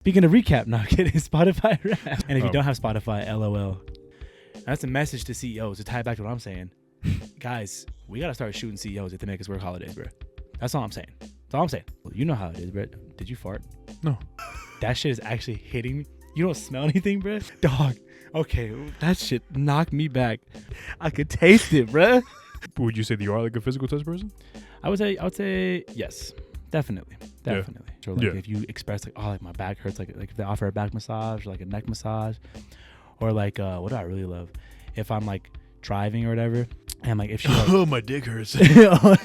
Speaking of recap, not kidding. Spotify Wrapped. And if you don't have Spotify, LOL. That's a message to CEOs to tie it back to what I'm saying. Guys, we gotta start shooting CEOs if they make us work holidays, bro. That's all I'm saying. That's all I'm saying. Well, you know how it is, bro. Did you fart? No. That shit is actually hitting me. You don't smell anything, bro? Dog. Okay, that shit knocked me back. I could taste it, bro. Would you say that you are like a physical touch person? I would say yes. Definitely. Yeah. So like if you express like, oh, like my back hurts, like if they offer a back massage or like a neck massage, or like what do I really love? If I'm like driving or whatever, and like if she like, oh, my dick hurts. to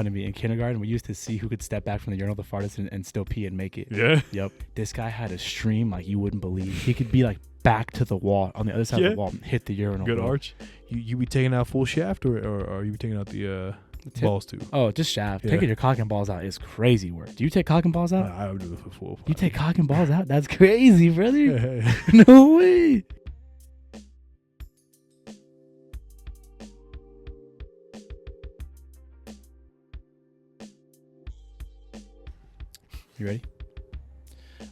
be in kindergarten, we used to see who could step back from the urinal the farthest and still pee and make it. Yeah. Yep. This guy had a stream like you wouldn't believe. He could be like back to the wall on the other side of the wall and hit the urinal. Good arch. You be taking out full shaft or are you taking out the balls too? Oh, just shaft. Yeah. Taking your cock and balls out is crazy work. Do you take cock and balls out? I would do the full. You take cock and balls out? That's crazy, brother. No way. You ready?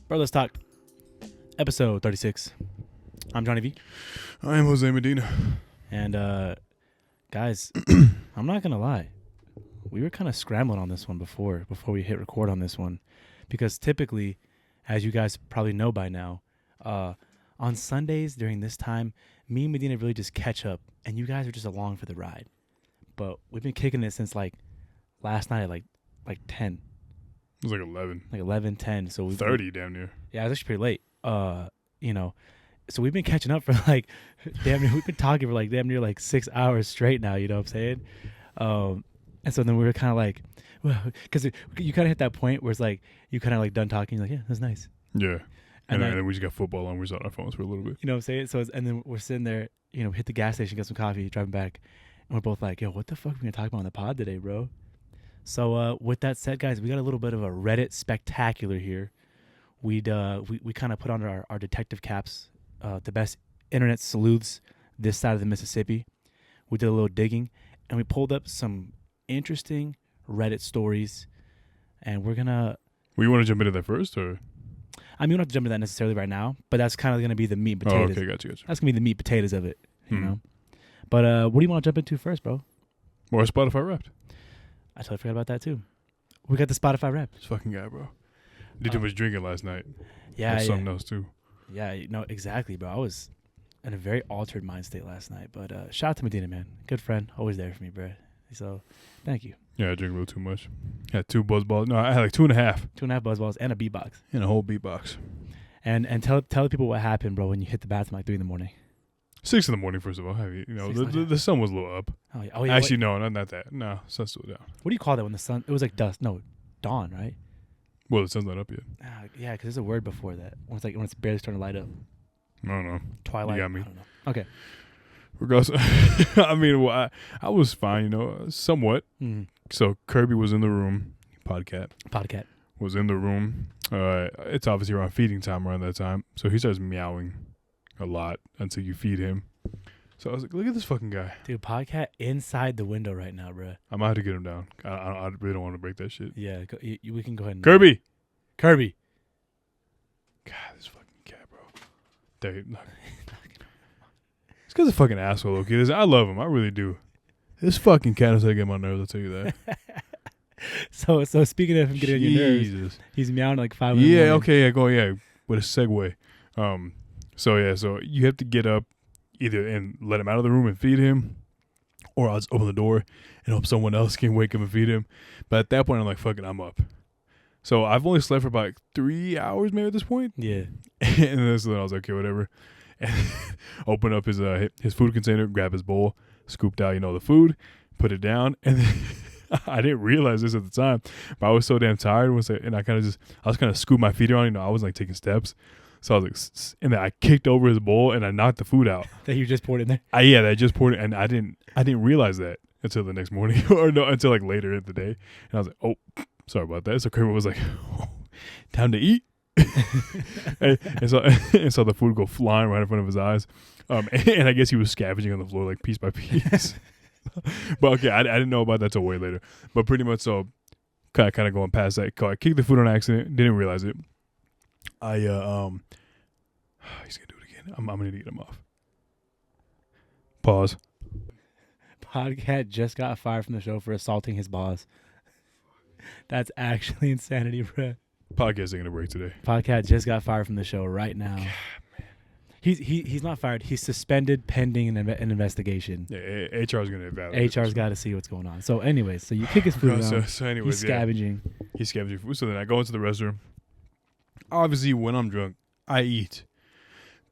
Bro, let's talk. Episode 36. I'm Johnny V. I am Jose Medina. And guys, I'm not gonna lie. We were kind of scrambling on this one before we hit record on this one. Because typically, as you guys probably know by now, on Sundays during this time, me and Medina really just catch up and you guys are just along for the ride. But we've been kicking it since like last night at like 10. It was like 11. Like 11, 10. So 30 damn near. Yeah, it was actually pretty late. You know, so we've been catching up for like damn near, we've been talking for like damn near like 6 hours straight now, you know what I'm saying? And so then we were kind of like, well, because you kind of hit that point where it's like, you kind of like done talking, you're like, yeah, that's nice. Yeah. And then then we just got football on. We was on our phones for a little bit. You know what I'm saying? So, and then we're sitting there, you know, hit the gas station, get some coffee, driving back. And we're both like, yo, what the fuck are we going to talk about on the pod today, bro? So with that said, guys, we got a little bit of a Reddit spectacular here. We kind of put on our detective caps, the best internet sleuths this side of the Mississippi. We did a little digging, and we pulled up some interesting Reddit stories. And we're going to... Well, you want to jump into that first, or...? I mean, we don't have to jump into that necessarily right now, but that's kind of going to be the meat and potatoes. Oh, okay, gotcha. That's going to be the meat and potatoes of it, you know? But what do you want to jump into first, bro? More Spotify Wrapped. I totally forgot about that, too. We got the Spotify Wrapped. This fucking guy, bro. Did too much drinking last night. Yeah, That's something else, too. Yeah, no, exactly, bro. I was in a very altered mind state last night, but shout out to Medina, man. Good friend. Always there for me, bro. So, thank you. Yeah, I drink a little too much. Had 2 buzz balls. No, I had like 2.5. 2.5 buzz balls and a beatbox. And a whole beatbox. And tell the people what happened, bro, when you hit the bathroom like 3 a.m. 6 a.m, first of all. You know, the sun was a little up. Oh, yeah. Actually, no, not that. No, sun's still down. What do you call that when the sun... It was like dusk. No, dawn, right? Well, the sun's not up yet. Yeah, because there's a word before that. When it's barely starting to light up. I don't know. Twilight. You got me. I don't know. Okay. Regardless, I mean, well, I was fine, you know, somewhat. So Kirby was in the room. Podcat was in the room. It's obviously around feeding time around that time. So he starts meowing a lot until you feed him. So I was like, look at this fucking guy. Dude, Podcat inside the window right now, bro. I'm going to have to get him down. I really don't want to break that shit. Yeah, we can go ahead and... Kirby! God, this fucking cat, bro. This guy's a fucking asshole, okay? I love him. I really do. This fucking cat is getting my nerves, I'll tell you that. So speaking of him getting on your nerves, he's meowing like 5 Yeah, okay, yeah, go, yeah, with a segue. So you have to get up either and let him out of the room and feed him, or I'll just open the door and hope someone else can wake him and feed him. But at that point, I'm like, fuck it, I'm up. So I've only slept for about 3 hours maybe at this point. Yeah. And then I was like, okay, whatever. And open up his food container, grab his bowl, scooped out, the food, put it down, and then I didn't realize this at the time, but I was so damn tired, and I was kind of scoop my feet around, I was like taking steps. So I was like, and then I kicked over his bowl and I knocked the food out. That you just poured in there? That I just poured it, and I didn't realize that until the next morning, or no, until like later in the day. And I was like, oh, sorry about that. So Kramer was like, oh, time to eat. and so the food go flying right in front of his eyes. And I guess he was scavenging on the floor like piece by piece. But okay, I didn't know about that till way later. But pretty much so, kind of going past that. I kicked the food on accident, didn't realize it. He's gonna do it again. I'm gonna need to get him off. Pause. Podcat just got fired from the show for assaulting his boss. That's actually insanity, bro. Podcast taking a break today. Podcat just got fired from the show right now. God, He's not fired. He's suspended pending an investigation. Yeah, HR is gonna evaluate. HR's got to see what's going on. So, anyways, so you kick his food down. So anyways, He's scavenging. He's scavenging food. So then I go into the restroom. Obviously, when I'm drunk, I eat.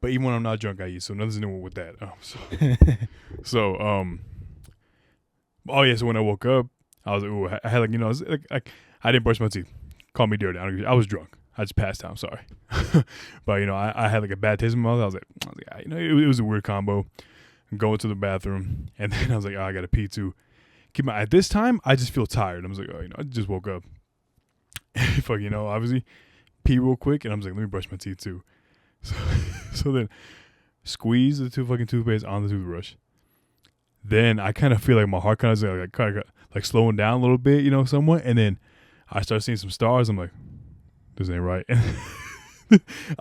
But even when I'm not drunk, I eat. So nothing's new with that. So oh yeah. So when I woke up, I was like, ooh, I had like, you know, I didn't brush my teeth. Call me dirty. I was drunk. I just passed out. I'm sorry. But, you know, I had like a bad taste in my mouth. I was like you know, it was a weird combo. Going to the bathroom. And then I was like, oh, I got to pee too. At this time, I just feel tired. I was like, oh, you know, I just woke up. Fuck, you know, obviously, pee real quick. And I was like, let me brush my teeth too. So then squeeze the two fucking toothpaste on the toothbrush. Then I kind of feel like my heart kind of like slowing down a little bit, you know, somewhat. And then I start seeing some stars. I'm like, this ain't right. And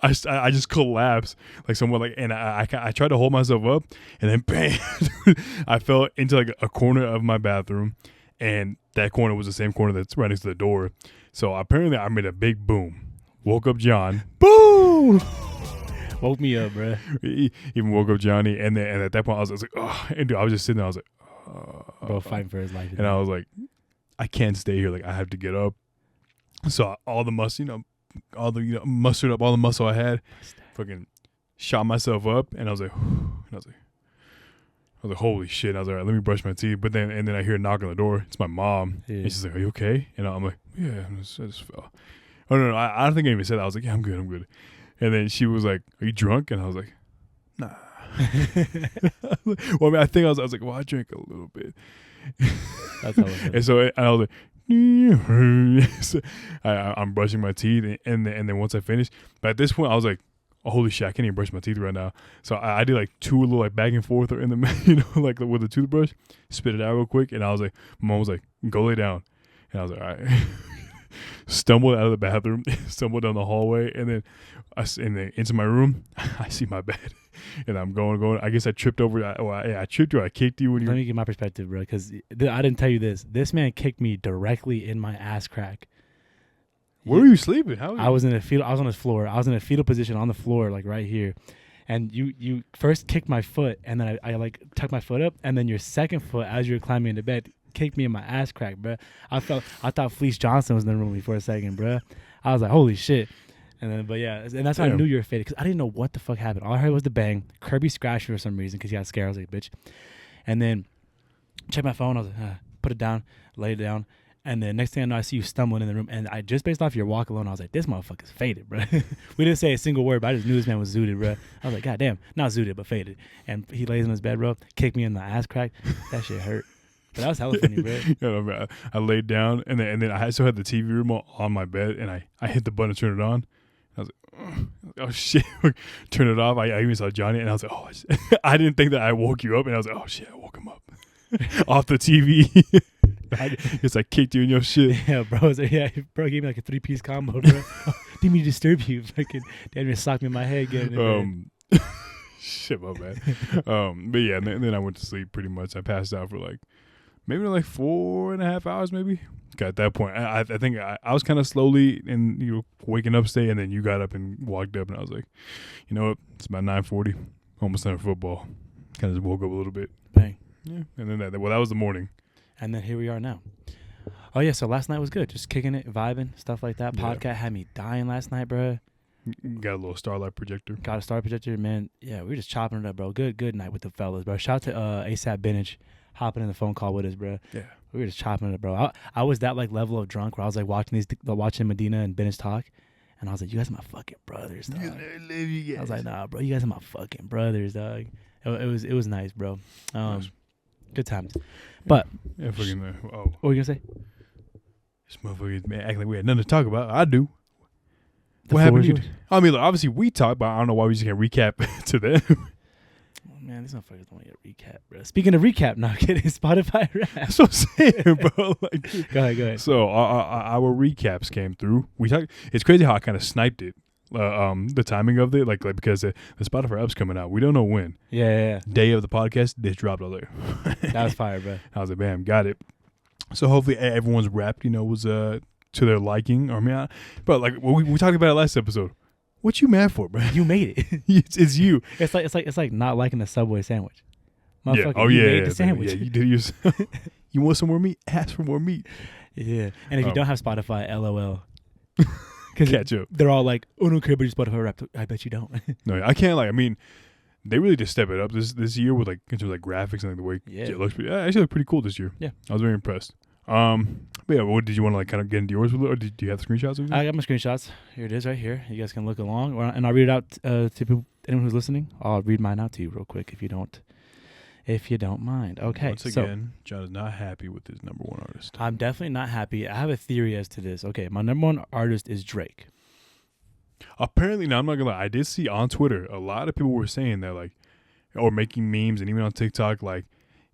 I just collapsed like someone like, and I tried to hold myself up, and then bam, I fell into like a corner of my bathroom, and that corner was the same corner that's right next to the door. So apparently I made a big boom. Woke up John. Boom! Woke me up, bro. Even woke up Johnny, and at that point I was like, oh, and dude, I was just sitting there. I was like, bro, fighting for his life. And I was like, I can't stay here. Like I have to get up. So all the muscle, mustered up all the muscle I had, fucking shot myself up, and I was like, holy shit. And I was like, all right, let me brush my teeth. But then I hear a knock on the door. It's my mom. Yeah. And she's like, are you okay? And I'm like, yeah, I just fell. Oh no, I don't think I even said that. I was like, yeah, I'm good. And then she was like, are you drunk? And I was like, nah. Well, I mean, I think I was like, well, I drank a little bit. That's how it is. And I was like, so I'm brushing my teeth, and then once I finished, but at this point I was like, oh, holy shit, I can't even brush my teeth right now. So I did like two little like back and forth or in the, you know, like with the toothbrush, spit it out real quick, and I was like, my mom was like, go lay down, and I was like, all right. Stumbled out of the bathroom, stumbled down the hallway, and then into my room. I see my bed, and I'm going. I guess I tripped over. I tripped you. I kicked you when you. Let me get my perspective, bro, because I didn't tell you this. This man kicked me directly in my ass crack. Where were you sleeping? How? I was in a fetal. I was on the floor. I was in a fetal position on the floor, like right here. And you first kicked my foot, and then I like tucked my foot up, and then your second foot, as you were climbing into bed, kicked me in my ass crack, bro. I thought Fleece Johnson was in the room with me for a second, bro. I was like, holy shit. And then, but yeah, and that's how I knew you were faded, because I didn't know what the fuck happened. All I heard was the bang. Kirby scratched me for some reason because he got scared. I was like, bitch. And then check my phone. I was like, put it down, lay it down. And then next thing I know, I see you stumbling in the room. And I just based off your walk alone, I was like, this motherfucker's faded, bro. We didn't say a single word, but I just knew this man was zooted, bro. I was like, god damn, not zooted, but faded. And he lays in his bed, bro, kicked me in the ass crack. That shit hurt. But that was hella funny, bro. Yeah, I laid down, and then I still had the TV remote on my bed, and I hit the button to turn it on. I was like, oh shit, turn it off. I even saw Johnny, and I was like, oh, I didn't think that I woke you up, and I was like, oh shit, I woke him up off the TV. Because I kicked you in your shit. Yeah, bro. Bro gave me like a 3-piece combo, bro. Didn't mean to disturb you. Fucking damn near socked me in my head again. Shit, my bad. But yeah, and then I went to sleep pretty much. I passed out for like maybe like 4.5 hours, maybe. At that point, I think I was kind of slowly and waking up, and then you got up and walked up, and I was like, you know what? It's about 9:40, almost time for football. Kind of just woke up a little bit. Bang. Yeah, and then that was the morning. And then here we are now. Oh yeah, so last night was good. Just kicking it, vibing, stuff like that. Yeah. Podcast had me dying last night, bro. Got a little starlight projector. Got a star projector, man. Yeah, we were just chopping it up, bro. Good night with the fellas, bro. Shout out to ASAP Benich hopping in the phone call with us, bro. Yeah. We were just chopping it up, bro. I was that like level of drunk where I was like watching Medina and Benich talk, and I was like, you guys are my fucking brothers, dog. I love you guys. I was like, nah, bro, you guys are my fucking brothers, dog. It was nice, bro. Nice. Good times. But yeah, fucking. What were you gonna say? This motherfucker, man, acting like we had nothing to talk about. I do. The what happened? yours. I mean, look, obviously we talk, but I don't know why we just can't recap to them. Oh, man, these motherfuckers don't want to get recap, bro. Speaking of recap, not kidding. Spotify rap. That's what I'm saying, bro. Like, go ahead. So our recaps came through. We talked. It's crazy how I kind of sniped it. the timing of it, like because the Spotify app's coming out. We don't know when. Yeah. Day of the podcast, this dropped. I was like, That was fire, bro. I was like, bam, got it. So hopefully everyone's rap, was to their liking. Or but like we talked about it last episode. What you mad for, bro? You made it. it's you. It's like not liking the Subway sandwich. Yeah. Oh yeah. You made the sandwich. Yeah. You did yourself. You want some more meat? Ask for more meat. Yeah. And if you don't have Spotify, LOL. Catch up. They're all like, "Oh, don't care about your Spotify rap." I bet you don't. No, I can't. They really just step it up this year with in terms of graphics and the way it looks. Actually, looked pretty cool this year. Yeah, I was very impressed. But yeah, what did you want to kind of get into yours with it, or do you have the screenshots of it? I got my screenshots. Here it is, right here. You guys can look along, and I'll read it out to anyone who's listening. I'll read mine out to you real quick if you don't mind. Okay. Once again, John is not happy with his number one artist. I'm definitely not happy. I have a theory as to this. Okay, my number one artist is Drake. Apparently, now I'm not gonna lie. I did see on Twitter a lot of people were saying that or making memes, and even on TikTok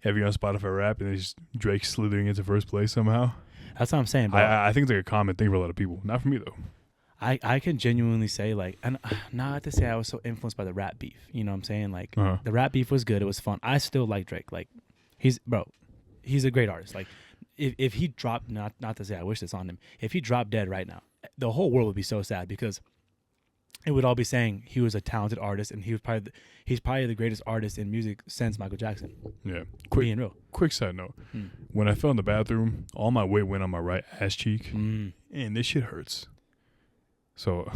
have you on Spotify rap, and it's just Drake slithering into first place somehow. That's what I'm saying. Bro. I think it's a common thing for a lot of people. Not for me though. I can genuinely say and not to say I was so influenced by the rap beef. You know what I'm saying? The rap beef was good. It was fun. I still like Drake. He's a great artist. If he dropped, not to say I wish this on him, if he dropped dead right now, the whole world would be so sad because it would all be saying he was a talented artist and he's probably the greatest artist in music since Michael Jackson. Yeah. Being real. Quick side note. When I fell in the bathroom, all my weight went on my right ass cheek. And this shit hurts. So,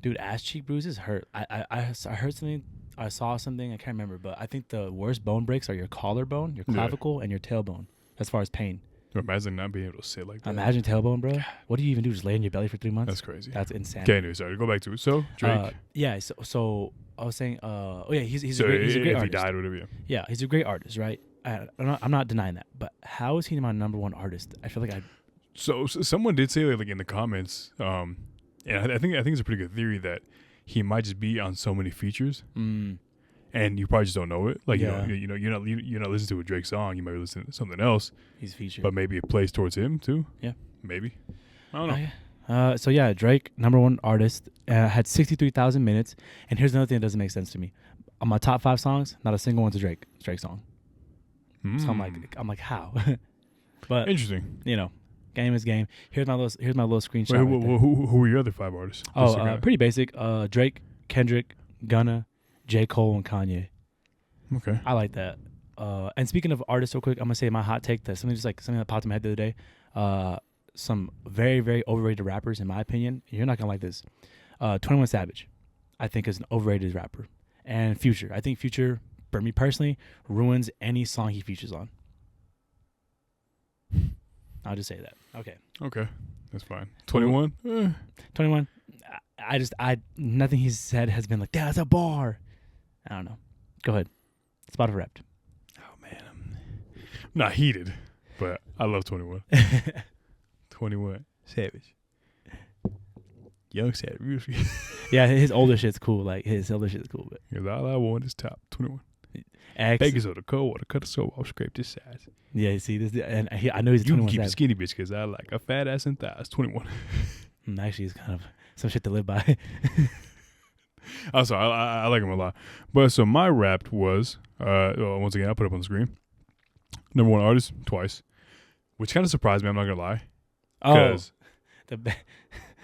dude, ass cheek bruises hurt. I heard something. I saw something. I can't remember, but I think the worst bone breaks are your collarbone, your clavicle, and your tailbone as far as pain. Imagine not being able to sit like that. Imagine tailbone, bro. What do you even do? Just lay in your belly for 3 months? That's crazy. That's insane. Okay, anyway, sorry. Go back to it. So, Drake. Yeah. So I was saying. He's so a great if artist. He died, whatever. Yeah, he's a great artist, right? I'm not denying that. But how is he my number one artist? I feel like So someone did say in the comments, and I think it's a pretty good theory that he might just be on so many features. And you probably just don't know it. You're not listening to a Drake song. You might be listening to something else. He's featured, but maybe it plays towards him too. Yeah, maybe. I don't know. So yeah, Drake, number one artist, had 63,000 minutes. And here's another thing that doesn't make sense to me. On my top 5 songs, not a single one's a Drake song. So I'm like, how? But interesting. Game is game. Here's my little screenshot. Wait, who were your other 5 artists? Pretty basic. Drake, Kendrick, Gunna, J. Cole, and Kanye. Okay. I like that. And speaking of artists, real quick, I'm gonna say my hot take. That something that popped in my head the other day. Some very, very overrated rappers, in my opinion. You're not gonna like this. 21 Savage, I think, is an overrated rapper. And Future, I think Future, for me personally, ruins any song he features on. I'll just say that. Okay, that's fine. 21. 21. Nothing he's said has been like, that's a bar. I don't know. Go ahead. Spotify Wrapped. Oh man, I'm not heated, but I love 21. 21 Savage. Young Savage. Yeah, his older shit's cool. His older shit's cool. But because all I want is top 21. X. Vegas or the cold water, cut the soul off, scrape this size. Yeah, see this, and I know he's. You can keep a skinny bitch because I like a fat ass and thighs. 21. Actually, it's kind of some shit to live by. I'm sorry, I like him a lot. But so my Wrapped was once again I'll put it up on the screen. Number one artist twice, which kind of surprised me. I'm not gonna lie.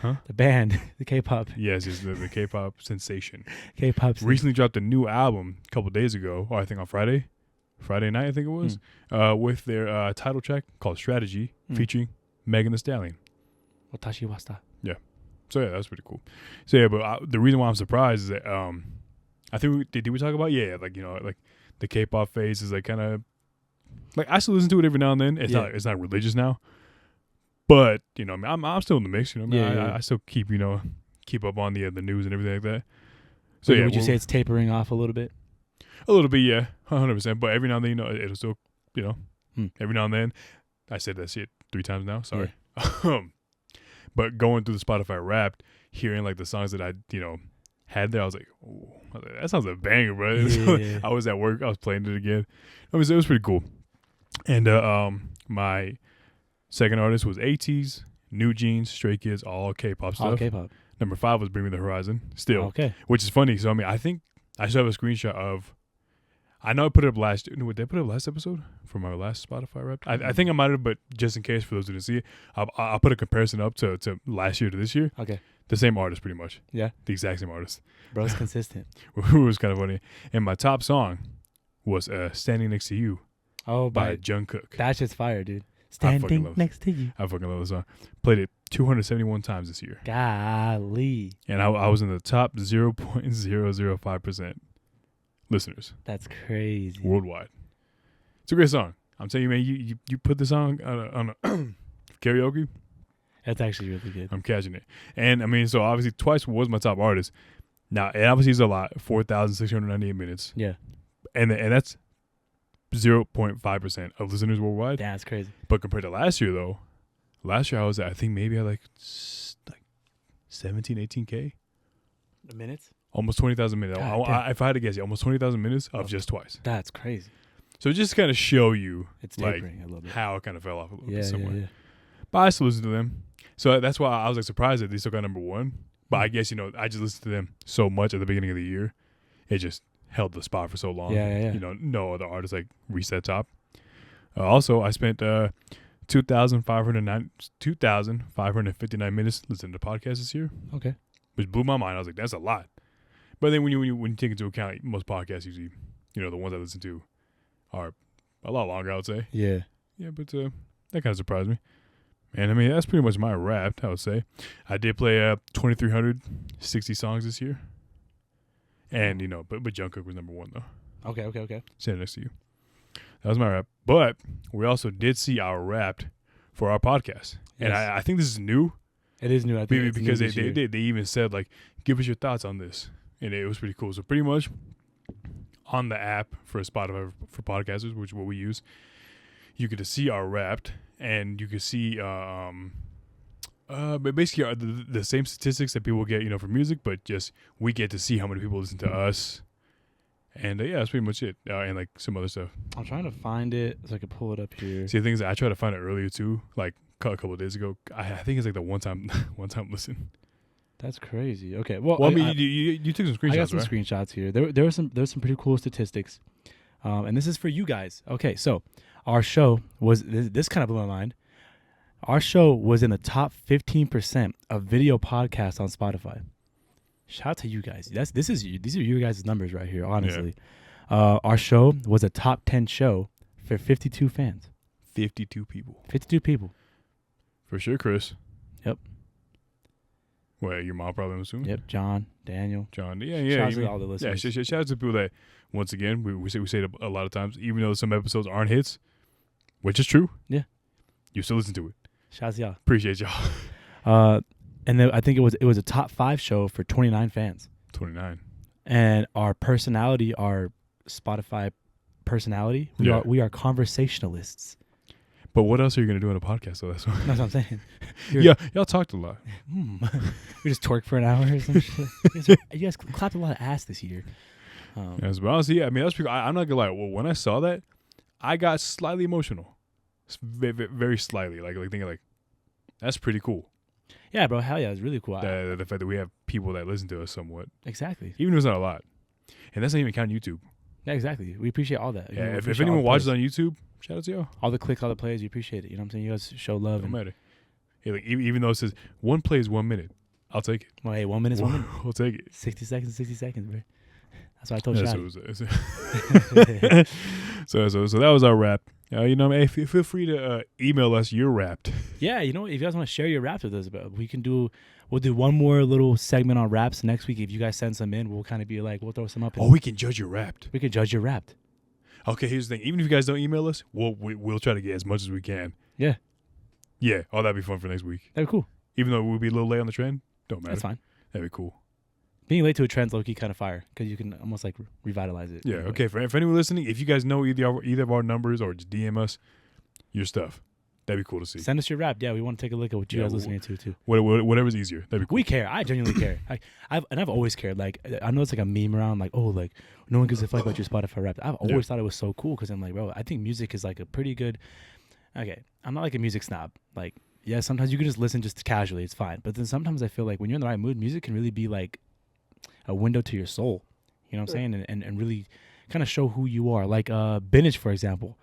The band, the K-pop. Yes, it's the K-pop sensation. K-pop recently dropped a new album a couple days ago, or I think on Friday night, I think it was, with their title track called Strategy, featuring Megan Thee Stallion. Watashi Wasta. Yeah. So yeah, that's pretty cool. So yeah, but the reason why I'm surprised is that I think did we talk about the K-pop phase is kind of I still listen to it every now and then. It's not religious now. But I'm still in the mix. I still keep up on the news and everything like that. So would you say it's tapering off a little bit? A little bit, yeah, 100%. But every now and then, it'll still, every now and then. I said that shit 3 times now. Sorry. Yeah. But going through the Spotify Wrapped, hearing the songs that I had there, I was like, oh, that sounds like a banger, bro. Yeah. I was at work, I was playing it again. It was pretty cool. And my second artist was ATEEZ, New Jeans, Stray Kids, all K-pop stuff. All K-pop. Number 5 was Bring Me the Horizon. Still, Okay. which is funny. So I mean, I think I still have a screenshot of. I know I put it up last. No, did I put it up last episode for my last Spotify rap? I think I might have, but just in case for those who didn't see it, I'll put a comparison up to last year to this year. Okay. The same artist, pretty much. Yeah. The exact same artist. Bro, it's consistent. It was kind of funny. And my top song was "Standing Next to You" Oh, by Jungkook. That shit's fire, dude. fucking Standing love next to you. I fucking love the song. Played it 271 times this year. Golly. And I was in the top 0.005% listeners That's crazy. worldwide. It's a great song. I'm telling you, man, you put the song on a karaoke, That's actually really good. I'm catching it. And I mean, so obviously Twice was my top artist. Now, it obviously is a lot, 4,698 minutes. Yeah. And that's 0.5% of listeners worldwide. That's crazy. But compared to last year, though, last year I was at, I think maybe at like 17, 18K. Minutes? Almost 20,000 minutes. God, If I had to guess, yeah, almost 20,000 minutes of just Twice. That's crazy. So just kind of show you It's like tapering a little bit. how it kind of fell off a little Yeah, bit yeah, somewhere. yeah. But I still listen to them. So that's why I was like surprised that they still got number 1. But Hmm. I guess, I just listened to them so much at the beginning of the year. It just held the spot for so long. Yeah. No other artists like reached that top. Also, I spent 2,559 minutes listening to podcasts this year, Okay. which blew my mind. I was like, that's a lot. But then when you take into account like, most podcasts usually, the ones I listen to are a lot longer, I would say. Yeah. Yeah, but that kind of surprised me. And I mean, that's pretty much my rap, I would say. I did play 2,360 songs this year. And, but Jungkook was number 1, though. Okay. Standing next to you. That was my rap. But we also did see our Wrapped for our podcast. And Yes. I think this is new. It is new. I think Maybe it's new because this year. they even said, like, give us your thoughts on this. And it was pretty cool. So pretty much on the app for Spotify for podcasters, which is what we use, you get to see our Wrapped. And you can see but basically the same statistics that people get, for music, but just we get to see how many people listen to us. And yeah, that's pretty much it. And like some other stuff. I'm trying to find it so I can pull it up here. See, the thing is, I tried to find it earlier too, like a couple of days ago. I think it's like the one time listen. That's crazy. Okay. Well, I mean, you took some screenshots, I got some right? screenshots here. There were some pretty cool statistics, and this is for you guys. Okay, so our show was this kind of blew my mind. Our show was in the top 15% of video podcasts on Spotify. Shout out to you guys. These are you guys' numbers right here. Honestly, our show was a top 10 show for 52 fans. 52 people. 52 people. For sure, Chris. Yep. Well, your mom probably, I'm assuming. Yep. John, Daniel. John. Yeah. Shout out you to mean- all the listeners. Yeah, shout out to people that, once again, we say it a lot of times, even though some episodes aren't hits, which is true. Yeah. You still listen to it. Shout out to y'all. Appreciate y'all. And then I think it was a top 5 show for 29 fans. 29. And our personality, our Spotify personality, we are conversationalists. But what else are you going to do on a podcast? So that's what. That's what I'm saying. Yeah, y'all talked a lot. We just twerk for an hour or some shit. You guys clapped a lot of ass this year. Yes, but honestly, yeah, I mean, that's pretty, I'm not going to lie. Well, when I saw that, I got slightly emotional. Very, very slightly. Like thinking like, that's pretty cool. Yeah, bro. Hell yeah. It's really cool. The fact that we have people that listen to us somewhat. Exactly. Even if it's not a lot. And that's not even counting YouTube. Yeah, exactly. We appreciate all that. Yeah, if anyone watches on YouTube, shout out to y'all. all the clicks, all the plays, we appreciate it. You know what I'm saying? You guys show love. Don't matter. Hey, like, even though it says one play is 1 minute, I'll take it. Well, hey, 1 minute is 1 minute. We'll take it. 60 seconds, 60 seconds, bro. That's what I told Yeah, Shadi. so that was our rap. Hey, feel free to email us your rap. Yeah, you know what? If you guys want to share your raps with us, we'll do one more little segment on raps next week. If you guys send some in, we'll kind of be like, we'll throw some up. Oh, we can judge your rap. We can judge your rap. Okay, here's the thing. Even if you guys don't email us, we'll try to get as much as we can. Yeah. Yeah. Oh, that'd be fun for next week. That'd be cool. Even though we'll be a little late on the trend, don't matter. That's fine. That'd be cool. Being late to a trend's low-key kind of fire because you can almost like revitalize it. Yeah. Okay. For anyone listening, if you guys know either of our numbers or just DM us your stuff, that'd be cool to see. Send us your rap. Yeah, we want to take a look at what you guys listening to too. Whatever's easier. That'd be cool. We care. I genuinely care. I've always cared. Like I know it's like a meme around like, oh, like no one gives a fuck about your Spotify rap. I've always thought it was so cool because I'm like, bro, I think music is like a pretty good. Okay, I'm not like a music snob. Like Yeah, sometimes you can just listen just casually. It's fine. But then sometimes I feel like when you're in the right mood, music can really be like a window to your soul. You know what I'm saying? And really kind of show who you are. Like Binage, for example.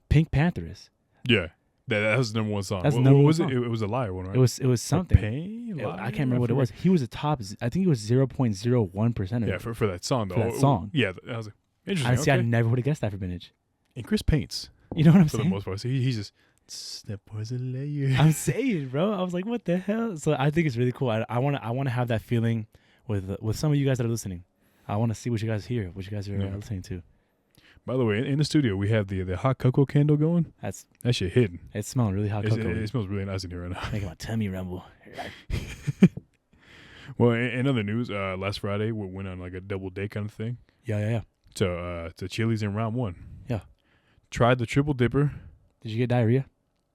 Pink Panthers. Yeah. That was the number one song. That's the What number one was song. it? It was a liar one, right? It was something. Pain? I can't remember what it was. He was a top. I think he was 0.01%. Yeah, for that song though. For that song. Yeah, I was like, interesting. I see. Okay. I never would have guessed that for Binage. And Chris paints You know what I'm for saying? the most part. So he's just that was a layer. I'm saying, bro. I was like, what the hell? So I think it's really cool. I want to have that feeling with some of you guys that are listening. I want to see what you guys hear, what you guys are listening to. By the way, in the studio we have the hot cocoa candle going. That shit hidden. It's smelling really hot cocoa. It smells really nice in here right now. Making my tummy rumble. Well, in other news, last Friday we went on like a double date kind of thing. Yeah. To Chili's in round 1. Yeah. Tried the triple dipper. Did you get diarrhea?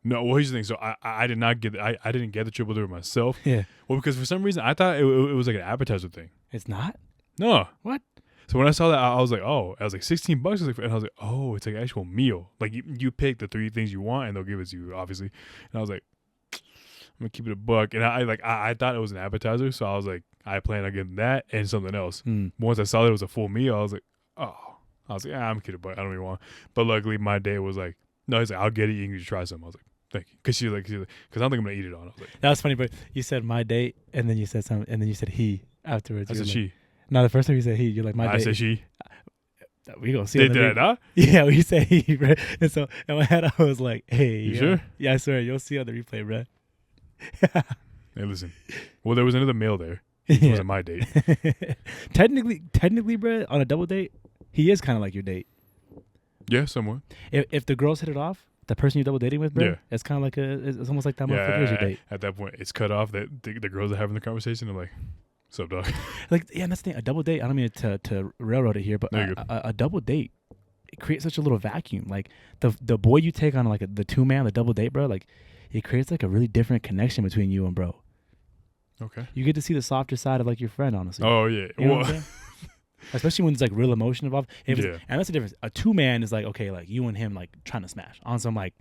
No, well here's the thing. So I did not get I didn't get the triple dipper myself. Yeah. Well, because for some reason I thought it was like an appetizer thing. It's not? No. What? So when I saw that, I was like, oh, I was like $16. And I was like, oh, it's like an actual meal. Like you pick the 3 things you want, and they'll give it to you, obviously. And I was like, I'm gonna keep it a buck. And I thought it was an appetizer, so I was like, I plan on getting that and something else. Once I saw that it was a full meal, I was like, oh, I'm gonna keep it a buck. I don't even want. But luckily, my date was like, no, he's like, I'll get it. You can just try some. I was like, thank you, because she's like, because I don't think I'm gonna eat it all. I was like, that was funny, but you said my date, and then you said something, and then you said he afterwards. I said like, she. No, the first time you said he, you're like my date. I said she. We gonna see. Did I not? Yeah, we said he, bro. And so in my head, I was like, hey, You sure? Yeah, I swear, you'll see on the replay, bro. Hey, listen. Well, there was another male there. It wasn't my date. technically, bro, on a double date, he is kind of like your date. Yeah, somewhat. If the girls hit it off, the person you're double dating with, bro, Yeah. it's kind of like it's almost like that motherfucker is your date. At that point, it's cut off. That the girls are having the conversation. They're like, "What's up, dog?" Like, yeah, and that's the thing. A double date. I don't mean to railroad it here, but a double date, it creates such a little vacuum. Like the boy you take on like the 2-man, the double date, bro. Like it creates like a really different connection between you and bro. Okay. You get to see the softer side of like your friend, honestly. Oh yeah. You know what I'm saying? Especially when there's like real emotion involved. And that's the difference. A 2-man is like, okay, like you and him like trying to smash on some like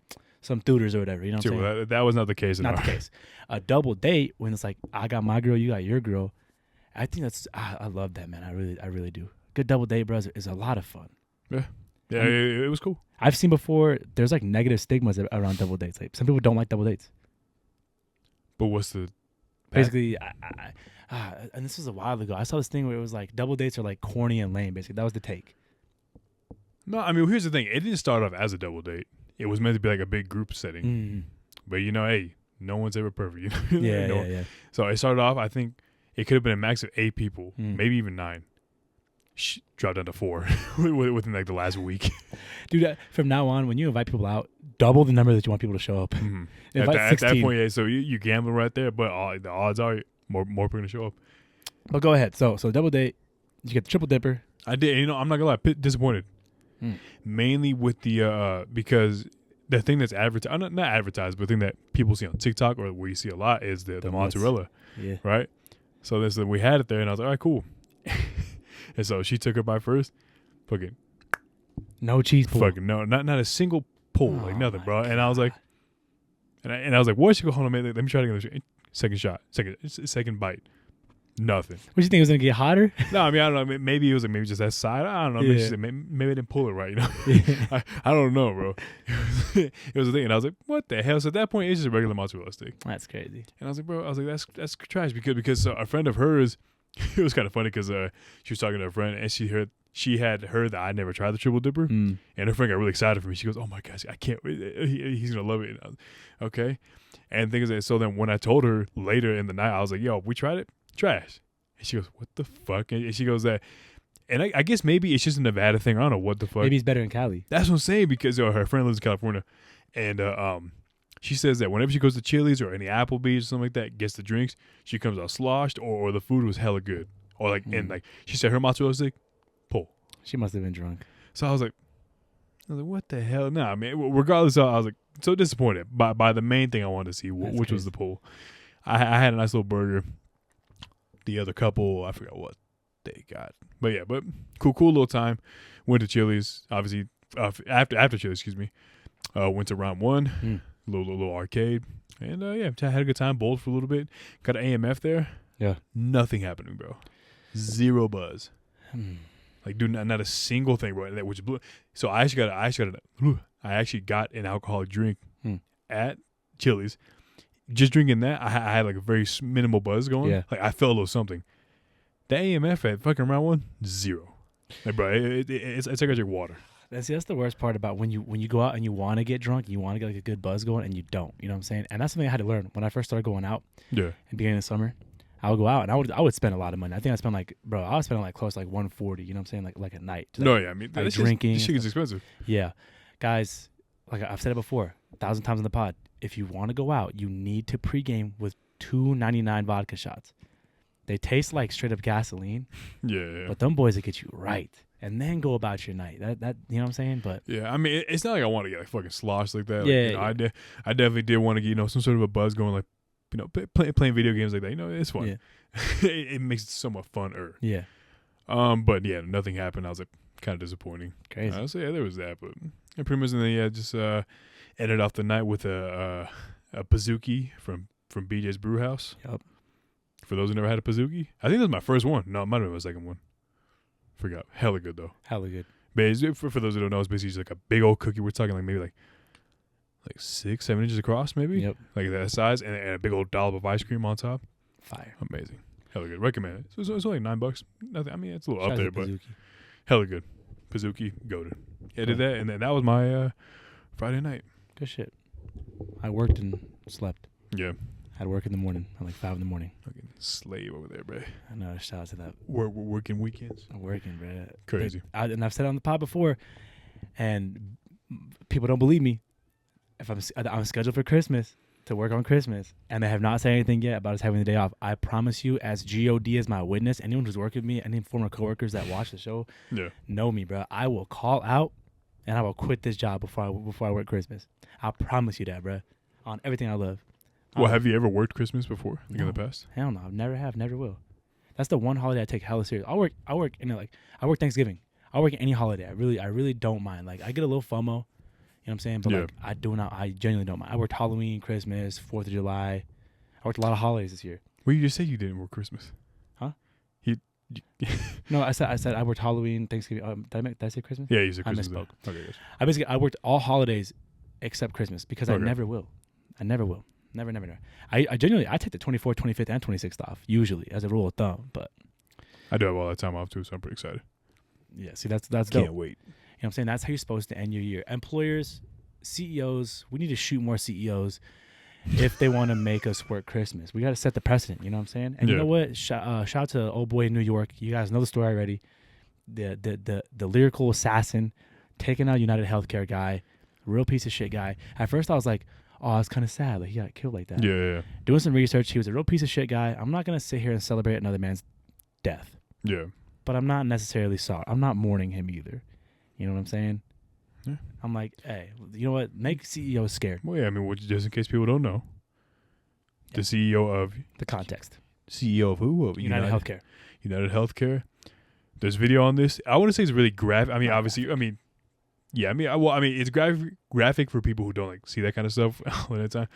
some tutors or whatever. You know what I'm saying? Well, that was not the case. Not the case. A double date when it's like I got my girl, you got your girl. I think that's I love that, man. I really do. Good double date, bro, is a lot of fun. Yeah, it was cool. I've seen before. There's like negative stigmas around double dates. Like some people don't like double dates. But what's the basically? And this was a while ago. I saw this thing where it was like double dates are like corny and lame. Basically, that was the take. No, I mean, here's the thing. It didn't start off as a double date. It was meant to be like a big group setting. But hey, no one's ever perfect. You know? Yeah. So it started off. I think it could have been a max of 8 people, maybe even 9. Dropped down to 4 within like the last week. Dude, from now on, when you invite people out, double the number that you want people to show up. At that point, yeah. So you gamble right there, but the odds are more people going to show up. But go ahead. So double date, you get the triple dipper. I did. I'm not gonna lie, disappointed. Mainly with the because the thing that's advertised, not advertised, but the thing that people see on TikTok or where you see a lot is the mozzarella. Yeah. Right. So we had it there, and I was like, all right, cool. And so she took her bite first. Fucking no cheese pull. Fucking no, not a single pull, like nothing, bro. And I was like, and I was like, what? She go, hold on, man. Let me try to get second shot, second bite. Nothing. What do you think, it was gonna get hotter? No, I mean, I don't know. Maybe it was maybe just that side. I don't know. Yeah. Maybe I didn't pull it right. You know, I don't know, bro. It was a thing, and I was like, what the hell? So at that point, it's just a regular mozzarella stick. That's crazy. And I was like, bro, that's trash because a friend of hers. It was kind of funny because she was talking to a friend and she had heard that I never tried the triple dipper, and her friend got really excited for me. She goes, "Oh my gosh, I can't wait! He's gonna love it." And I was, okay, and things like that. So then when I told her later in the night, I was like, "Yo, we tried it, trash." And she goes, "What the fuck?" And she goes that, and I guess maybe it's just a Nevada thing. I don't know what the fuck. Maybe it's better in Cali. That's what I'm saying because her friend lives in California, and she says that whenever she goes to Chili's or any Applebee's or something like that, gets the drinks, she comes out sloshed or the food was hella good. Or like, and like, she said her mozzarella stick, pull. She must have been drunk. So I was like, what the hell? Nah, I mean, regardless, I was like, so disappointed by the main thing I wanted to see, which was the pull. I had a nice little burger. The other couple, I forgot what they got. But yeah, cool little time. Went to Chili's, obviously, after Chili's, excuse me. Went to round 1. little arcade, and yeah, I had a good time. Bowled for a little bit. Got an AMF there. Yeah. Nothing happening, bro. Zero buzz. Hmm. Like, dude, not a single thing, bro. Which blew. So I actually got an alcoholic drink at Chili's. Just drinking that, I had like a very minimal buzz going. Yeah. Like I felt a little something. The AMF at fucking round one, zero. Like, bro, it's like I drink water. That's the worst part about when you go out and you want to get drunk, you want to get like a good buzz going, and you don't. You know what I'm saying? And that's something I had to learn when I first started going out. Yeah. In the beginning of the summer, I would go out and I would spend a lot of money. I think I spent I was spending like close to like 140. You know what I'm saying? Like a night. Just, No, yeah, I mean, like this drinking. shit is expensive. Yeah, guys, like I've said it before 1,000 times on the pod. If you want to go out, you need to pregame with $2.99 vodka shots. They taste like straight up gasoline. Yeah. But them boys will get you right. And then go about your night. That you know what I'm saying? But yeah, I mean, it's not like I want to get like fucking sloshed like that. Like, Yeah, you know, I definitely did want to get some sort of a buzz going, like playing video games like that. It's fun. Yeah. it makes it somewhat funner. Yeah. But yeah, nothing happened. I was like kind of disappointing. Crazy. So yeah, there was that, but pretty much then just ended off the night with a Pizookie from BJ's Brew House. Yep. For those who never had a Pizookie, I think that was my first one. No, it might have been my second one. Forgot. Hella good though. Hella good. But for those who don't know, it's basically just like a big old cookie. We're talking like maybe like 6-7 inches across, maybe. Yep. Like that size, and a big old dollop of ice cream on top. Fire. Amazing. Hella good. Recommend it. So it's only $9. Nothing. I mean, it's a little Shout up out there, to but Pizookie. hella good. Pizookie, goated. Yeah, I did that, and then that was my Friday night. Good shit. I worked and slept. Yeah. Had work in the morning at like 5 in the morning. Fucking slave over there, bro. I know. Shout out to that. We're working weekends. I'm working, bro. Crazy. And I've said it on the pod before, and people don't believe me. If I'm scheduled for Christmas to work on Christmas, and they have not said anything yet about us having the day off, I promise you, as God is my witness, anyone who's worked with me, any former coworkers that watch the show, know me, bro. I will call out, and I will quit this job before I work Christmas. I promise you that, bro. On everything I love. Well, have you ever worked Christmas before? Like in the past? Hell no, never will. That's the one holiday I take hella serious. I work I work Thanksgiving. I work any holiday. I really don't mind. Like I get a little FOMO, you know what I'm saying? But like I genuinely don't mind. I worked Halloween, Christmas, 4th of July. I worked a lot of holidays this year. Well, you just said you didn't work Christmas. Huh? You No, I said I worked Halloween, Thanksgiving. Did I say Christmas? Yeah, you said Christmas. I misspoke. Okay, yes. I worked all holidays except Christmas because I never will. Never. I genuinely take the 24th, 25th, and 26th off usually as a rule of thumb. But I do have all that time off too, so I'm pretty excited. yeah, see that's dope. Can't wait. You know what I'm saying? That's how you're supposed to end your year. Employers, CEOs, we need to shoot more CEOs if they want to make us work Christmas. We got to set the precedent. You know what I'm saying? And you know what? Shout out to old boy in New York. You guys know the story already. The lyrical assassin taking out United Healthcare guy, real piece of shit guy. At first I was like, oh, it's kind of sad. Like he got killed like that. Yeah. Doing some research, he was a real piece of shit guy. I'm not gonna sit here and celebrate another man's death. Yeah. But I'm not necessarily sorry. I'm not mourning him either. You know what I'm saying? Yeah. I'm like, hey, you know what? Make CEOs scared. Well, yeah. I mean, just in case people don't know, the CEO of the context. CEO of who? Of United Healthcare. United Healthcare. There's video on this. I want to say it's really graphic. I mean, obviously, I mean. Yeah, I mean, it's graphic for people who don't like see that kind of stuff all the time,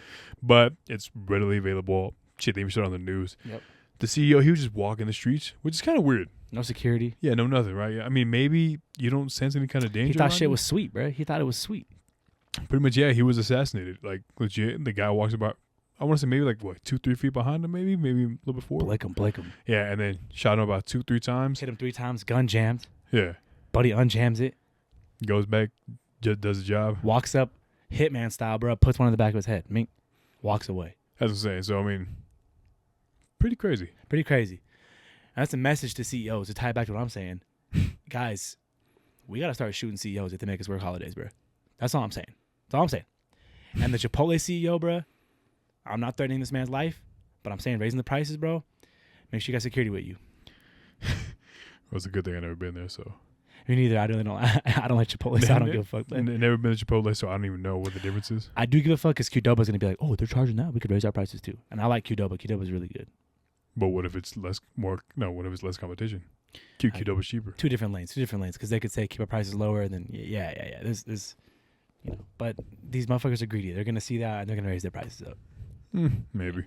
but it's readily available. Shit, they even showed it on the news. Yep. The CEO, he was just walking the streets, which is kind of weird. No security. Yeah, no nothing, right? I mean, maybe you don't sense any kind of danger. He thought shit was sweet, bro. He thought it was sweet. Pretty much, yeah. He was assassinated, like legit. The guy walks about. I want to say maybe like 2-3 feet behind him, maybe a little before. Blake him. Yeah, and then shot him about 2-3 times. Hit him 3 times. Gun jammed. Yeah. Buddy unjams it. Goes back, just does the job. Walks up, hitman style, bro. Puts one in the back of his head. Mink. Walks away. That's what I'm saying. So I mean, pretty crazy. Pretty crazy. And that's a message to CEOs to tie it back to what I'm saying. Guys, we gotta start shooting CEOs if they make us work holidays, bro. That's all I'm saying. That's all I'm saying. And the Chipotle CEO, bro. I'm not threatening this man's life, but I'm saying raising the prices, bro. Make sure you got security with you. Well, it's a good thing I never been there, so. Me neither. I don't like Chipotle, so I don't give a fuck. But Never been to Chipotle, so I don't even know what the difference is. I do give a fuck because Qdoba's going to be like, oh, they're charging that. We could raise our prices too. And I like Qdoba. Qdoba's really good. But what if it's less competition? Qdoba's cheaper. Two different lanes because they could say keep our prices lower. And then, yeah. There's You know, but these motherfuckers are greedy. They're gonna see that and they're gonna raise their prices up. Maybe.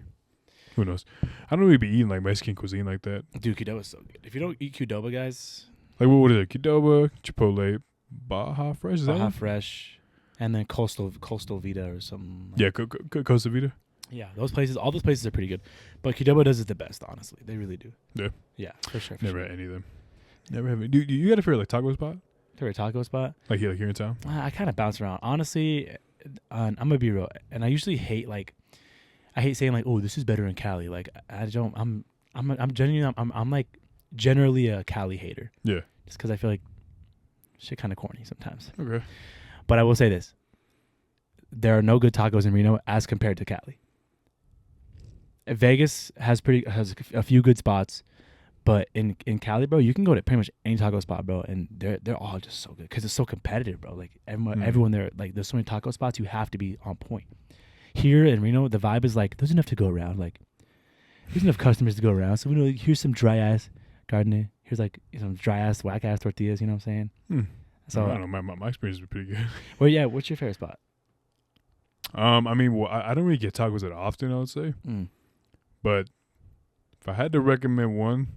Who knows? I don't really be eating like Mexican cuisine like that. Dude, Qdoba is so good. If you don't eat Qdoba, guys, Like what is it? Qdoba, Chipotle, Baja Fresh. Is that Baja one? Fresh, and then Coastal Vita or something. Like Yeah, Costa Vida. yeah, all those places are pretty good. But Qdoba does it the best, honestly. They really do. Yeah. Yeah, for sure. Never had any of them. Never have. Do you got a favorite like taco spot? Favorite taco spot? Like here in town? I kind of bounce around. Honestly, I'm gonna be real, and I usually hate I hate saying like, oh, this is better in Cali. Like I don't. I'm genuinely. I'm like generally a Cali hater. Yeah. Just because I feel like shit kind of corny sometimes. Okay. But I will say this: there are no good tacos in Reno as compared to Cali. Vegas has a few good spots, but in Cali, bro, you can go to pretty much any taco spot, bro, and they're all just so good because it's so competitive, bro. Like everyone there, like there's so many taco spots, you have to be on point. Here in Reno, the vibe is like there's enough to go around. Like there's enough customers to go around. So we know here's some dry ass carne. Here's like some dry ass whack ass tortillas. You know what I'm saying? So I don't know. My experience has been pretty good. Well, yeah. What's your favorite spot? I mean, well, I don't really get tacos that often, I would say. But if I had to recommend one,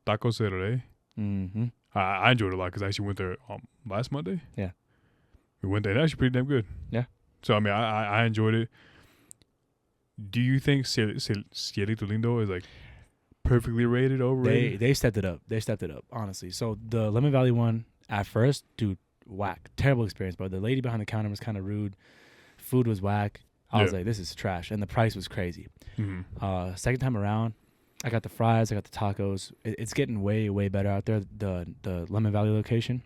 Taco Cerre. Mm-hmm. I enjoyed it a lot because I actually went there last Monday. Yeah. We went there. And actually pretty damn good. Yeah. So, I mean, I enjoyed it. Do you think Cielito Lindo is like perfectly rated, overrated? They stepped it up. They stepped it up, honestly. So the Lemon Valley one, at first, dude, whack. Terrible experience, bro. The lady behind the counter was kind of rude. Food was whack. I was like, this is trash. And the price was crazy. Mm-hmm. Second time around, I got the fries. I got the tacos. It's getting way, way better out there, the Lemon Valley location.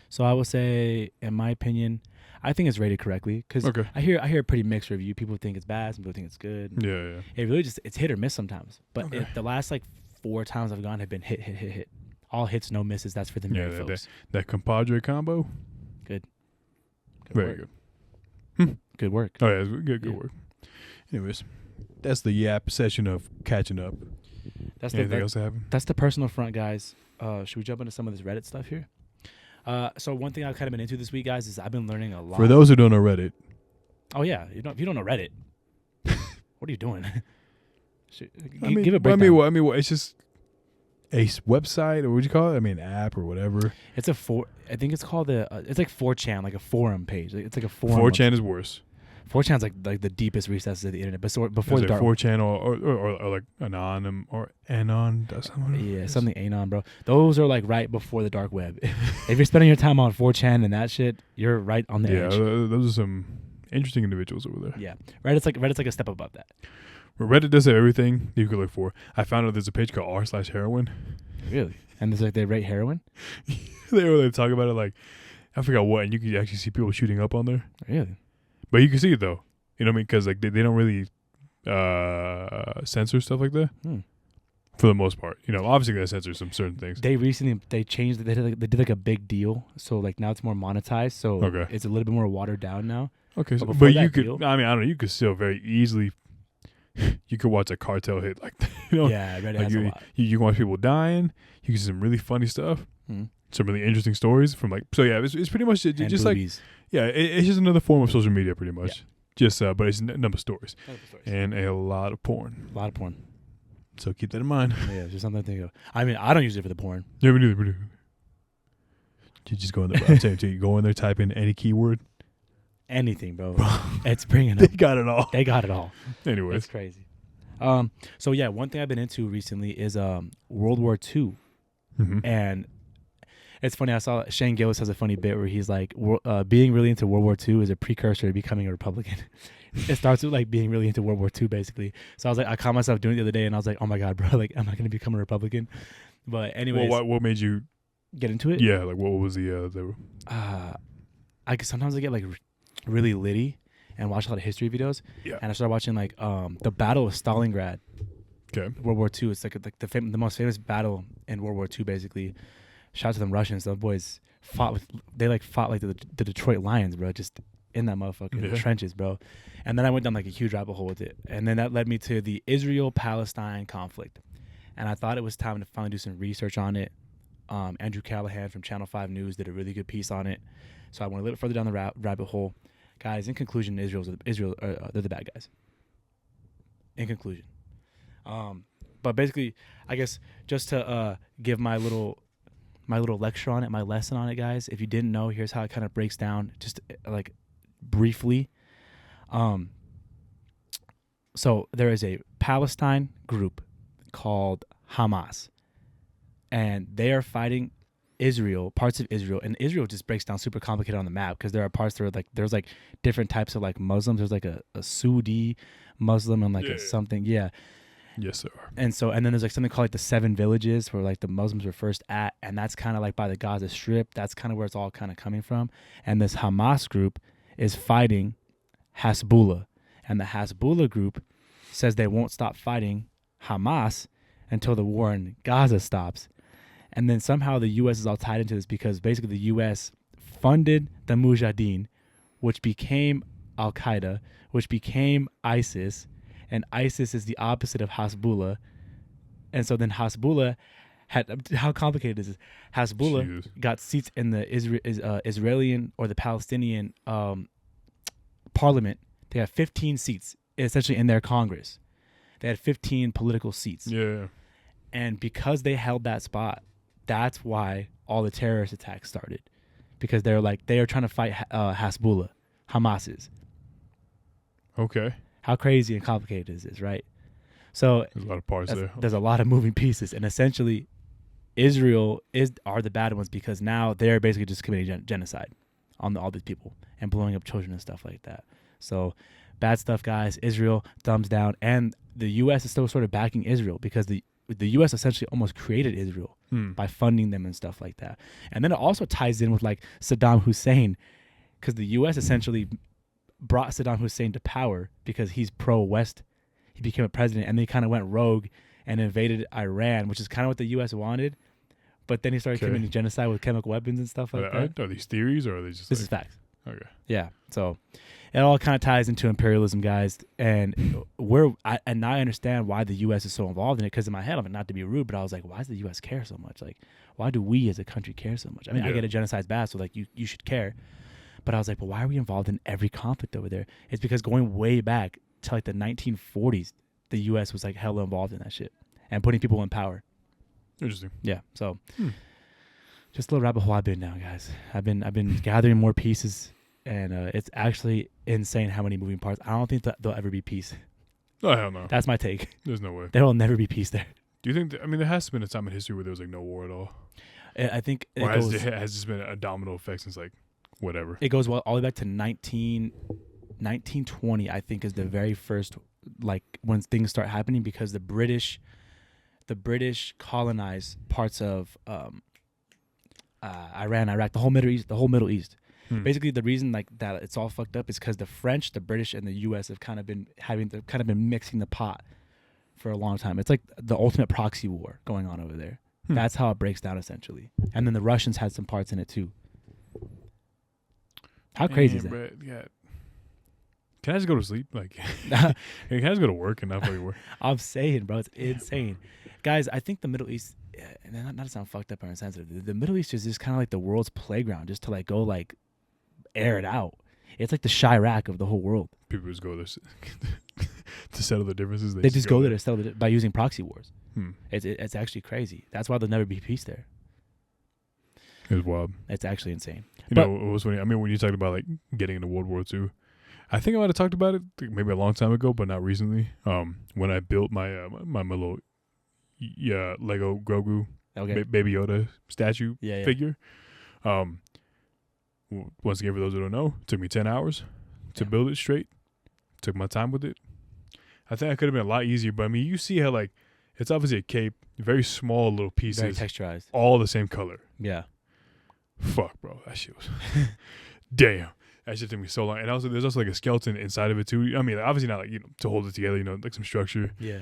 So I will say, in my opinion, I think it's rated correctly because I hear a pretty mixed review. People think it's bad. Some people think it's good. Yeah. It really it's hit or miss sometimes. But the last like 4 times I've gone have been hit. All hits, no misses. That's for the married folks. That compadre combo. Good Very work. good. Good work. Oh yeah, it's good work. Anyways, that's the yap session of catching up. Anything else happen? That's the personal front, guys. Should we jump into some of this Reddit stuff here? So one thing I've kind of been into this week, guys, is I've been learning a lot. For those who don't know Reddit. Oh yeah, if you don't know Reddit, what are you doing? Give a breakdown. I mean, it's just a website, or what do you call it? I mean, app or whatever. It's I think it's called it's like 4chan, like a forum page. It's like a forum. 4chan is worse. 4chan's like the deepest recesses of the internet. But before the dark 4chan or like Anon or Anon. Something Anon, bro. Those are like right before the dark web. If you're spending your time on 4chan and that shit, you're right on the edge. Yeah, those are some interesting individuals over there. Yeah, Reddit's like a step above that. Reddit does have everything you could look for. I found out there's a page called r/heroin. Really? And there's like they rate heroin? they talk about it like I forgot what, and you can actually see people shooting up on there. Really? But you can see it though. You know what I mean? Because like they don't really censor stuff like that. For the most part, you know, obviously they censor some certain things. They changed it. They did like a big deal, so like now it's more monetized. So it's a little bit more watered down now. Okay, but you could. I mean, I don't know. You could still very easily. You could watch a cartel hit like that. You know? Yeah, Reddit has a lot. You can watch people dying. You can see some really funny stuff. Some really interesting stories from like. So yeah, it's pretty much just boobies. Like it's just another form of social media, pretty much. Yeah. Just but it's number of stories and a lot of porn. A lot of porn. So keep that in mind. Yeah, it's just something to think of. I mean, I don't use it for the porn. Yeah, we do. You just go in there. I'm saying to you, go in there, type in any keyword. Anything, bro. It's bringing up. They got it all. They got it all. Anyways. It's crazy. So yeah, one thing I've been into recently is World War II. And it's funny, I saw Shane Gillis has a funny bit where he's like, being really into World War II is a precursor to becoming a Republican. It starts with like being really into World War II, basically. So I was like, I caught myself doing it the other day, and I was like, oh my God, bro, like, am I going to become a Republican? But anyways. Well, what made you get into it? Yeah, like what was the sometimes I get like really litty and watch a lot of history videos. Yeah. And I started watching like the Battle of Stalingrad. Okay. World War II. It's like the most famous battle in World War II, basically. Shout out to them Russians. Those boys fought like the Detroit Lions, bro. Just in that motherfucking trenches, bro. And then I went down like a huge rabbit hole with it. And then that led me to the Israel-Palestine conflict. And I thought it was time to finally do some research on it. Andrew Callahan from Channel 5 News did a really good piece on it. So I went a little further down the rabbit hole. Guys, in conclusion, Israel, they're the bad guys. In conclusion. But basically, I guess just to give my little lecture on it, my lesson on it, guys. If you didn't know, here's how it kind of breaks down, just like briefly. So there is a Palestine group called Hamas, and they are fighting Israel, parts of Israel, and Israel just breaks down super complicated on the map because there are parts that are like there's like different types of like Muslims. There's like a Sudi Muslim and like a something, yeah. Yes, sir. And then there's like something called like the 7 villages where like the Muslims were first at, and that's kind of like by the Gaza Strip. That's kind of where it's all kind of coming from. And this Hamas group is fighting Hezbollah, and the Hezbollah group says they won't stop fighting Hamas until the war in Gaza stops. And then somehow the U.S. is all tied into this because basically the U.S. funded the Mujahideen, which became Al-Qaeda, which became ISIS, and ISIS is the opposite of Hezbollah. And so then Hezbollah had, how complicated is this? Hezbollah got seats in the Israeli or the Palestinian parliament. They have 15 seats essentially in their Congress. They had 15 political seats. Yeah. And because they held that spot, that's why all the terrorist attacks started. Because they are trying to fight Hezbollah, Hamas is. Okay. How crazy and complicated is this, right? So there's a lot of parts there. There's a lot of moving pieces, and essentially, Israel are the bad ones because now they're basically just committing genocide on all these people and blowing up children and stuff like that. So bad stuff, guys. Israel, thumbs down, and the U.S. is still sort of backing Israel because the U.S. essentially almost created Israel by funding them and stuff like that. And then it also ties in with like Saddam Hussein because the U.S. essentially brought Saddam Hussein to power because he's pro-West. He became a president, and they kind of went rogue and invaded Iran, which is kind of what the U.S. wanted. But then he started committing genocide with chemical weapons and stuff like that. Are these theories or are they just? This is facts. Okay. Yeah. So it all kind of ties into imperialism, guys. And I understand why the U.S. is so involved in it because in my head, I'm not to be rude, but I was like, why does the U.S. care so much? Like, why do we as a country care so much? I mean, I get a genocide's bad, so like you should care. But I was like, but why are we involved in every conflict over there? It's because going way back to like the 1940s, the U.S. was like hella involved in that shit and putting people in power. Interesting. Yeah. So just a little rabbit hole I've been down, guys. I've been gathering more pieces, and it's actually insane how many moving parts. I don't think that there'll ever be peace. Oh, hell no. That's my take. There's no way. There will never be peace there. Do you think? There has been a time in history where there was like no war at all. I think. Or has this been a domino effect since like whatever? It goes all the way back to 1920. I think is the very first like when things start happening because the British colonized parts of Iran, Iraq, the whole Middle East. Basically, the reason like that it's all fucked up is because the French, the British, and the U.S. have kind of been mixing the pot for a long time. It's like the ultimate proxy war going on over there. That's how it breaks down essentially. And then the Russians had some parts in it too. How crazy is that? But, yeah. Can I just go to sleep? Like, can I just go to work and not fucking work? I'm saying, bro, it's insane. Guys, I think the Middle East, not to sound fucked up or insensitive, the Middle East is just kind of like the world's playground just to like go like air it out. It's like the Chirac of the whole world. People just go there to settle the differences. They just go there to settle it by using proxy wars. It's actually crazy. That's why there'll never be peace there. It's wild. It's actually insane. You know, it was funny. I mean, when you talked about like getting into World War II, I think I might have talked about it maybe a long time ago, but not recently. When I built my my little Lego Grogu Baby Yoda statue figure. Once again, for those who don't know, it took me 10 hours to build it straight. Took my time with it. I think I could have been a lot easier, but I mean, you see how like it's obviously a cape, very small little pieces, very texturized, all the same color. Yeah. Fuck, bro, that shit was damn. That shit took me so long, and also there's also like a skeleton inside of it too. I mean, like, obviously not like to hold it together, like some structure. Yeah.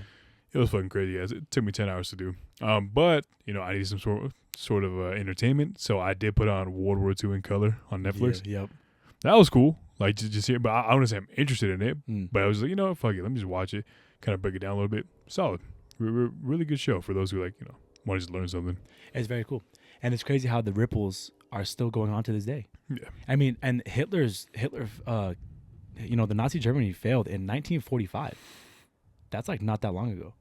It was fucking crazy. It took me 10 hours to do. But I needed some sort of entertainment, so I did put on World War II in color on Netflix. Yeah, yep. That was cool. Like just hear, but I want to say I'm interested in it. But I was like, fuck it, let me just watch it, kind of break it down a little bit. Solid, really good show for those who like want to just learn something. It's very cool, and it's crazy how the ripples are still going on to this day. Yeah. I mean, and Hitler, the Nazi Germany failed in 1945. That's like not that long ago.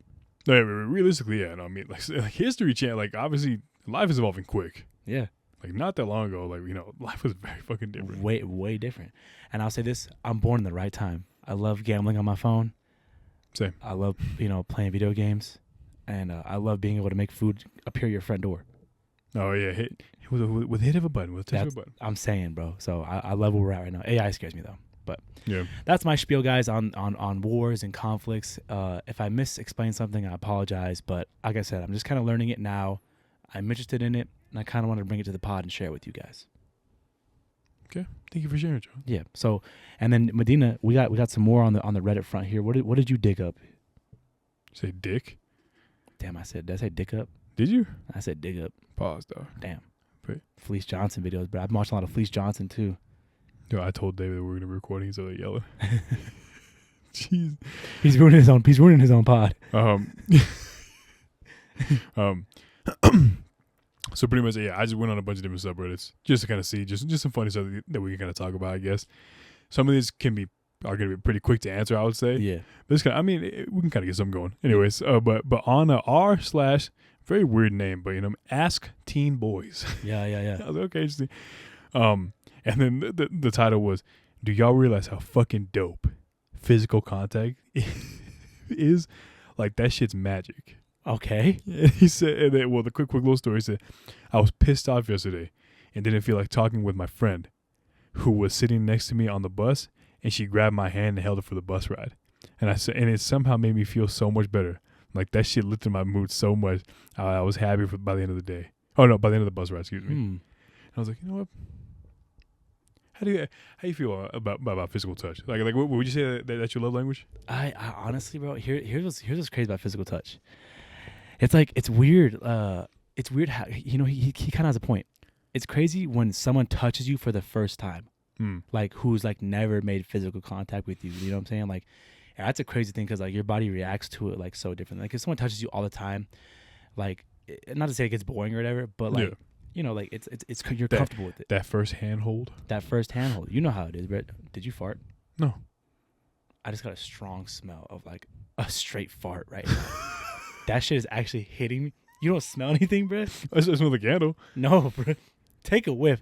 No, realistically, yeah. No, I mean, like history change. Like obviously, life is evolving quick. Yeah. Like not that long ago, like life was very fucking different. Way different. And I'll say this: I'm born in the right time. I love gambling on my phone. Same. I love playing video games, and I love being able to make food appear at your front door. Oh yeah, with the hit of a button, with a touch of a button. I'm saying, bro. So I love where we're at right now. AI scares me though, but yeah, that's my spiel, guys, on wars and conflicts. If I explain something, I apologize. But like I said, I'm just kind of learning it now. I'm interested in it, and I kind of want to bring it to the pod and share it with you guys. Okay, thank you for sharing, John. Yeah. So, and then Medina, we got some more on the Reddit front here. What did you dig up? Say dick. Damn, did I say dick up? Did you? I said dig up. Pause, dog. Damn. Wait. Fleece Johnson videos, but I've been watching a lot of Fleece Johnson too. Yo, I told David that we were gonna be recording. He's like yelling. Jeez. He's ruining his own pod. So pretty much, yeah, I just went on a bunch of different subreddits just to kind of see just some funny stuff that we can kind of talk about, I guess. Some of these are going to be pretty quick to answer, I would say. Yeah. But it's we can kind of get something going. Anyways, but on r/ very weird name, but Ask Teen Boys. Yeah. I was like, okay, interesting. And then the title was, do y'all realize how fucking dope physical contact is? Like, that shit's magic. Okay. He said, and then, the quick little story. He said, I was pissed off yesterday and didn't feel like talking with my friend who was sitting next to me on the bus, and she grabbed my hand and held it for the bus ride. And I said, and it somehow made me feel so much better. Like, that shit lifted my mood so much. I was happy by the end of the day. Oh no, by the end of the bus ride, excuse me. And I was like, you know what? How do you feel about physical touch? Like what would you say that's your love language? I honestly, bro, here's what's crazy about physical touch. It's like, it's weird. It's weird how, he kind of has a point. It's crazy when someone touches you for the first time, like who's like never made physical contact with you. You know what I'm saying? Like, that's a crazy thing because like your body reacts to it like so differently. Like if someone touches you all the time, like not to say it gets boring or whatever, but like like it's you're comfortable with it. That first handhold. You know how it is, Brett. Did you fart? No. I just got a strong smell of like a straight fart right now. That shit is actually hitting me. You don't smell anything, bro? I smell the candle. No, bro. Take a whiff.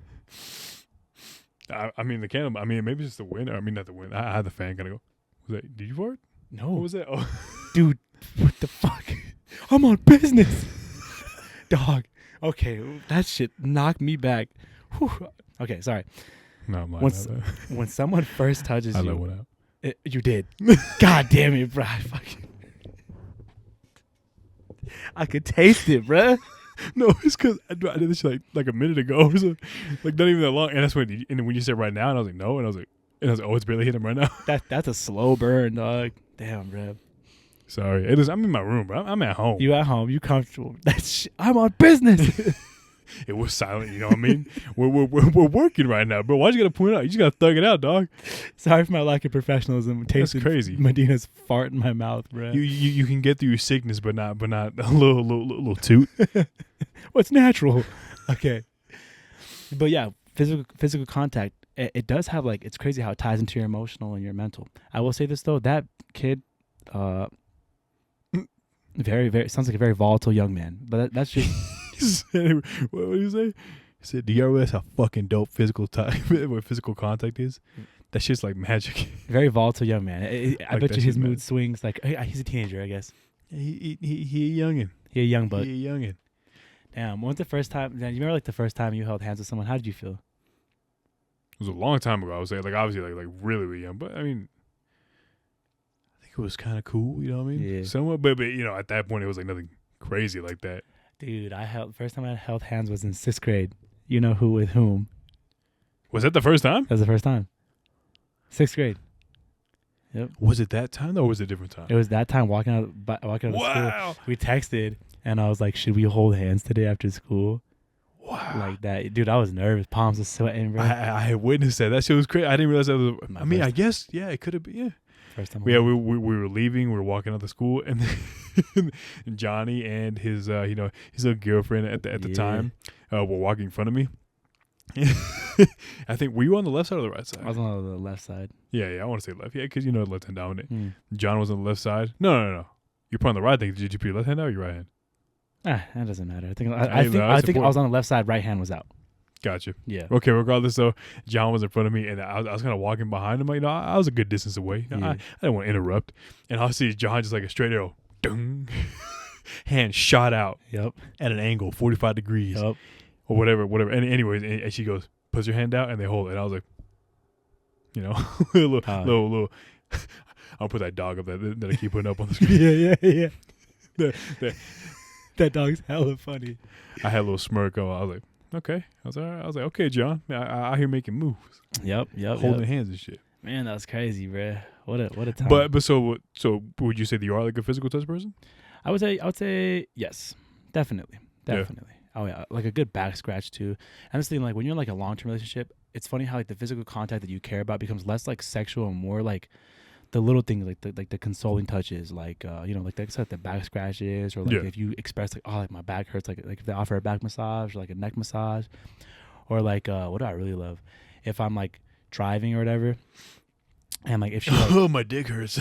I mean, the candle. I mean, maybe it's just the wind. I mean, not the wind. I had the fan kind of go. Was that? Did you fart? No. What was that? Oh, dude, what the fuck? I'm on business, dog. Okay, that shit knocked me back. Whew. Okay, sorry. No, I'm lying. When someone first touches I you, let one out. You did. God damn it, bro. I could taste it, bro. No, it's because I did this shit like a minute ago. So, like not even that long. And that's when you said right now, and I was like, no, and I was like, oh, it's barely hitting him right now. That's a slow burn, dog. Damn, bro. Sorry, I'm in my room, bro. I'm at home. You at home? You comfortable? I'm on business. It was silent. You know what I mean? We're working right now, bro. Why you gotta point it out? You just gotta thug it out, dog. Sorry for my lack of professionalism. That's crazy. Medina's fart in my mouth, bro. You can get through your sickness, but not a little toot. What's natural? Okay, but yeah, physical contact. It does have like, it's crazy how it ties into your emotional and your mental. I will say this though, that kid, very sounds like a very volatile young man. But that's just. What did you say? He said, "Do y'all realize how fucking dope physical contact is? That shit's like magic." Very volatile young man. I Like bet you his mood mad. swings. Like he's a teenager, I guess. He a youngin. He a young buck. He a youngin. Damn. When's the first time? You remember like the first time you held hands with someone? How did you feel? It was a long time ago. I would say, like obviously, like really, really young. But I mean, I think it was kind of cool. You know what I mean? Yeah. Somewhat, but at that point, it was like nothing crazy like that. Dude, first time I held hands was in 6th grade. You know who with whom? Was that the first time? That was the first time. 6th grade. Yep. Was it that time or was it a different time? It was that time walking out of school. We texted and I was like, "Should we hold hands today after school?" Wow. Like that. Dude, I was nervous. Palms were sweating, bro. I had witnessed that. That shit was crazy. I didn't realize that was. My I mean, first- I guess, yeah, it could have been, yeah. First time. Yeah, we were leaving. We were walking out of school, and then Johnny and his his little girlfriend at the time were walking in front of me. I think, were you on the left side or the right side? I was on the left side. Yeah, I want to say left. Yeah, because left hand dominant. Mm. John was on the left side. No. You're put on the right thing. Did you put your left hand out or your right hand? That doesn't matter. I think That's I was on the left side. Right hand was out. Gotcha. Yeah. Okay, regardless, so John was in front of me, and I was kind of walking behind him. I was a good distance away. Yeah. I didn't want to interrupt. And I see John just like a straight arrow. Dung. Hand shot out. Yep. At an angle, 45 degrees. Yep. Or whatever. And anyways, and she goes, puts your hand out, and they hold it. And I was like, little. I'll put that dog up that I keep putting up on the screen. Yeah. That dog's hella funny. I had a little smirk on. I was like, okay. I was all right. I was like, okay, John. I hear making moves. Yep. Holding hands and shit. Man, that was crazy, bruh. What a time. But so would you say that you are like a physical touch person? I would say yes, definitely. Yeah. Oh yeah, like a good back scratch too. I'm just thinking, like, when you're in like a long-term relationship, it's funny how like the physical contact that you care about becomes less like sexual and more like the little things, like the consoling touches, like like the back scratches, or like if you express like, oh, like my back hurts, like if they offer a back massage or like a neck massage, or like what do I really love? If I'm like driving or whatever, and like if she like, oh, my dick hurts.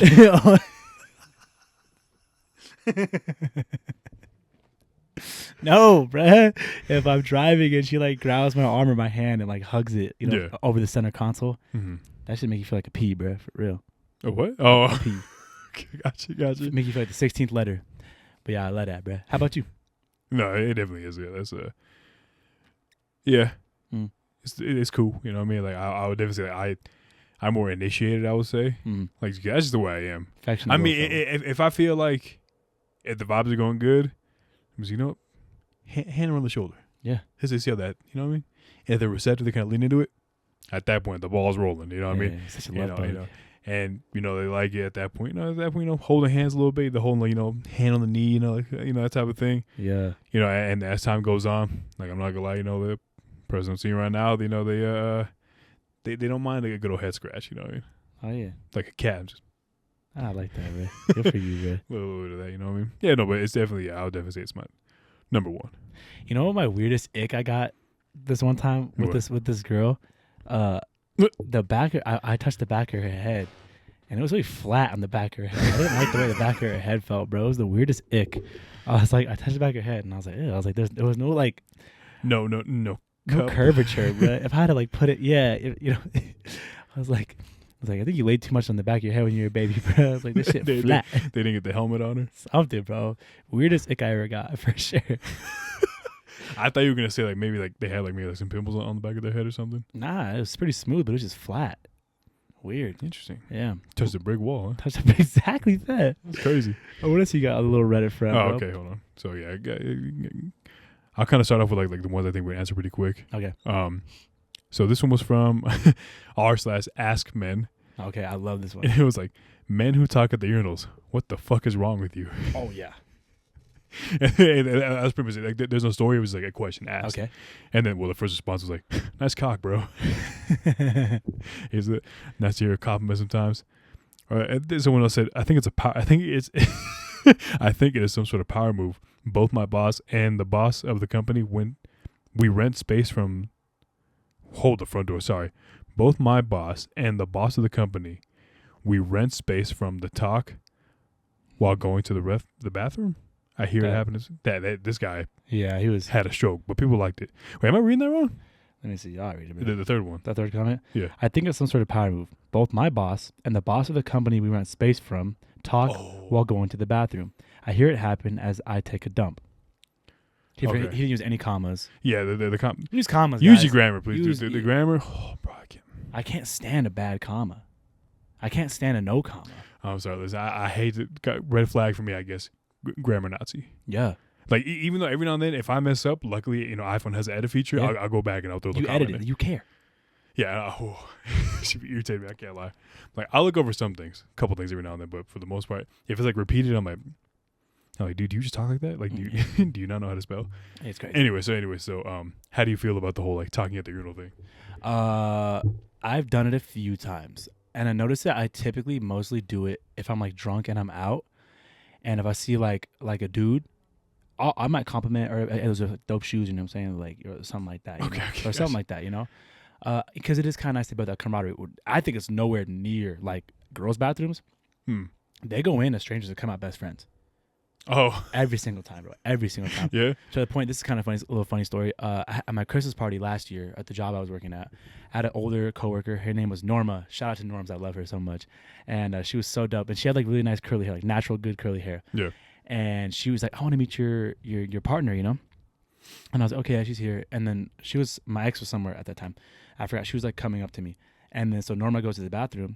No, bruh. If I'm driving and she like grabs my arm or my hand and like hugs it, over the center console, that should make you feel like a P, bruh, for real. A what? Oh, a P. Gotcha. Make you feel like the 16th letter. But yeah, I love that, bruh. How about you? No, it definitely is. Yeah, that's yeah. Mm. It's cool. You know what I mean? Like I would definitely say like, I'm more initiated. I would say like that's just the way I am. I mean, if I feel like if the vibes are going good, I'm hand on the shoulder. Yeah. Just to see how that, you know what I mean? And if they're receptive, they kind of lean into it. At that point, the ball's rolling. You know what I mean? Such a love bug. And they like it at that point. Holding hands a little bit, the whole hand on the knee, that type of thing. Yeah. And as time goes on, like I'm not gonna lie, the person I'm seeing right now, they don't mind a good old head scratch. You know what I mean? Oh yeah. Like a cat. Just I like that, man. Good for you, man. A little bit of that, you know what I mean? Yeah, no, but it's definitely, I would definitely say it's my number one. You know what my weirdest ick I got this one time with this girl? The back, I touched the back of her head, and it was really flat on the back of her head. I didn't like the way the back of her head felt, bro. It was the weirdest ick. I was like, I touched the back of her head, and I was like, ew. I was like, there was no like, no curvature, bro. If I had to like put it, I was like, I think you laid too much on the back of your head when you were a baby, bro. I was like, this shit flat. They didn't get the helmet on her? Something, bro. Weirdest ick I ever got, for sure. I thought you were going to say, like, maybe, like, they had, like, maybe like some pimples on the back of their head or something. Nah, it was pretty smooth, but it was just flat. Weird. Interesting. Yeah. Touched a brick wall, huh? Exactly that. That's crazy. Oh, what else you got? A little Reddit friend, bro? Okay, hold on. So, yeah, I'll kind of start off with, like the ones I think we're going to answer pretty quick. Okay. So this one was from r/ask men. Okay, I love this one. And it was like, men who talk at the urinals, what the fuck is wrong with you? Oh, yeah. And that's pretty much it. Like, there's no story. It was like a question asked. Okay. And then, the first response was like, nice cock, bro. Is it nice to hear a compliment sometimes? And someone else said, I think it is some sort of power move. Both my boss and the boss of the company, when we rent space from, hold the front door, sorry. Both my boss and the boss of the company, we rent space from the talk while going to the bathroom. I hear it happen. That this guy, yeah, he had a stroke, but people liked it. Wait, am I reading that wrong? Let me see. I'll read it. The third one. The third comment? Yeah. I think it's some sort of power move. Both my boss and the boss of the company we rent space from talk while going to the bathroom. I hear it happen as I take a dump. He didn't use any commas. Yeah, use commas. Use guys. your grammar, please. The grammar. Oh, bro, I can't stand a bad comma. I can't stand a no comma. Oh, I'm sorry, Liz. I hate it. Got red flag for me, I guess. Grammar Nazi. Yeah. Like, even though every now and then, if I mess up, luckily, iPhone has an edit feature. Yeah. I'll go back and I'll throw the comment in. You edit it. You care. Yeah. It should be irritating me. I can't lie. Like, I'll look over some things, a couple things every now and then, but for the most part, if it's like repeated, I'm like, dude, do you just talk like that? Like, do you not know how to spell? It's crazy. Anyway, so how do you feel about the whole like talking at the urinal thing? I've done it a few times, and I noticed that I typically mostly do it if I'm like drunk and I'm out, And if I see like a dude, I might compliment or hey, those are dope shoes. You know what I'm saying? Like or something like that. You Okay, know? okay, Or something gotcha. like that. You know. Because it is kind of nice to build that camaraderie. I think it's nowhere near like girls' bathrooms. Hmm. They go in as strangers and come out best friends Oh, every single time, bro. Every single time. yeah. To the point, this is kind of funny, a little funny story. At my Christmas party last year at the job I was working at, I had an older coworker. Her name was Norma. Shout out to Norms. I love her so much. And she was so dope. And she had like really nice curly hair, like natural good curly hair. Yeah. And she was like, I want to meet your partner, you know? And I was like, okay, yeah, she's here. And then my ex was somewhere at that time. I forgot. She was like coming up to me. And then so Norma goes to the bathroom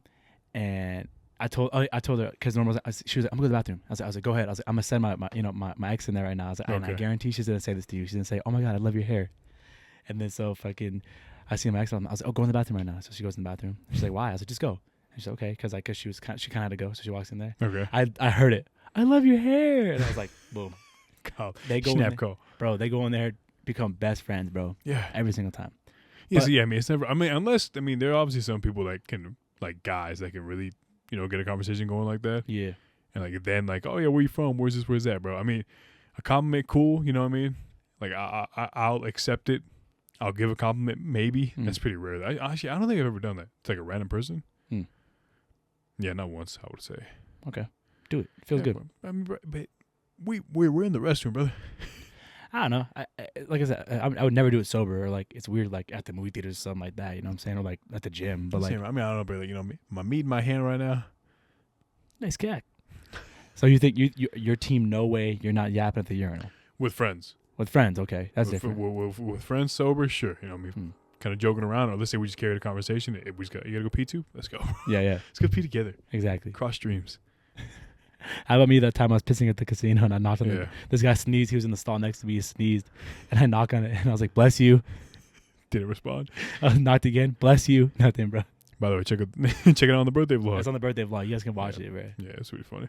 and I told her because Norma she was like, I'm gonna go to the bathroom. I was like, go ahead. I was like, I'm gonna send my ex in there right now. I was like, and I Okay. guarantee she's gonna say this to you. She's gonna say, oh my god, I love your hair. And then so I see my ex. I was like, oh, go in the bathroom right now. So she goes in the bathroom. She's like, why? I was like, just go. And she's like, okay, because she kind of had to go, so she walks in there. Okay. I heard it. I love your hair, and I was like, boom. Call. They go in Snap there, call. bro. They go in there, become best friends, bro. Yeah. Every single time. Yeah. But- So, yeah. I mean, it's never. I mean, unless there are obviously some people that can like guys that can really get a conversation going like that, Yeah. and like then like, oh yeah, where you from? Where's this? Where's that, bro? I mean, a compliment, cool. You know what I mean? Like I'll accept it. I'll give a compliment, maybe. Mm. That's pretty rare. I don't think I've ever done that. It's like a random person. Mm. Yeah, not once. I would say. Okay. Do it. Feels Yeah, good. But, I mean, but we're in the restroom, brother. I don't know. Like I said, I would never do it sober or like it's weird like at the movie theaters or something like that. You know what I'm saying? Or like at the gym. But like, I mean, I don't know, but like, my meat in my hand right now. nice cat. So you think your team? No way. You're not yapping at the urinal With friends. with friends. Okay, that's with, different. With friends sober, sure. Hmm. Kind of joking around, or let's say we just carried a conversation. You gotta go pee too? Let's go. Yeah. Let's go pee together. Exactly. Cross streams. How about me that time I was pissing at the casino and I knocked on Yeah. it. This guy sneezed. He was in the stall next to me. He sneezed. And I knocked on it. And I was like, bless you. Didn't respond. I knocked again. Bless you. Nothing, bro. By the way, check it out on the birthday vlog. It's on the birthday vlog. You guys can watch it, bro. Yeah, it's pretty funny.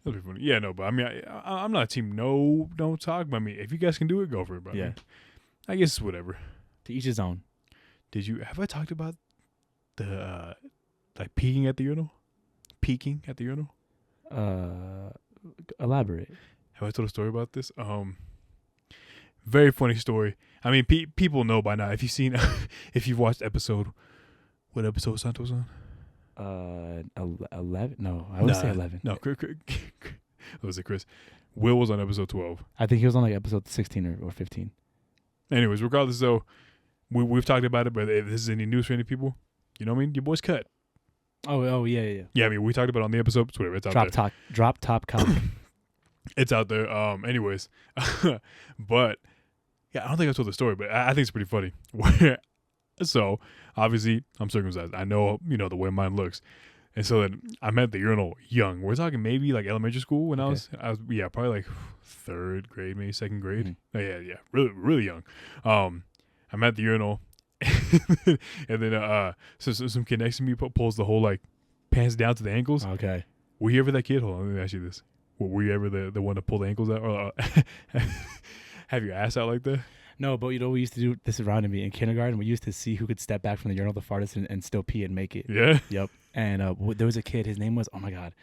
That's pretty funny. Yeah, no, but I mean, I'm not a team. No, don't talk. But I mean, if you guys can do it, go for it. But I Yeah. mean, I guess it's whatever. To each his own. Have I talked about the like peeking at the urinal? Peeking at the urinal? Elaborate. Have I told a story about this? Very funny story. I mean, people know by now. If you've seen, if you've watched what episode Santos on? 11? No, I would say 11. No, what was it, Chris? Will was on episode 12. I think he was on like episode 16 or 15. Anyways, regardless though, we've talked about it, but if this is any news for any people, you know what I mean? Your boy's cut. Oh, yeah. Yeah, I mean, we talked about it on the episode. So whatever, it's out there. Drop top cock. It's out there. Anyways, but yeah, I don't think I told the story, but I think it's pretty funny. So obviously, I'm circumcised. I know, the way mine looks, and so then I'm at the urinal young. We're talking maybe like elementary school when I was probably like third grade, maybe second grade. Oh, yeah, really, really young. I'm at the urinal, and then so some kid next to me pulls the whole like pants down to the ankles. Okay. Were you ever that kid? Hold on, let me ask you this. Were you ever the one to pull the ankles out, or have your ass out like that? No, but we used to do this around me in kindergarten. We used to see who could step back from the urinal the farthest and still pee and make it. Yeah. Yep. And there was a kid. His name was, oh my god,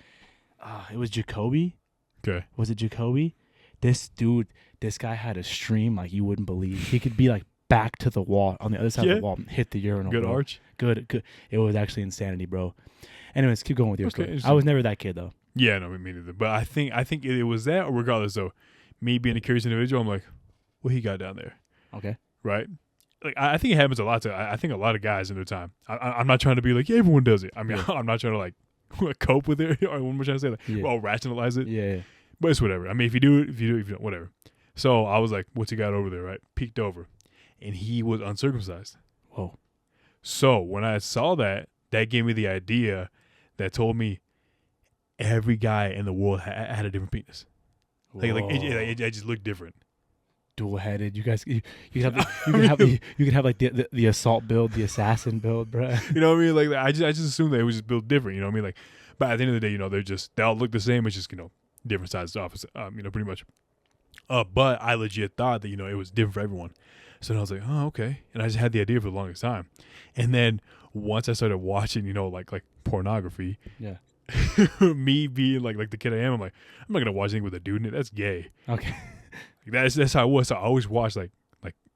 it was Jacoby. Okay. Was it Jacoby? This guy had a stream like you wouldn't believe. He could be like back to the wall on the other side of the wall and hit the urinal. Good bro. arch. Good. It was actually insanity, bro. Anyways, keep going with your story. interesting. I was never that kid though. Yeah, no, me neither. But I think it was that, or regardless though, me being a curious individual, I'm like, what he got down there, Okay. right? Like I think it happens a lot to. I think a lot of guys in their time. I'm not trying to be like, yeah, everyone does it. I mean, I'm not trying to like cope with it, or what am I trying to say? Like, rationalize it. Yeah. But it's whatever. I mean, if you do it, if you don't, whatever. So I was like, what's he got over there, right? Peeked over, and he was uncircumcised. Whoa. So when I saw that gave me the idea that told me every guy in the world had a different penis. Like it just looked different. Dual-headed. You guys, you could have like the assault build, the assassin build, bro. You know what I mean? Like I just assumed that it was just built different. You know what I mean? Like, but at the end of the day, they all look the same. It's just different sizes off. Pretty much. But I legit thought that it was different for everyone. So then I was like, oh, okay. And I just had the idea for the longest time. And then once I started watching, like pornography, Yeah. me being like the kid I am, I'm like, I'm not gonna watch anything with a dude in it. That's gay. Okay. Like, that's how I was. So I always watch like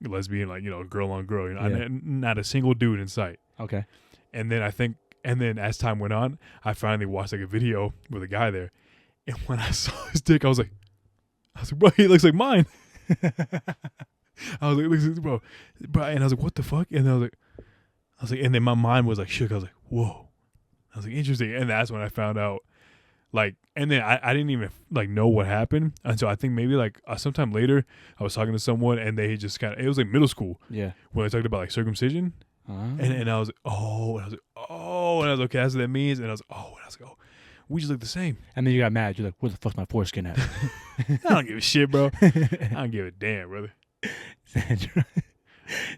lesbian, like, you know, girl on girl. You know, Yeah. not a single dude in sight. Okay. And then as time went on, I finally watched like a video with a guy there, and when I saw his dick, I was like, bro, he looks like mine. I was like, bro, and I was like, what the fuck? And then I was like, and then my mind was like shook. I was like, whoa. I was like, interesting. And that's when I found out, like, and then I didn't even like know what happened until I think maybe like sometime later I was talking to someone and they just kind of, it was like middle school Yeah. when I talked about like circumcision. And I was like, oh, and I was like, oh, and I was like, okay, that's what that means. And I was like, oh, and I was like, oh, we just look the same. And then you got mad. You're like, where the fuck's my foreskin at? I don't give a shit, bro. I don't give a damn, brother.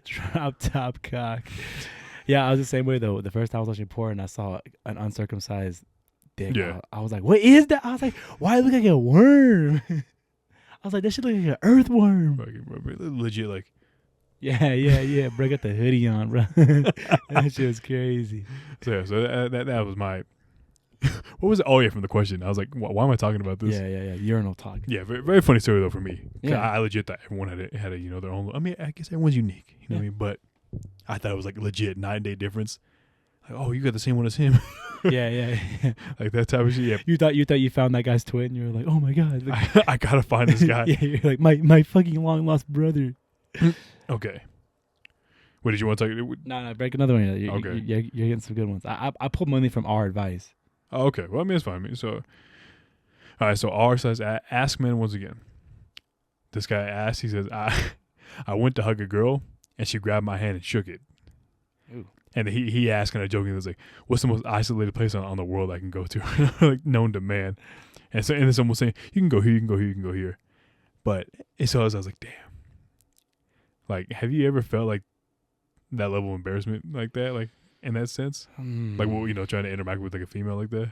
Drop top cock. Yeah, I was the same way though. The first time I was watching porn, I saw an uncircumcised dick. Yeah. I was like, what is that? I was like, why it look like a worm? I was like, that shit look like an earthworm. Fucking, bro, legit, like, Yeah. Bro, got the hoodie on, bro. That shit was crazy. so yeah, so that was my, what was it? Oh yeah, from the question. I was like, why am I talking about this? Yeah. Urinal talk. Yeah, very, very funny story though for me. Yeah. I legit thought everyone had a you know, their own. I mean, I guess everyone's unique. You know what I mean? But I thought it was like legit 9-day difference. Like, oh, you got the same one as him. Yeah. Like that type of shit. Yeah. You thought you found that guy's twin. You were like, oh my god. Like, I gotta find this guy. yeah, you're like my fucking long lost brother. Okay. What did you want to talk? No, break another one. Okay. You're getting some good ones. I pulled money from our advice. Oh, okay. Well, I mean, it's fine. I mean, so, all right. So R says, ask men once again. This guy asked. He says, I went to hug a girl and she grabbed my hand and shook it. Ooh. And he asked kind of jokingly, was like, "What's the most isolated place on the world I can go to, like known to man?" And then someone was saying, "You can go here, you can go here, you can go here." But and so I was like, "Damn." Like, have you ever felt like that level of embarrassment like that, like in that sense, like, well, you know, trying to interact with like a female like that?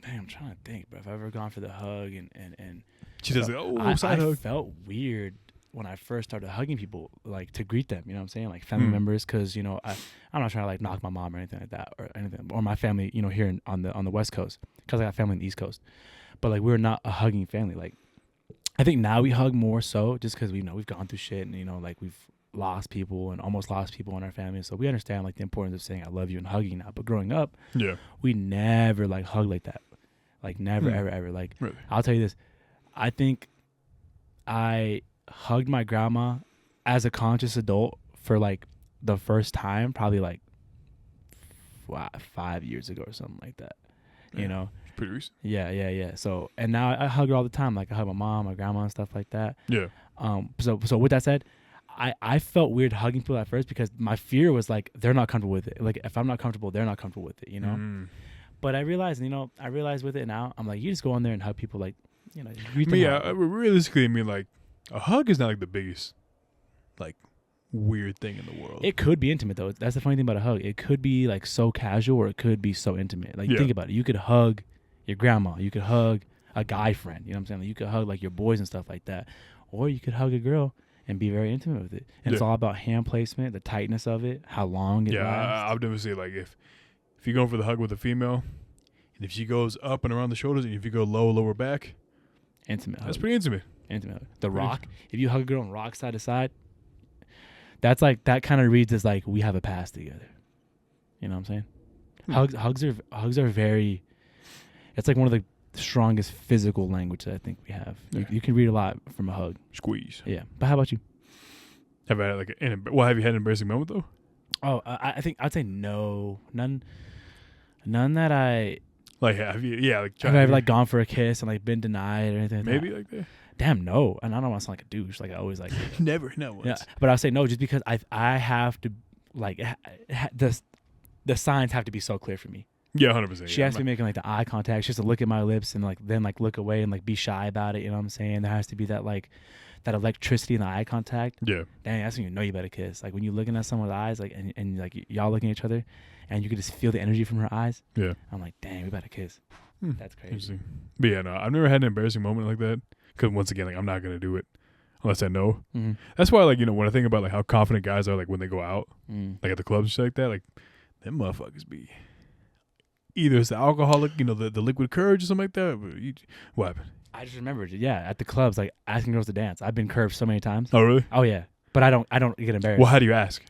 Damn, I'm trying to think, bro. If I've ever gone for the hug and She does like, oh, I side hug. felt weird when I first started hugging people, like to greet them. You know what I'm saying? Like family members, because you know I'm not trying to like knock my mom or anything like that or anything, or my family. You know, here on the West Coast, because I got family on the East Coast. But like we're not a hugging family. Like I think now we hug more so just because we know we've gone through shit and you know like we've lost people and almost lost people in our family, so we understand like the importance of saying I love you and hugging now. But growing up, Yeah. we never like hugged like that, like never ever. Like Really? I'll tell you this, I think I hugged my grandma as a conscious adult for like the first time probably like 5 years ago or something like that. You know? It's pretty recent. Yeah. So and now I hug her all the time. Like I hug my mom, my grandma, and stuff like that. Yeah. So with that said, I felt weird hugging people at first because my fear was like they're not comfortable with it. Like if I'm not comfortable, they're not comfortable with it, you know? But I realized with it now, I'm like, you just go in there and hug people, like, you know, greet them out. Realistically, I mean, like, a hug is not like the biggest, like, weird thing in the world. It could be intimate though. That's the funny thing about a hug. It could be like so casual or it could be so intimate. Like think about it. You could hug your grandma. You could hug a guy friend. You know what I'm saying? Like, you could hug like your boys and stuff like that. Or you could hug a girl and be very intimate with it. And it's all about hand placement, the tightness of it, how long it lasts. I would never say, like, if you're going for the hug with a female, and if she goes up and around the shoulders, and if you go lower back, intimate hug. That's pretty intimate. Intimate. The rock. If you hug a girl and rock side to side, that's like, that kind of reads as like, we have a past together. You know what I'm saying? Hugs are very, it's like one of the strongest physical language that I think we have. You can read a lot from a hug. Squeeze. Yeah. But how about you? Have I had like have you had an embarrassing moment though? Oh, I think I'd say no. None that I like have you like have I ever like gone for a kiss and like been denied or anything like maybe that? like that? Damn, no. And I don't want to sound like a douche. Like I always like Never, not once. yeah, but I'll say no just because I have to like the signs have to be so clear for me. Yeah, 100%. She has to be making like the eye contact. She has to look at my lips and like then like look away and like be shy about it. You know what I'm saying? There has to be that like that electricity in the eye contact. Yeah. Dang, that's when you know you better kiss. Like when you're looking at someone's eyes, like and like y'all looking at each other, and you can just feel the energy from her eyes. Yeah. I'm like, dang, we better kiss. That's crazy. Interesting. But yeah, no, I've never had an embarrassing moment like that. Because once again, like I'm not gonna do it unless I know. Mm-hmm. That's why, like, you know, when I think about like how confident guys are, like when they go out, like at the clubs and shit like that, like them motherfuckers be either it's the alcoholic, the liquid courage or something like that. But what happened? I just remembered, yeah, at the clubs, like asking girls to dance. I've been curved so many times. Oh, really? Oh yeah, but I don't get embarrassed. Well, how do you ask?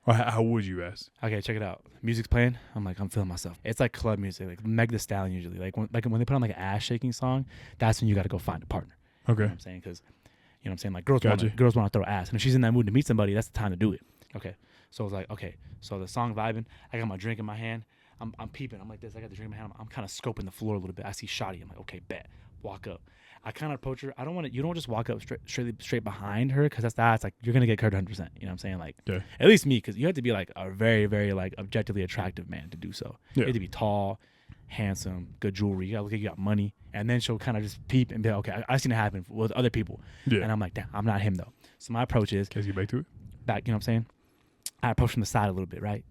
Or how would you ask? Okay, check it out. Music's playing. I'm like, I'm feeling myself. It's like club music, like Meg Thee Stallion usually. Like when they put on like an ass shaking song, that's when you got to go find a partner. You Okay. know what I'm saying? Because, you know what I'm saying? Like girls Gotcha. want to throw ass. And if she's in that mood to meet somebody, that's the time to do it. Okay. So I was like, okay. So the song vibing. I got my drink in my hand. I'm peeping. I'm like this. I got the drink in my hand. I'm kind of scoping the floor a little bit. I see Shotty. I'm like, okay, bet. Walk up. I kind of approach her. I don't want to. You don't just walk up straight behind her because that's like you're gonna get curved 100%. You know what I'm saying? Like, Yeah. at least me, because you have to be like a very, very like objectively attractive man to do so. Yeah. You have to be tall, handsome, good jewelry. You gotta look like you got money, and then she'll kind of just peep and be like, okay, I've seen it happen with other people, Yeah. and I'm like, damn, I'm not him though. So my approach is Can I get back to it? back. You know what I'm saying? I approach from the side a little bit, right?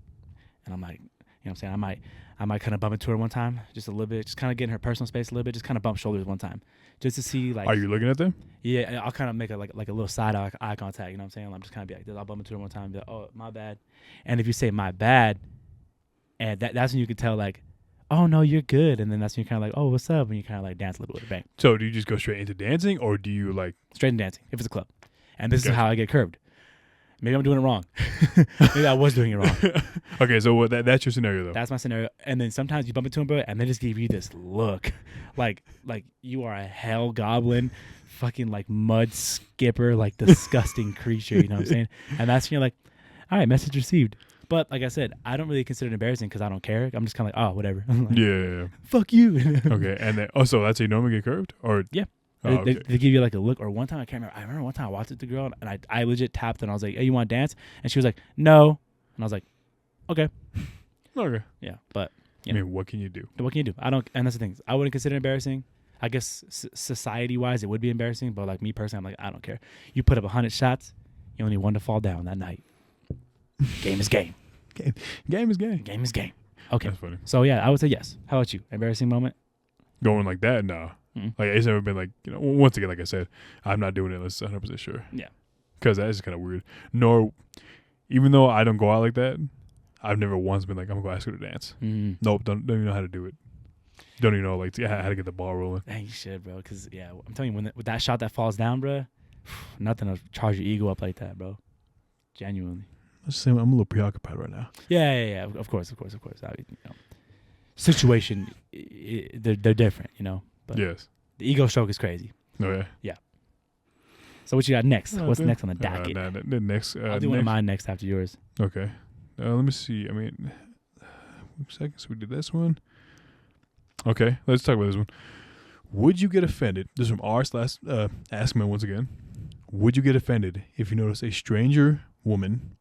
And I'm like, you know what I'm saying? I might kind of bump into her one time, just a little bit, just kind of get in her personal space a little bit, just kind of bump shoulders one time, just to see like. Are you looking at them? Yeah, I'll kind of make a like a little side eye contact. You know what I'm saying? I'm just kind of be like this. I'll bump into her one time, and be like, oh, my bad. And if you say my bad, and that's when you can tell like, oh no, you're good. And then that's when you're kind of like, oh, what's up? And you kind of like dance a little bit, bang, So do you just go straight into dancing, or do you like? straight in dancing if it's a club. And this Gotcha. is how I get curved. Maybe I'm doing it wrong. Maybe I was doing it wrong. Okay, so that's your scenario though. That's my scenario. And then sometimes you bump into them, bro, and they just give you this look, like you are a hell goblin, fucking like mud skipper, like disgusting creature. You know what I'm saying? And that's when you're like, all right, message received. But like I said, I don't really consider it embarrassing because I don't care. I'm just kind of like, oh, whatever. Like, Yeah. fuck you. Okay, and then so that's how you normally get curved, or Yeah. Oh, They okay. give you like a look, or one time I can't remember. I remember one time I walked up to the girl and I legit tapped and I was like, hey, you want to dance? And she was like, no. And I was like, okay. Okay. Yeah. But I mean, what can you do? what can you do? And that's the thing. I wouldn't consider it embarrassing. I guess society wise, it would be embarrassing. But like me personally, I'm like, I don't care. You put up 100 shots, you only need one to fall down that night. Game is game. Game is game. Game is game. Okay. That's funny. So yeah, I would say yes. How about you? Embarrassing moment? Going like that, no. Mm-mm. Like it's never been like once again, like I said, I'm not doing it unless 100% sure. Yeah. Because that is kind of weird. Nor, even though I don't go out like that, I've never once been like, I'm gonna go ask her to dance. Mm. Nope, don't even know how to do it. Don't even know like how to get the ball rolling. Dang, you should, bro. Because yeah, I'm telling you, with that shot that falls down, bro, nothing to charge your ego up like that, bro. Genuinely. Let's say I'm a little preoccupied right now. Yeah. Of course. Situation, they're different, you know. But Yes. the ego stroke is crazy. Oh yeah. So what you got next? What's Nothing. next on the docket? The next. I'll do one of mine next after yours. Okay. Let me see. I mean, seconds. We did this one. Okay, let's talk about this one. Would you get offended? This is from r/askman once again. Would you get offended if you notice a stranger woman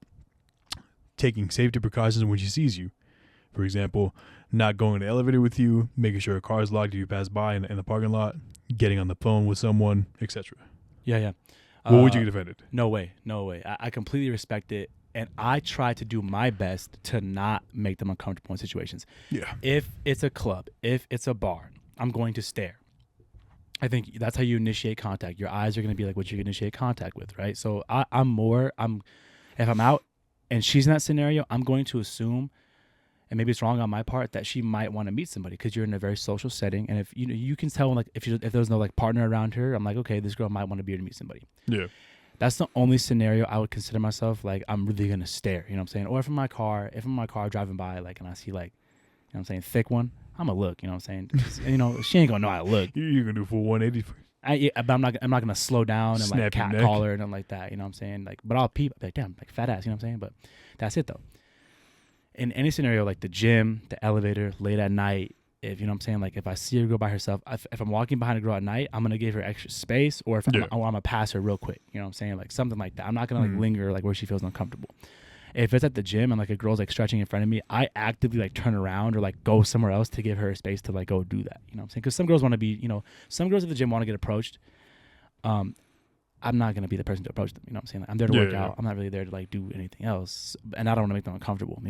taking safety precautions when she sees you? For example, not going in the elevator with you, making sure her car is locked if you pass by in the parking lot, getting on the phone with someone, etc. Yeah. What would you get offended? No way. I completely respect it, and I try to do my best to not make them uncomfortable in situations. Yeah. If it's a club, if it's a bar, I'm going to stare. I think that's how you initiate contact. Your eyes are going to be like what you initiate contact with, right? So if I'm out and she's in that scenario, I'm going to assume, and maybe it's wrong on my part, that she might want to meet somebody because you're in a very social setting. And if you can tell, like if there's no like partner around her, I'm like, okay, this girl might want to be here to meet somebody. Yeah. That's the only scenario I would consider myself like I'm really gonna stare. You know what I'm saying? Or if I'm in my car driving by, like, and I see like, you know what I'm saying, thick one, I'm gonna look. You know what I'm saying? She ain't gonna know how to look. You're gonna do full 180. But I'm not gonna slow down and Snap like your cat neck. call her and nothing like that. You know what I'm saying? Like, but I'll peep. I'll be like, damn, like fat ass. You know what I'm saying? But that's it though. In any scenario, like the gym, the elevator, late at night, if you know what I'm saying, like if I see a girl by herself, if I'm walking behind a girl at night, I'm gonna give her extra space, or if I'm gonna pass her real quick. You know what I'm saying? Like something like that. I'm not gonna like linger like where she feels uncomfortable. If it's at the gym and like a girl's like stretching in front of me, I actively like turn around or like go somewhere else to give her space to like go do that. You know what I'm saying? Because some girls want to be, some girls at the gym want to get approached. I'm not gonna be the person to approach them. You know what I'm saying? Like, I'm there to work out. I'm not really there to like do anything else, and I don't want to make them uncomfortable.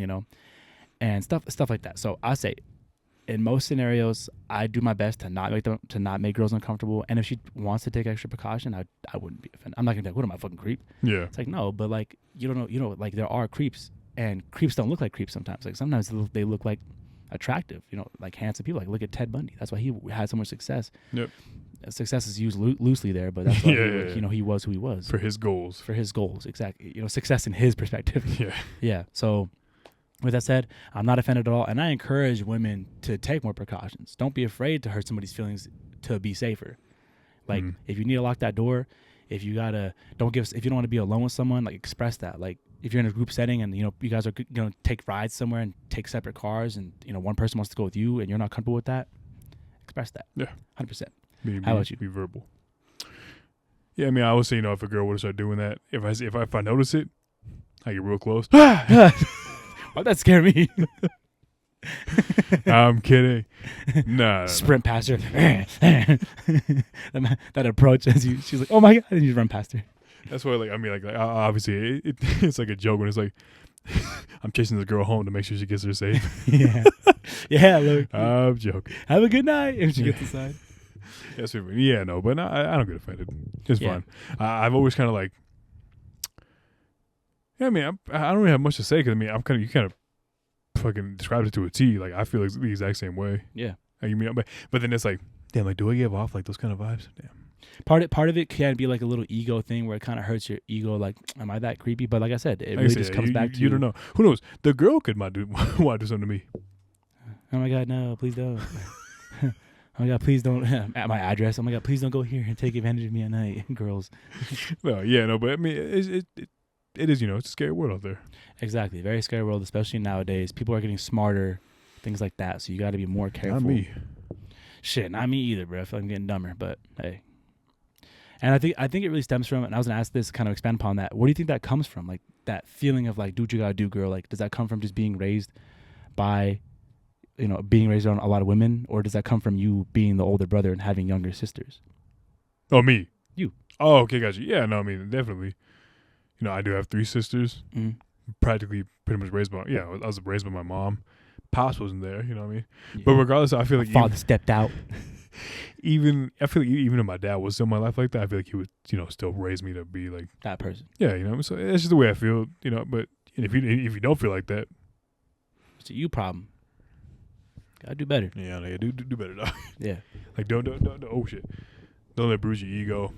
And stuff like that. So I say, in most scenarios, I do my best to not make girls uncomfortable. And if she wants to take extra precaution, I wouldn't be offended. I'm not gonna be like, what am I, fucking creep? Yeah. It's like, no, but like you don't know, like there are creeps, and creeps don't look like creeps sometimes. Like sometimes they look like attractive, like handsome people. Like look at Ted Bundy. That's why he had so much success. Yep. Success is used loosely there, but that's why he was who he was for his goals. For his goals, exactly. Success in his perspective. Yeah. Yeah. So, with that said, I'm not offended at all, and I encourage women to take more precautions. Don't be afraid to hurt somebody's feelings to be safer. Like if you need to lock that door, if you don't want to be alone with someone, like express that. Like if you're in a group setting and you guys are gonna take rides somewhere and take separate cars, and one person wants to go with you and you're not comfortable with that, express that. Yeah. 100%. How about you? Be verbal. Yeah, I mean, I would say, if a girl were to start doing that, if I notice it, I get real close. Why'd that scare me? I'm kidding. Nah. Sprint past her. that approach as she's like, oh my God, and you run past her. That's why, obviously, it's like a joke when it's like, I'm chasing this girl home to make sure she gets her safe. Yeah. Yeah, look. I'm joking. Have a good night. And she gets inside. That's what I mean. Yeah, no, but I don't get offended. It's fine. I've always kind of like, I mean, I don't really have much to say because, I mean, you kind of fucking described it to a T. Like, I feel like the exact same way. Yeah. Like, you mean, but then it's like, damn, like, do I give off like those kind of vibes? Damn. Part of it can be like a little ego thing where it kind of hurts your ego. Like, am I that creepy? But like I said, it really just comes back to you. don't know. Who knows? The girl could want to do something to me. Oh my God, no! Please don't. Oh my God, please don't. At my address. Oh my God, please don't go here and take advantage of me at night, girls. Well, yeah, no, but I mean, it is. It's a scary world out there. Exactly, very scary world, especially nowadays. People are getting smarter, things like that. So you got to be more careful. Not me. Shit, not me either, bro. I feel like I'm getting dumber, but hey. And I think it really stems from, and I was gonna ask this, kind of expand upon that. Where do you think that comes from? Like that feeling of like, do what you gotta do, girl. Like, does that come from just being raised by, being raised around a lot of women, or does that come from you being the older brother and having younger sisters? Oh, me. You. Oh, okay, gotcha. Yeah, no, I mean, definitely. I do have 3 sisters. Practically, pretty much raised by. Yeah, I was raised by my mom. Pops wasn't there. You know what I mean? Yeah. But regardless, I feel like father stepped out. Even if my dad was still in my life like that, I feel like he would, still raise me to be like that person. Yeah, so it's just the way I feel, But if you don't feel like that, it's a you problem. Gotta do better. Yeah, no, do better, dog. Yeah. Like don't. Oh shit! Don't let bruise your ego.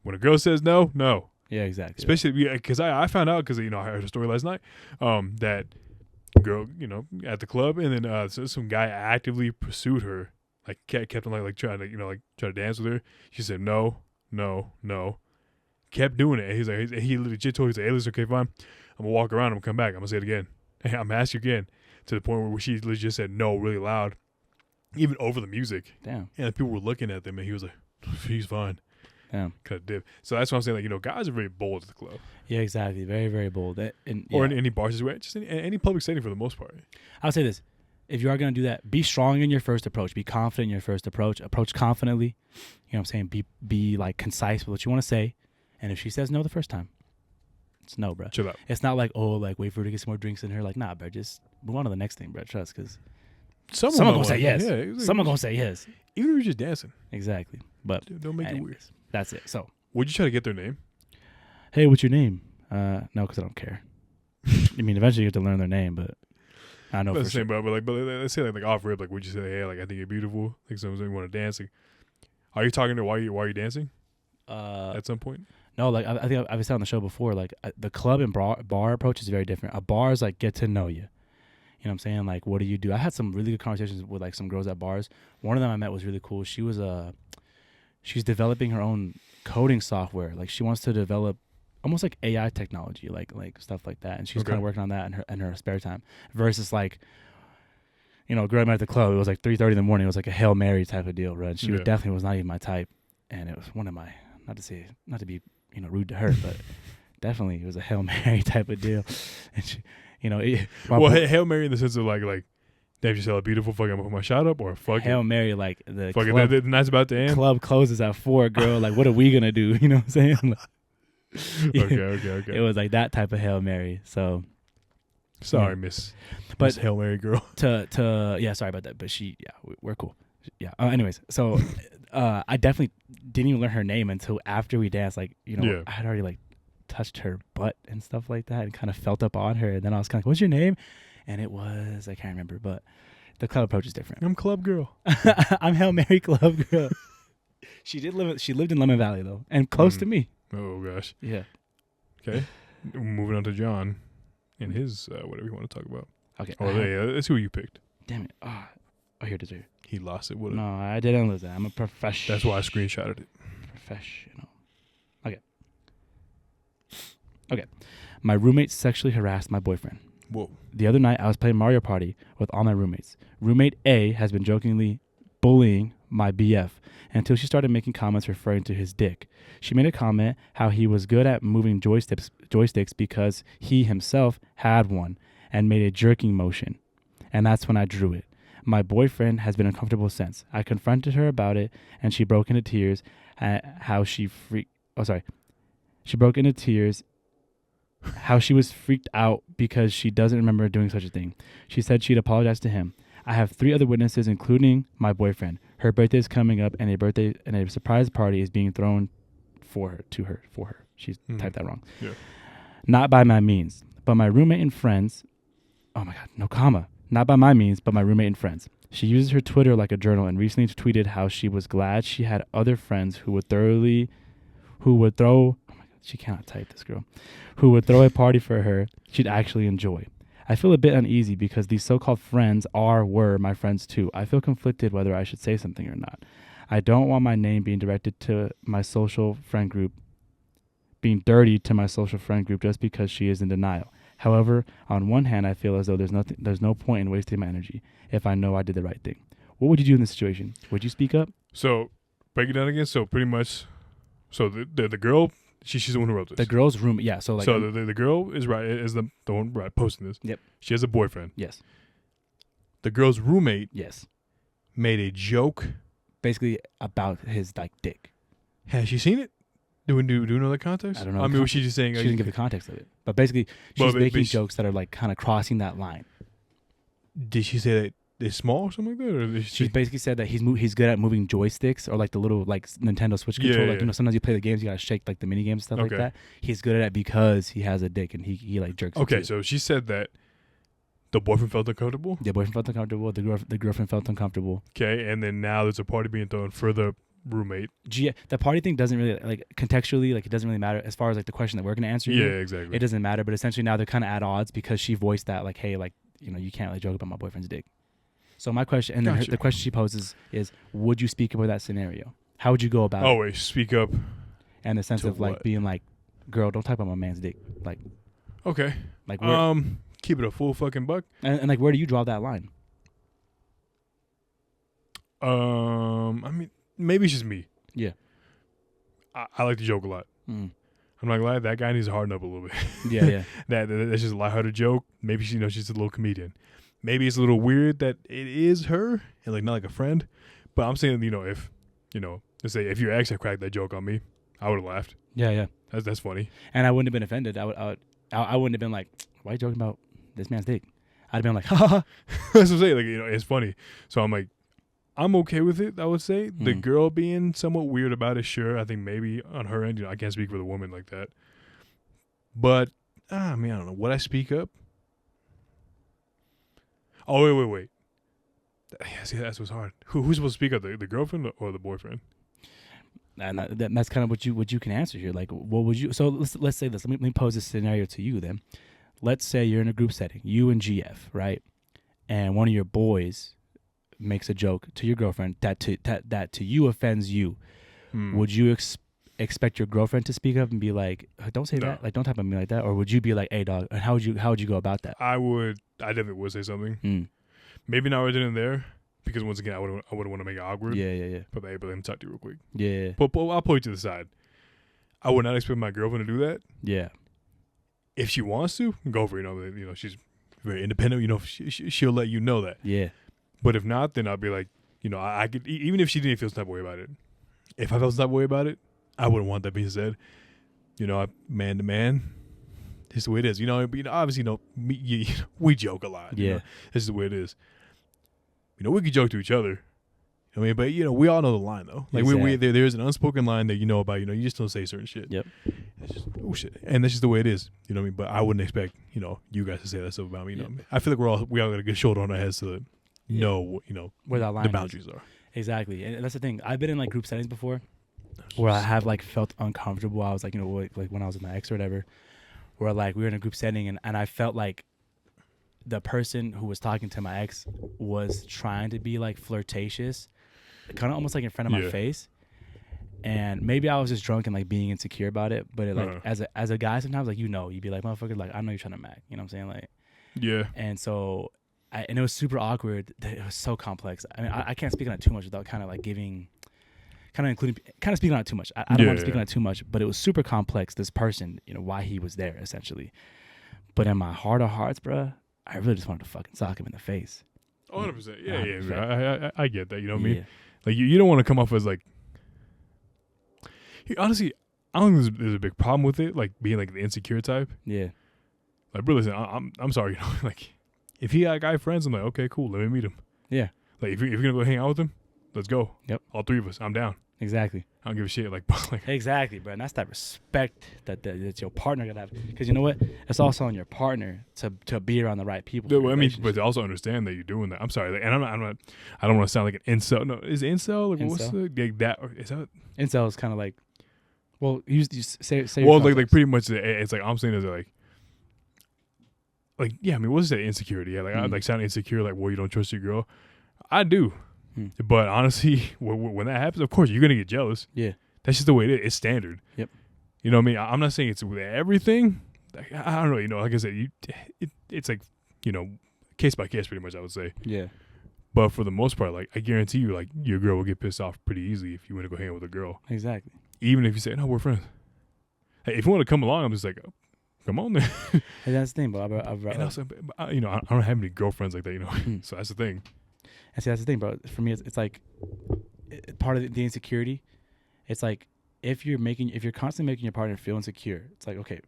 When a girl says no, no. Yeah, exactly. Especially because I found out because I heard a story last night, that girl, at the club, and then some guy actively pursued her. Like kept on like trying to try to dance with her. She said no. Kept doing it. And he's like he legit told her, he's like, hey, listen, okay, fine. I'm gonna walk around. I'm gonna come back. I'm gonna say it again. I'm gonna ask you again. To the point where she legit said no really loud, even over the music. Damn. And people were looking at them, and he was like, he's fine. Damn. Kind of dip. So that's what I'm saying. Like guys are very bold at the club. Yeah, exactly. Very, very bold. Or in any bars, just in any public setting for the most part. I'll say this. If you are going to do that, be strong in your first approach. Be confident in your first approach. Approach confidently. You know what I'm saying? Be like concise with what you want to say. And if she says no the first time, it's no, bro. Chill out. It's not like, like wait for her to get some more drinks in her. Like, nah, bro, just move on to the next thing, bro. Trust, because someone gonna say yes. Yeah, someone gonna say yes. Even if you're just dancing. Exactly. But don't make it weird. That's it. So would you try to get their name? Hey, what's your name? No, because I don't care. I mean, eventually you have to learn their name, but I know for sure. But let's say like off rip, like would you say, hey, like I think you're beautiful, like someone want to dance? Like, are you talking to her while you're dancing? At some point. No, like I think I've said on the show before, like the club and bar approach is very different. A bar is like get to know you. You know what I'm saying? Like, what do you do? I had some really good conversations with like some girls at bars. One of them I met was really cool. She's developing her own coding software. Like she wants to develop almost like AI technology, like stuff like that. And she's kind of working on that in her spare time. Versus like, a girl I met at the club. It was like 3:30 in the morning. It was like a Hail Mary type of deal, right? And she definitely was not even my type, and it was one of my not to be rude to her, but definitely it was a Hail Mary type of deal. And she, Hail Mary in the sense of like, damn, you said a beautiful fucking, I'm gonna put my shot up, or fuck Hail Mary, like the fucking club, the night's about to end. Club closes at 4, girl. Like, what are we gonna do? You know what I'm saying? Like, Okay. It was like that type of Hail Mary. So sorry, Miss Hail Mary girl. Sorry about that. But we're cool. Yeah. Anyways, so I definitely didn't even learn her name until after we danced. Like, I had already like touched her butt and stuff like that, and kind of felt up on her. And then I was kind of like, "What's your name?" and it was I can't remember, but the club approach is different. I'm club girl. I'm Hail Mary club girl. She lived in Lemon Valley though, and close to me. Oh gosh. Yeah. Okay. Moving on to John and his whatever you want to talk about. Okay. Oh yeah, that's who you picked. Damn it. Oh, here it is. Here. He lost it. What? No, I didn't lose that. I'm a professional. That's why I screenshotted it. Professional. Okay. My roommate sexually harassed my boyfriend. Whoa. The other night, I was playing Mario Party with all my roommates. Roommate A has been jokingly bullying my BF until she started making comments referring to his dick. She made a comment how he was good at moving joysticks because he himself had one and made a jerking motion. And that's when I drew it. My boyfriend has been uncomfortable since. I confronted her about it and she broke into tears She broke into tears how she was freaked out because she doesn't remember doing such a thing. She said she'd apologize to him. I have 3 other witnesses, including my boyfriend. Her birthday is coming up, and a surprise party is being thrown for her. She's typed that wrong. Yeah. Not by my means, but my roommate and friends. Oh my God, no comma. Not by my means, but my roommate and friends. She uses her Twitter like a journal and recently tweeted how she was glad she had other friends who would throw. She cannot type, this girl. Who would throw a party for her she'd actually enjoy. I feel a bit uneasy because these so-called friends were my friends too. I feel conflicted whether I should say something or not. I don't want my name being directed to my social friend group, being dirty to my social friend group just because she is in denial. However, on one hand, I feel as though there's no point in wasting my energy if I know I did the right thing. What would you do in this situation? Would you speak up? So, break it down again. So, pretty much, the girl, she's the one who wrote this. The girl's room, yeah. So the girl is right, is the one right posting this. Yep. She has a boyfriend. Yes. The girl's roommate. Yes. Made a joke. Basically about his dick. Has she seen it? Do we know the context? I don't know. I mean, was she just saying? She didn't give the context of it, but basically, she's making jokes that are like kind of crossing that line. Did she say that it's small or something like that? Or she basically said that he's good at moving joysticks or like the little like Nintendo Switch controller. Like, you know, sometimes you play the games, you gotta shake like the mini games stuff like that. He's good at it because he has a dick and he like jerks. Okay, so she said that the boyfriend felt uncomfortable. The boyfriend felt uncomfortable. The girlfriend felt uncomfortable. Okay, and then now there's a party being thrown for the roommate. The party thing doesn't really like contextually, like it doesn't really matter as far as like the question that we're gonna answer. Yeah, exactly. It doesn't matter, but essentially now they're kind of at odds because she voiced that like, hey, like, you know, you can't like joke about my boyfriend's dick. So my question, and then the question she poses is, would you speak about that scenario? How would you go about it? Always speak up. And the sense of like being like, girl, don't type on my man's dick. Like, okay, like keep it a full fucking buck. And like, where do you draw that line? I mean, maybe it's just me. Yeah. I like to joke a lot. I'm not gonna lie, that guy needs to harden up a little bit. Yeah. That's just a lighthearted joke. Maybe she's a little comedian. Maybe it's a little weird that it is her and like not like a friend. But I'm saying, if let's say if your ex had cracked that joke on me, I would have laughed. Yeah. That's funny. And I wouldn't have been offended. I wouldn't have been like, why are you joking about this man's dick? I'd have been like, ha ha ha. That's what I'm saying. Like, it's funny. So I'm like, I'm okay with it, I would say. The girl being somewhat weird about it, sure. I think maybe on her end, I can't speak for the woman like that. But, I mean, I don't know. Would I speak up? Oh, wait. Yeah, see, that's what's hard. Who's supposed to speak up, the girlfriend or the boyfriend? And that's kind of what you can answer here. Like, what would you? So let's say this. Let me pose this scenario to you. Then, let's say you're in a group setting, you and GF, right? And one of your boys makes a joke to your girlfriend that to you offends you. Would you expect your girlfriend to speak up and be like, "Don't say that. Like, don't type on me like that," or would you be like, "Hey, dog," and how would you go about that? I definitely would say something. Maybe not right then and there, because once again, I wouldn't want to make it awkward. Yeah. But hey, let me talk to you real quick. Yeah. But I'll pull you to the side. I would not expect my girlfriend to do that. Yeah. If she wants to, go for it. She's very independent. She'll let you know that. Yeah. But if not, then I'll be like, I could, even if she didn't feel some type of way about it. If I felt some type of way about it, I wouldn't want that being said. Man to man, this is the way it is. Obviously, we joke a lot. Yeah. This is the way it is. We could joke to each other. I mean, but we all know the line though. Like there's an unspoken line that you know about. You just don't say certain shit. Yep. It's just shit, and that's just the way it is. You know what I mean? But I wouldn't expect you guys to say that stuff about me. You know what I mean? I feel like we all got a good shoulder on our heads to know where that line the boundaries are. Exactly, and that's the thing. I've been in like group settings before, where I have like felt uncomfortable. I was like like when I was with my ex or whatever, where like we were in a group setting and I felt like the person who was talking to my ex was trying to be like flirtatious, kind of almost like in front of my face. And maybe I was just drunk and like being insecure about it. But it, like as a guy, sometimes like you'd be like, motherfucker, like I know you're trying to mac. You know what I'm saying? Like, yeah. And so, and it was super awkward. It was so complex. I mean, I can't speak on it too much without kind of like speaking on it too much. I don't want to speak on it too much, but it was super complex. This person, why he was there essentially. But in my heart of hearts, bruh, I really just wanted to fucking sock him in the face. 100%. Yeah. I get that. You know what I mean? Like you don't want to come off as like. Honestly, I don't think there's a big problem with it, like being like the insecure type. Yeah. Like, bro, listen, I'm sorry, like if he got guy friends, I'm like, okay, cool, let me meet him. Yeah. Like if you're gonna go hang out with him, let's go. Yep. All three of us, I'm down. Exactly. I don't give a shit. Like exactly, bro. And that's that respect that your partner gotta have. Because you know what? It's also on your partner to be around the right people. I mean, but to also understand that you're doing that. I'm sorry, like, and I don't want to sound like an incel. No, is incel like what's the like that? Or is that incel is kind of like. Well, you say. Well, like pretty much, it's like I'm saying is like yeah. I mean, what's that insecurity? Yeah, like I like sound insecure, like well, you don't trust your girl. I do, but honestly, when that happens, of course you're gonna get jealous. Yeah, that's just the way it is. It's standard. Yep. You know what I mean? I'm not saying it's with everything. Like, I don't know. Like I said, it's like case by case, pretty much. I would say. Yeah. But for the most part, like I guarantee you, like your girl will get pissed off pretty easily if you want to go hang out with a girl. Exactly. Even if you say, no, we're friends. Hey, if you want to come along, I'm just like, oh, come on then. Hey, that's the thing, bro. And also, I don't have any girlfriends like that, So that's the thing. And see, that's the thing, bro. For me, it's like part of the insecurity. It's like if you're constantly making your partner feel insecure, it's like, okay,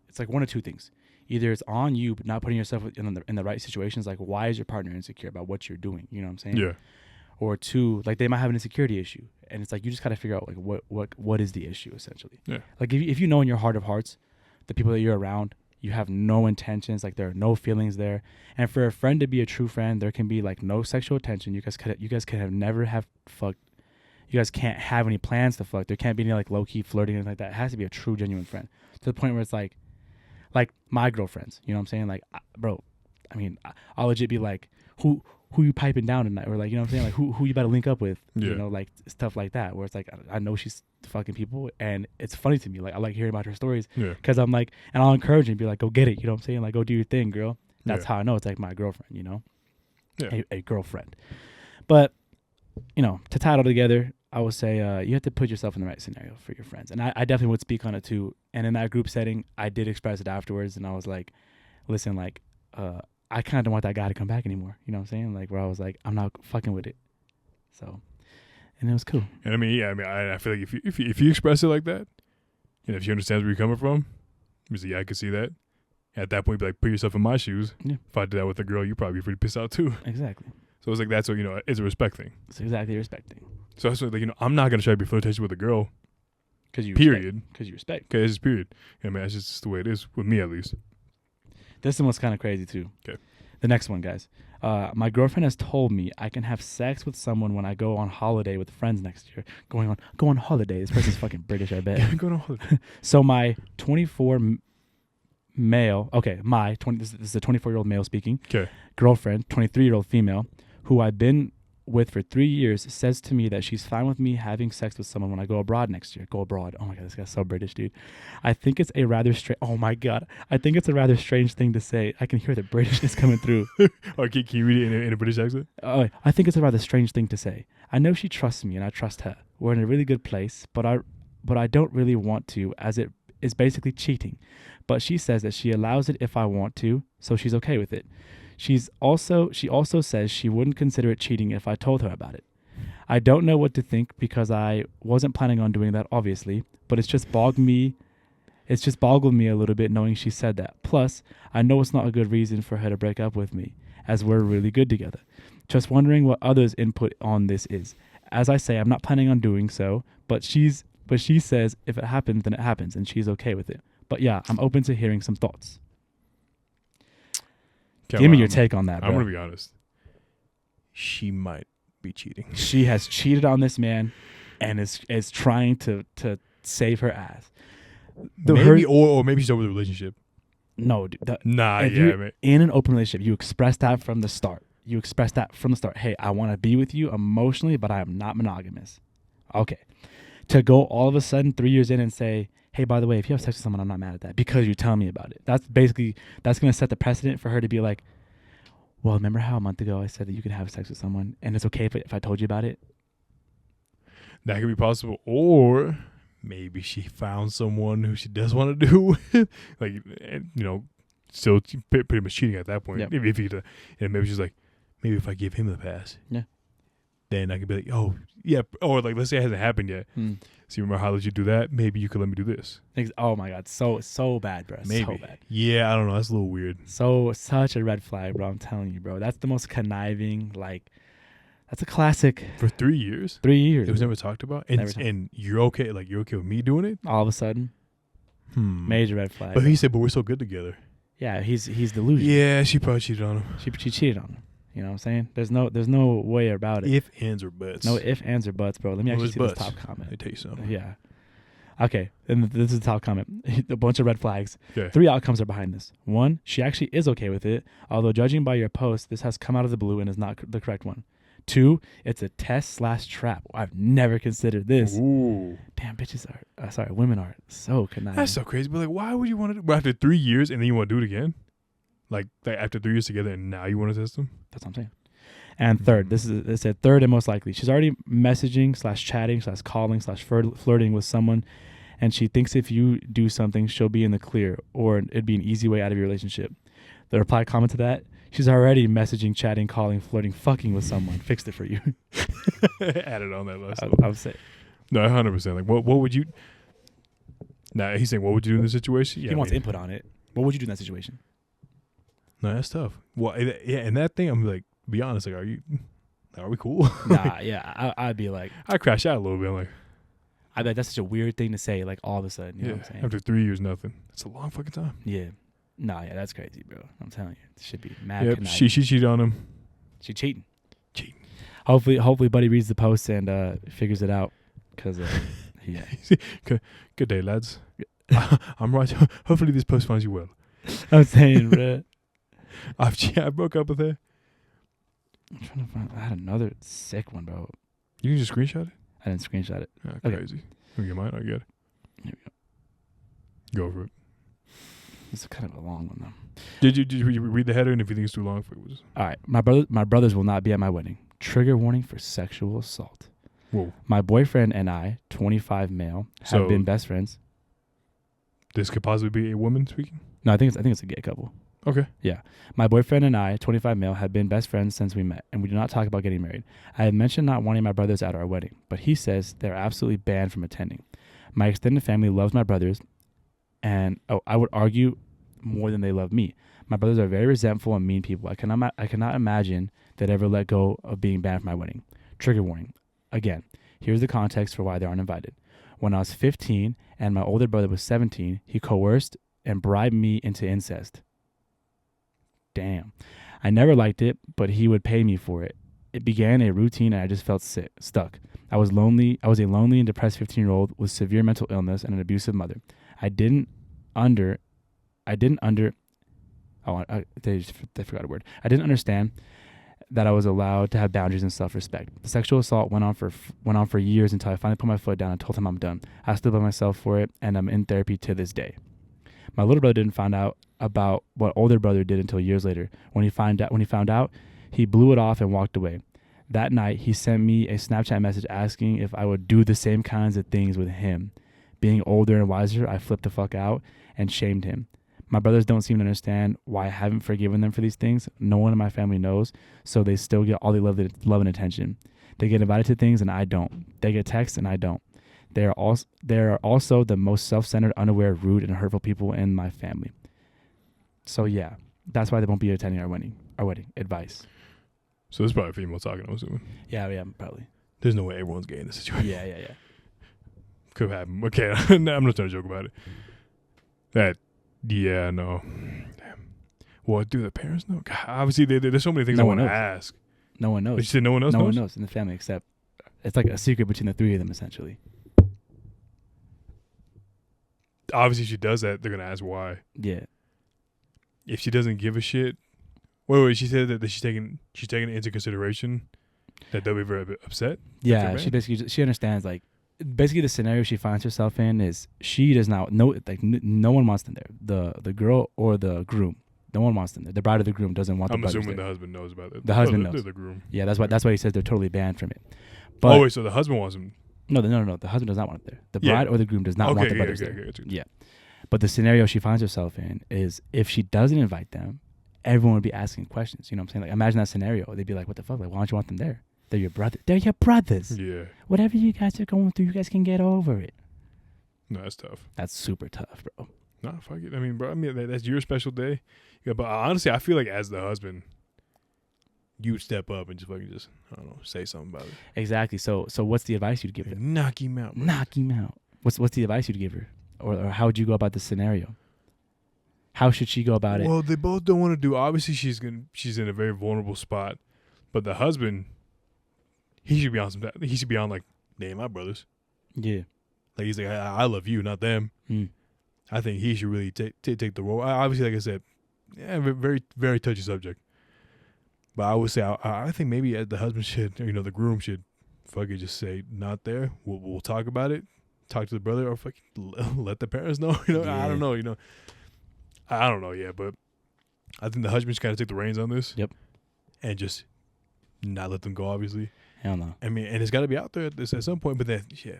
it's like one of two things. Either it's on you, but not putting yourself in the right situations. Like, why is your partner insecure about what you're doing? You know what I'm saying? Yeah. Or two, like they might have an insecurity issue, and it's like you just gotta figure out like what is the issue essentially. Yeah. Like if you know in your heart of hearts, the people that you're around, you have no intentions, like there are no feelings there, and for a friend to be a true friend, there can be like no sexual attention. You guys could have never have fucked. You guys can't have any plans to fuck. There can't be any like low key flirting and like that. It has to be a true genuine friend to the point where it's like my girlfriends. You know what I'm saying? Like, bro, I mean, I'll legit be like, who you piping down tonight, or like, you know what I'm saying, like who you about to link up with, like stuff like that, where it's like I know she's fucking people, and it's funny to me, like I like hearing about her stories, because I'm like, and I'll encourage her and be like, go get it, you know what I'm saying, like go do your thing, girl. That's how I know it's like my girlfriend, a girlfriend. But to tie it all together, I would say you have to put yourself in the right scenario for your friends, and I definitely would speak on it too. And in that group setting, I did express it afterwards, and I was like, listen, like I kind of don't want that guy to come back anymore. You know what I'm saying? Like where I was like, I'm not fucking with it. So, and it was cool. And I mean, I feel like if you express it like that, and if she understands where you're coming from, you say, yeah, I can see that. At that point, be like, put yourself in my shoes. Yeah. If I did that with a girl, you'd probably be pretty pissed out too. Exactly. So it's like that's what it's a respect thing. It's exactly respecting. So that's what, like I'm not gonna try to be flirtatious with a girl. Because you respect. Okay, it's just period. I mean, that's just the way it is with me at least. This one was kind of crazy too. Okay. The next one, guys. My girlfriend has told me I can have sex with someone when I go on holiday with friends next year. Go on holiday. This person's fucking British, I bet. Going on holiday. So my 24 male. Okay, this is a 24-year-old male speaking. Okay. Girlfriend, 23-year-old female, who I've been with for 3 years, says to me that she's fine with me having sex with someone when I go abroad next year. Go abroad. Oh my God, this guy's so British, dude. I think it's a rather strange. Oh my God, I think it's a rather strange thing to say. I can hear the Britishness coming through. Okay, can you read it in a British accent? I think it's a rather strange thing to say. I know she trusts me and I trust her. We're in a really good place, but I don't really want to, as it is basically cheating. But she says that she allows it if I want to, so she's okay with it. She also says she wouldn't consider it cheating if I told her about it. I don't know what to think because I wasn't planning on doing that, obviously, but it's just boggled me a little bit knowing she said that. Plus, I know it's not a good reason for her to break up with me, as we're really good together. Just wondering what others' input on this is. As I say, I'm not planning on doing so, but she says if it happens, then it happens, and she's okay with it. But yeah, I'm open to hearing some thoughts. Give me your take on that, bro. I'm gonna be honest. She might be cheating. She has cheated on this man, and is trying to save her ass. Or maybe she's over the relationship. No, dude, If you're you're in an open relationship, you express that from the start. Hey, I want to be with you emotionally, but I am not monogamous. Okay. To go all of a sudden 3 years in and say, hey, by the way, if you have sex with someone, I'm not mad at that because you tell me about it. That's going to set the precedent for her to be like, well, remember how a month ago I said that you could have sex with someone and it's okay if I told you about it? That could be possible. Or maybe she found someone who she does want to do like, still pretty much cheating at that point. Yep. And maybe she's like, maybe if I give him the pass, yeah, then I could be like, oh yeah, or like let's say it hasn't happened yet. So remember how did you do that? Maybe you could let me do this. Oh my God, so bad, bro. Maybe. So bad. Yeah, I don't know. That's a little weird. Such a red flag, bro. I'm telling you, bro. That's the most conniving. Like, that's a classic. For 3 years. 3 years. It was never talked about. And you're okay. Like you're okay with me doing it. All of a sudden, major red flag. But he said, "But we're so good together." Yeah, he's delusional. Yeah, she probably cheated on him. She cheated on him. You know what I'm saying? There's no way about it. If, ands, or buts. No if, ands, or buts, bro. Let me actually see this top comment. Let me tell you something. Yeah. Okay, and this is the top comment. A bunch of red flags. Okay. 3 outcomes are behind this. 1, she actually is okay with it, although judging by your post, this has come out of the blue and is not the correct one. 2, it's a test/trap. I've never considered this. Ooh. Damn, women are so conniving. That's so crazy. But like, why would you want to do? But after 3 years and then you want to do it again? Like after 3 years together and now you want to test them? That's what I'm saying. And third, it said third and most likely. She's already messaging/chatting/calling/flirting with someone, and she thinks if you do something, she'll be in the clear, or it'd be an easy way out of your relationship. The reply comment to that, she's already messaging, chatting, calling, flirting, fucking with someone. Fixed it for you. Added on that last I would say. No, 100%. Like, what would you... Nah, he's saying, what would you do in this situation? Yeah, he wants input on it. What would you do in that situation? No, that's tough. Well, yeah, and that thing, I'm like, be honest, like, are we cool? Nah, yeah, I'd be like... I crash out a little bit. I'm like... I bet that's such a weird thing to say, like, all of a sudden. You know what I'm saying? After 3 years, nothing. That's a long fucking time. Yeah. Nah, yeah, that's crazy, bro. I'm telling you. It should be mad Yep, conniving. she cheated on him. She cheating. Hopefully Buddy reads the post and figures it out. Because, yeah. Good day, lads. I'm right. Hopefully this post finds you well. I'm saying, bro. I broke up with her. I'm trying to find... I had another sick one, bro. You can just screenshot it? I didn't screenshot it. Yeah, Okay. crazy. You get mine? I get it. Here we go. Go for it. This is kind of a long one, though. Did you read the header? And if you think it's too long, for it was... All right. My brothers will not be at my wedding. Trigger warning for sexual assault. Whoa. My boyfriend and I, 25 male, have been best friends. This could possibly be a woman speaking? No, I think it's a gay couple. Okay. Yeah. My boyfriend and I, 25 male, have been best friends since we met, and we do not talk about getting married. I had mentioned not wanting my brothers at our wedding, but he says they're absolutely banned from attending. My extended family loves my brothers, and I would argue more than they love me. My brothers are very resentful and mean people. I cannot imagine they'd ever let go of being banned from my wedding. Trigger warning. Again, here's the context for why they aren't invited. When I was 15 and my older brother was 17, he coerced and bribed me into incest. Damn. I never liked it, but he would pay me for it. It began a routine and I just felt stuck. I was a lonely and depressed 15-year-old with severe mental illness and an abusive mother. They forgot a word. I didn't understand that I was allowed to have boundaries and self-respect. The sexual assault went on for years until I finally put my foot down and told him I'm done. I stood by myself for it, and I'm in therapy to this day. My little brother didn't find out about what older brother did until years later. When he found out, he blew it off and walked away. That night, he sent me a Snapchat message asking if I would do the same kinds of things with him. Being older and wiser, I flipped the fuck out and shamed him. My brothers don't seem to understand why I haven't forgiven them for these things. No one in my family knows, so they still get all the love and attention. They get invited to things and I don't. They get texts and I don't. They are also the most self-centered, unaware, rude, and hurtful people in my family. So yeah, that's why they won't be attending our wedding. Advice. So this is probably a female talking, I'm assuming. Yeah, probably. There's no way everyone's gay in this situation. Yeah. Could happen. Okay, I'm not trying to joke about it. No. Damn. Well, do the parents know? God, obviously, there's so many things No I one want to knows. ask. No one knows. But you said no one else No knows? one knows in the family except it's like a secret between the three of them, essentially. Obviously, if she does that, they're going to ask why. Yeah. If she doesn't give a shit. Wait, she said that she's taking it into consideration that they'll be very upset? Yeah, With she their basically she understands, like, basically the scenario she finds herself in is she does not know, like, no one wants them there. The girl or the groom, no one wants them there. The bride or the groom doesn't want I'm the brothers assuming there. the husband knows about it. The husband knows. knows. The groom. Yeah, that's why he says they're totally banned from it. But Wait, so the husband wants him. no, the husband does not want it there. The Yeah. bride or the groom does not want the brothers there. Okay. Yeah. But the scenario she finds herself in is if she doesn't invite them, everyone would be asking questions. You know what I'm saying? Like, imagine that scenario. They'd be like, what the fuck? Like, why don't you want them there? They're your brother. They're your brothers. Yeah. Whatever you guys are going through, you guys can get over it. No, that's tough. That's super tough, bro. Nah, fuck it. I mean, bro, that's your special day. Yeah, but honestly, I feel like as the husband, you would step up and just fucking I don't know, say something about it. Exactly. So what's the advice you'd give her? Knock him out. Bro. Knock him out. What's the advice you'd give her? Or how would you go about this scenario? How should she go about it? Well, they both don't want to do. Obviously, she's in a very vulnerable spot, but the husband, he should be on some. He should be on like, "Name my brothers." Yeah. Like he's like, I love you, not them. Mm. I think he should really take the role. Obviously, like I said, yeah, very very touchy subject. But I would say I think maybe the husband should, the groom should, fucking just say not there. We'll talk about it. Talk to the brother or fucking let the parents know. Yeah. I don't know. I don't know. Yeah, but I think the husband should kind of take the reins on this. Yep. And just not let them go. Obviously. Hell no. I mean, and it's got to be out there at some point. But then, yeah,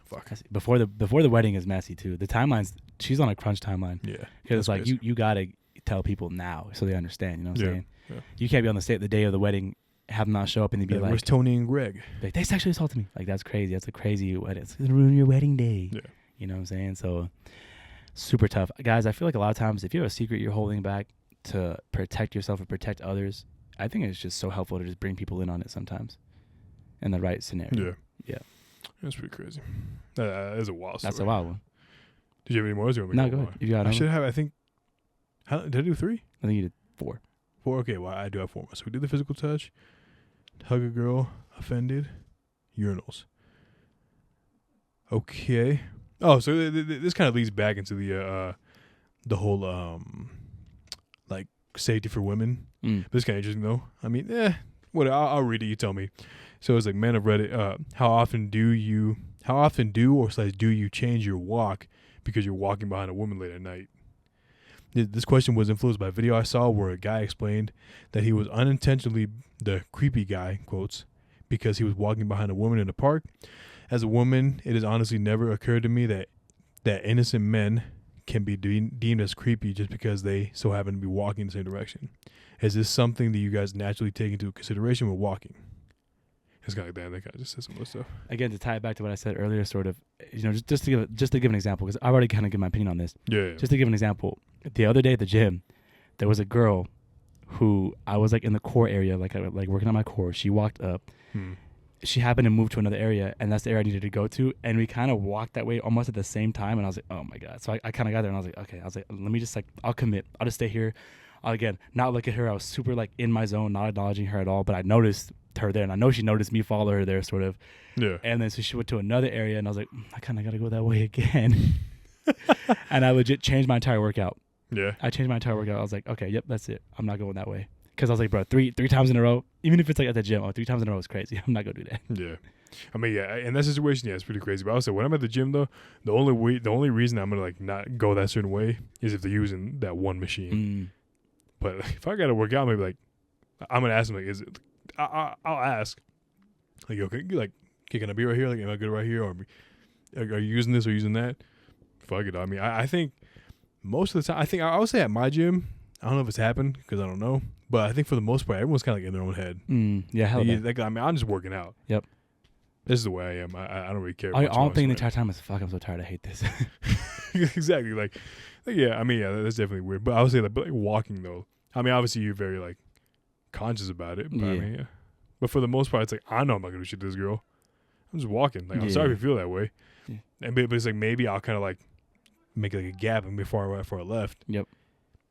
fuck. Before the wedding is messy too. The timelines. She's on a crunch timeline. Yeah. Because it's like crazy. you gotta tell people now so they understand. You know what I'm saying? Yeah. You can't be on the day of the wedding, have them not show up, and they'd be like, where's Tony and Greg? they sexually assaulted me. Like, that's crazy. That's a crazy wedding. It's gonna ruin your wedding day. Yeah. You know what I'm saying? So super tough, guys. I feel like a lot of times if you have a secret you're holding back to protect yourself or protect others, I think it's just so helpful to just bring people in on it sometimes, in the right scenario. Yeah. That's pretty crazy. That is a wild story. That's a wild one. Did you have any more? No, go ahead. You got I another should one? have. I think. How did I do 3? I think you did 4. 4. Okay, well I do have 4 more. So we did the physical touch, hug a girl, offended, urinals. Okay. Oh, so this kind of leads back into the whole like safety for women. Mm. This kind of interesting though. I mean, what I'll read it. You tell me. So it's like, men of Reddit. How often do you change your walk because you're walking behind a woman late at night? This question was influenced by a video I saw where a guy explained that he was unintentionally the creepy guy, quotes, because he was walking behind a woman in a park. As a woman, it has honestly never occurred to me that innocent men can be deemed as creepy just because they so happen to be walking in the same direction. Is this something that you guys naturally take into consideration when walking? It's kind of like that. That guy just said some other stuff. Again, to tie it back to what I said earlier, sort of, just to give an example, because I've already kind of given my opinion on this. Yeah. Just to give an example, the other day at the gym, there was a girl who I was like in the core area, like working on my core. She walked up. She happened to move to another area, and that's the area I needed to go to. And we kind of walked that way almost at the same time. And I was like, oh my God. So I kind of got there and I was like, okay. I was like, let me just I'll commit. I'll just stay here. I'll, again, not look at her. I was super in my zone, not acknowledging her at all. But I noticed her there, and I know she noticed me follow her there, sort of. Yeah. And then so she went to another area, and I was like, I kind of got to go that way again. And I legit changed my entire workout. Yeah. I changed my entire workout. I was like, okay, yep, that's it. I'm not going that way. Because I was like, bro, three times in a row, even if it's like at the gym, 3 times in a row is crazy. I'm not going to do that. Yeah. I mean, yeah, in that situation, yeah, it's pretty crazy. But I would say when I'm at the gym, though, the only reason I'm going to not go that certain way is if they're using that one machine. But if I got to work out, maybe I'm going to ask them, is it, I'll ask, okay, can I be right here? Am I good right here? Or are you using this or using that? Fuck it. I mean, I think most of the time, I would say at my gym, I don't know if it's happened because I don't know, but I think for the most part, everyone's kind of in their own head. Yeah, hell yeah. I mean, I'm just working out. Yep. This is the way I am. I don't really care. All I'm thinking the entire time is, fuck, I'm so tired. I hate this. Exactly. Yeah, I mean, yeah, that's definitely weird. But I would say walking, though. I mean, obviously, you're very, conscious about it. But I mean, yeah. But for the most part, it's like, I know I'm not going to shoot this girl. I'm just walking. Like, I'm sorry if you feel that way. Yeah. But it's like, maybe I'll kind of like make like a gap before I left. Yep.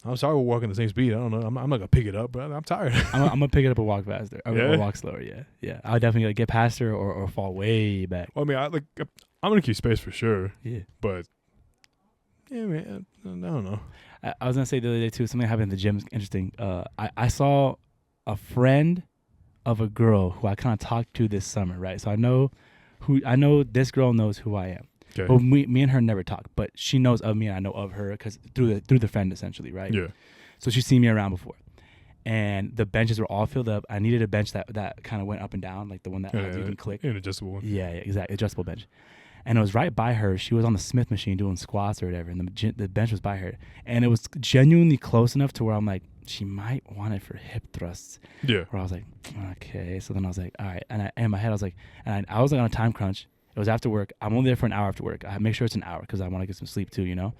I'm sorry we're walking the same speed. I don't know. I'm not going to pick it up, but I'm tired. I'm gonna pick it up and walk faster. Yeah? Or walk slower. Yeah. Yeah. I'll definitely like, get past her or fall way back. Well, I mean, I'm going to keep space for sure. Yeah. But, yeah, man, I don't know. I was gonna say the other day too. Something happened in the gym. Interesting. I saw a friend of a girl who I kind of talked to this summer, right? So I know this girl knows who I am. Okay. But me and her never talk, but she knows of me and I know of her because through the friend essentially, right? Yeah. So she's seen me around before, and the benches were all filled up. I needed a bench that kind of went up and down, like the one that you can click. An adjustable one. Yeah, exactly, adjustable bench. And it was right by her. She was on the Smith machine doing squats or whatever, and the bench was by her, and it was genuinely close enough to where I'm like, she might want it for hip thrusts. Yeah. Where I was like, okay. So then I was like, all right. And in my head, I was like, and I was like on a time crunch. It was after work. I'm only there for an hour after work. I make sure it's an hour because I want to get some sleep too, you know?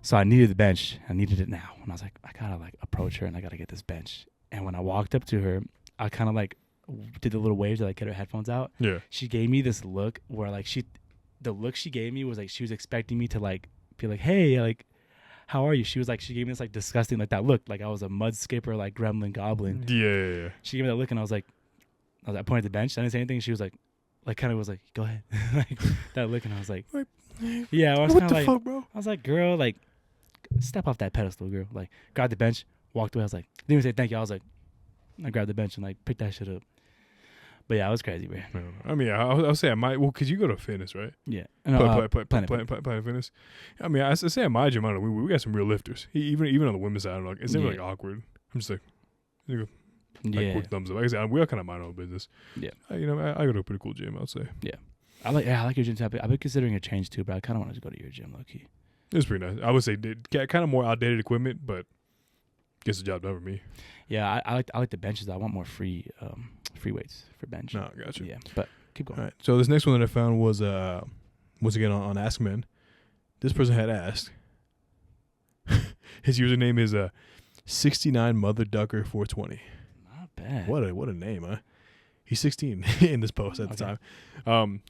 So I needed the bench. I needed it now. And I was like, I got to like approach her and I got to get this bench. And when I walked up to her, I kind of like did the little waves to like get her headphones out. Yeah. She gave me this look where like the look she gave me was like she was expecting me to like be like, hey, like, how are you? She gave me this like disgusting, like that look, like I was a mud skipper, like gremlin goblin. Yeah. She gave me that look and I pointed at the bench. I didn't say anything. She was like kind of was like, go ahead. Like that look. And I was like, yeah, I was what kind the of like, fuck, bro? I was like, girl, like step off that pedestal, girl. Like grabbed the bench, walked away. I was like, didn't even say thank you. I was like, I grabbed the bench and like picked that shit up. But yeah, it was crazy, man. I mean, I'll say I might. Well, because you go to fitness, right? Yeah. Planet Fitness. I mean, I say at my gym, I don't know, we got some real lifters. Even on the women's side, like it's never like awkward. I'm just like, quick thumbs up. Like I said, we all kind of mind our own business. Yeah. I go to a pretty cool gym, I'd say. Yeah. I like your gym too. I've been considering a change too, but I kind of want to go to your gym, low key. It's pretty nice. I would say kind of more outdated equipment, but gets the job done for me. Yeah, I like the benches. I want more free weights for bench. No, gotcha. Yeah, but keep going. All right. So this next one that I found was once again on Ask Men. This person had asked. His username is 69 Mother Ducker 420. Not bad. What a name, huh? He's 16 in this post at the time.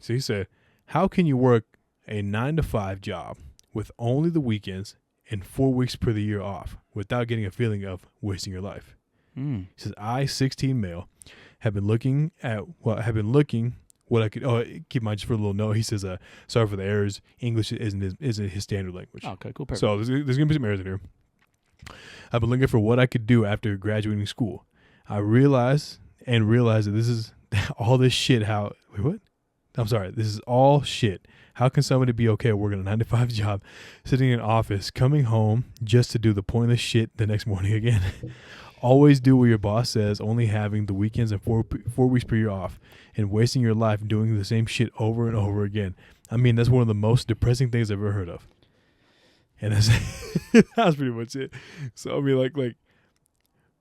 So he said, "How can you work a 9-to-5 job with only the weekends and 4 weeks per the year off without getting a feeling of wasting your life?" He says, "I, 16 male, have been looking what I could." Oh, keep in mind, just for a little note, he says, "Sorry for the errors. English isn't his standard language." Okay, cool. Perfect. So there's gonna be some errors in here. "I've been looking for what I could do after graduating school. I realized that this is all this shit. Wait, what? I'm sorry. This is all shit. How can somebody be okay working a 9-to-5 job, sitting in an office, coming home just to do the pointless shit the next morning again? Always do what your boss says, only having the weekends and 4 weeks per year off, and wasting your life doing the same shit over and over again. I mean, that's one of the most depressing things I've ever heard of." And that's pretty much it. So I mean, like,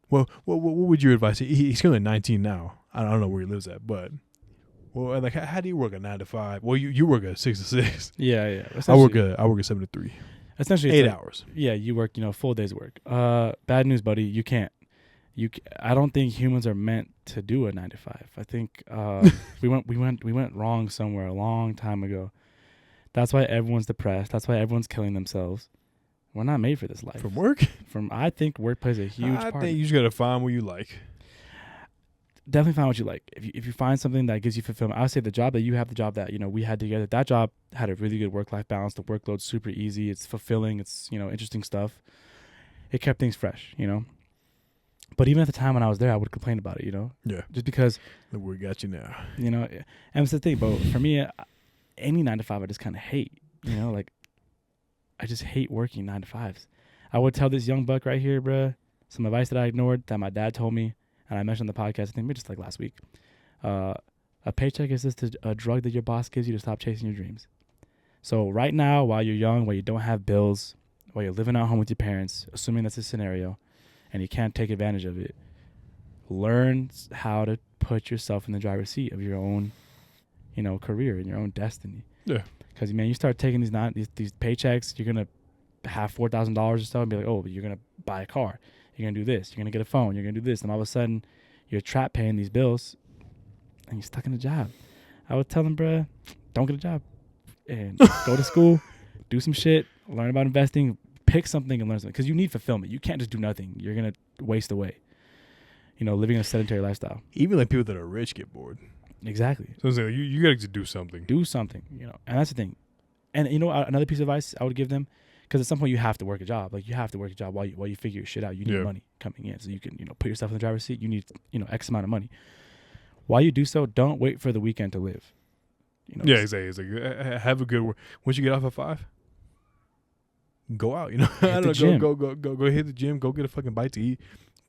well, what would your advice? He's currently 19 now. I don't know where he lives at, but well, like, how do you work a 9-to-5? Well, you work a 6 to 6. Yeah. I work a 7 to 3. Essentially, 8 hours. Yeah, you work full day's work. Bad news, buddy. You can't. I don't think humans are meant to do a 9-to-5. I think we went wrong somewhere a long time ago. That's why everyone's depressed. That's why everyone's killing themselves. We're not made for this life. From work? I think work plays a huge part. I think you just gotta find what you like. Definitely find what you like. If you find something that gives you fulfillment, I would say the job that you have, the job that we had together, that job had a really good work-life balance. The workload's super easy. It's fulfilling. It's interesting stuff. It kept things fresh. But even at the time when I was there, I would complain about it. Yeah. Just because. The word got you now. And it's the thing, but for me, any 9-to-5 I just kind of hate. Like I just hate working 9-to-5s. I would tell this young buck right here, bruh, some advice that I ignored that my dad told me. And I mentioned on the podcast, I think maybe just like last week. A paycheck is just a drug that your boss gives you to stop chasing your dreams. So right now, while you're young, while you don't have bills, while you're living at home with your parents, assuming that's a scenario, and you can't take advantage of it, learn how to put yourself in the driver's seat of your own, career and your own destiny. Yeah. Because, man, you start taking these paychecks, you're going to have $4,000 or so and be like, oh, you're going to buy a car. You're going to do this. You're going to get a phone. You're going to do this. And all of a sudden, you're trapped paying these bills, and you're stuck in a job. I would tell them, bruh, don't get a job and go to school, do some shit, learn about investing, pick something and learn something. Because you need fulfillment. You can't just do nothing. You're going to waste away. You know, living a sedentary lifestyle. Even like people that are rich get bored. Exactly. So it's like, you got to do something. Do something, you know. And that's the thing. And, you know, another piece of advice I would give them, because at some point you have to work a job. Like, you have to work a job while you figure your shit out. You need money coming in so you can, you know, put yourself in the driver's seat. You need, you know, X amount of money. While you do so, don't wait for the weekend to live. You know, yeah, exactly. It's like, have a good work. Once you get off at 5, go out. You know, Hit the gym. Go hit the gym. Go get a fucking bite to eat.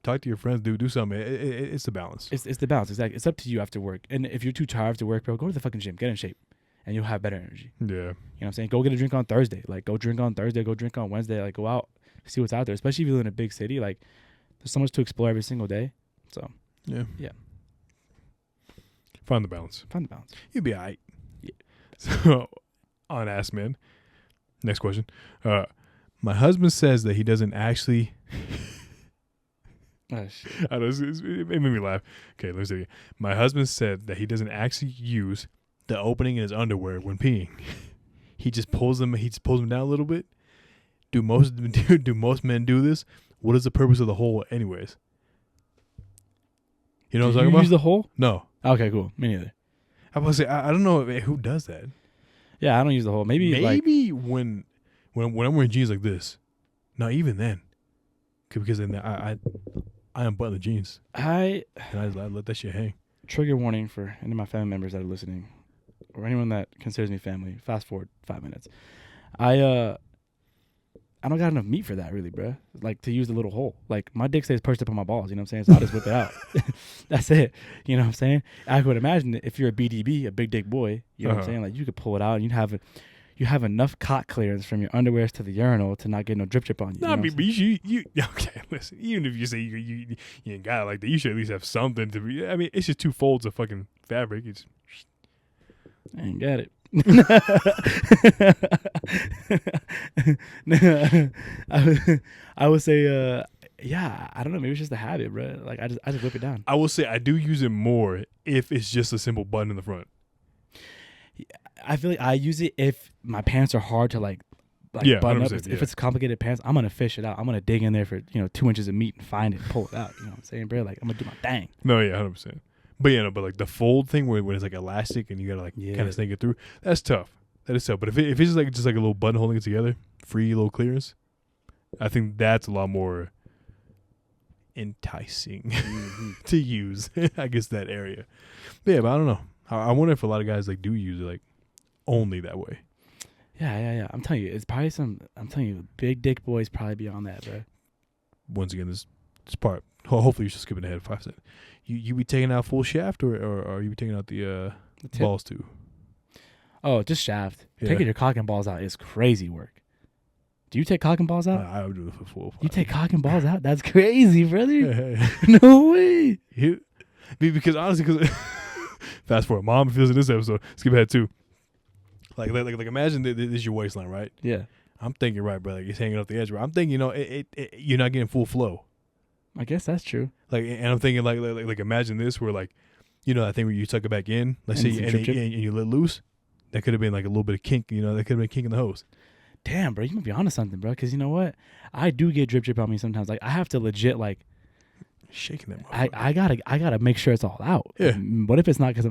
Talk to your friends. Do something. It's the balance. It's the balance. Exactly. It's up to you after work. And if you're too tired after work, bro, go to the fucking gym. Get in shape, and you'll have better energy. Yeah. You know what I'm saying? Go get a drink on Thursday. Like, go drink on Thursday. Go drink on Wednesday. Like, go out, see what's out there. Especially if you live in a big city. Like, there's so much to explore every single day. So yeah. Find the balance. You'll be all right. Yeah. So, on Ask Man. Next question. My husband says that he doesn't actually... Oh, shit. I know, it made me laugh. Okay, let me say it again. My husband said that he doesn't actually use the opening in his underwear when peeing. He just pulls them down a little bit. Do most men do this? What is the purpose of the hole anyways? You know what I'm talking about? Use the hole? No. Okay, cool. Me neither. I was say I don't know who does that. Yeah, I don't use the hole. Maybe when I'm wearing jeans like this. Not even then. Because then I unbutton the jeans. I let that shit hang. Trigger warning for any of my family members that are listening, or anyone that considers me family. Fast forward 5 minutes. I don't got enough meat for that, really, bro. Like, to use the little hole. Like, my dick stays perched up on my balls, you know what I'm saying? So I'll just whip it out. That's it. You know what I'm saying? I would imagine that if you're a BDB, a big dick boy, you know what I'm saying? Like, you could pull it out and you have enough cock clearance from your underwears to the urinal to not get no drip on you. Nah, but you okay, listen, even if you say you ain't got it like that, you should at least have something to be. I mean, it's just 2 folds of fucking fabric. It's I ain't got it. I would say, yeah, I don't know. Maybe it's just a habit, bro. Like, I just whip it down. I will say I do use it more if it's just a simple button in the front. I feel like I use it if my pants are hard to like button up. If it's complicated pants, I'm gonna fish it out. I'm gonna dig in there for 2 inches of meat and find it, and pull it out. You know what I'm saying, bro? Like, I'm gonna do my thing. No, yeah, 100%. But but like the fold thing where it's like elastic and you gotta kind of snake it through. That's tough. That is tough. But if it's just like a little button holding it together, free little clearance, I think that's a lot more enticing to use. I guess that area. But I don't know. I wonder if a lot of guys like do use it like only that way. Yeah. I'm telling you, it's probably big dick boys probably be on that, bro. Once again, this part. Hopefully, you're just skipping ahead 5 seconds. You be taking out full shaft, or you be taking out the balls too? Oh, just shaft. Yeah. Taking your cock and balls out is crazy work. Do you take cock and balls out? I would do it for full. You take cock and balls out? That's crazy, brother. No way. Because honestly, fast forward. Mom feels in this episode. Skip ahead too. Like imagine this is your waistline, right? Yeah. I'm thinking, right, brother. It's hanging off the edge, right? I'm thinking, you're not getting full flow. I guess that's true. Like, and I'm thinking, like imagine this, where like, I think where you tuck it back in, let's say, and you let loose, that could have been like a little bit of kink, that could have been kink in the hose. Damn, bro, you might be onto something, bro. Because you know what, I do get drip on me sometimes. Like, I have to legit like shaking that. I gotta make sure it's all out. Yeah. What if it's not? Because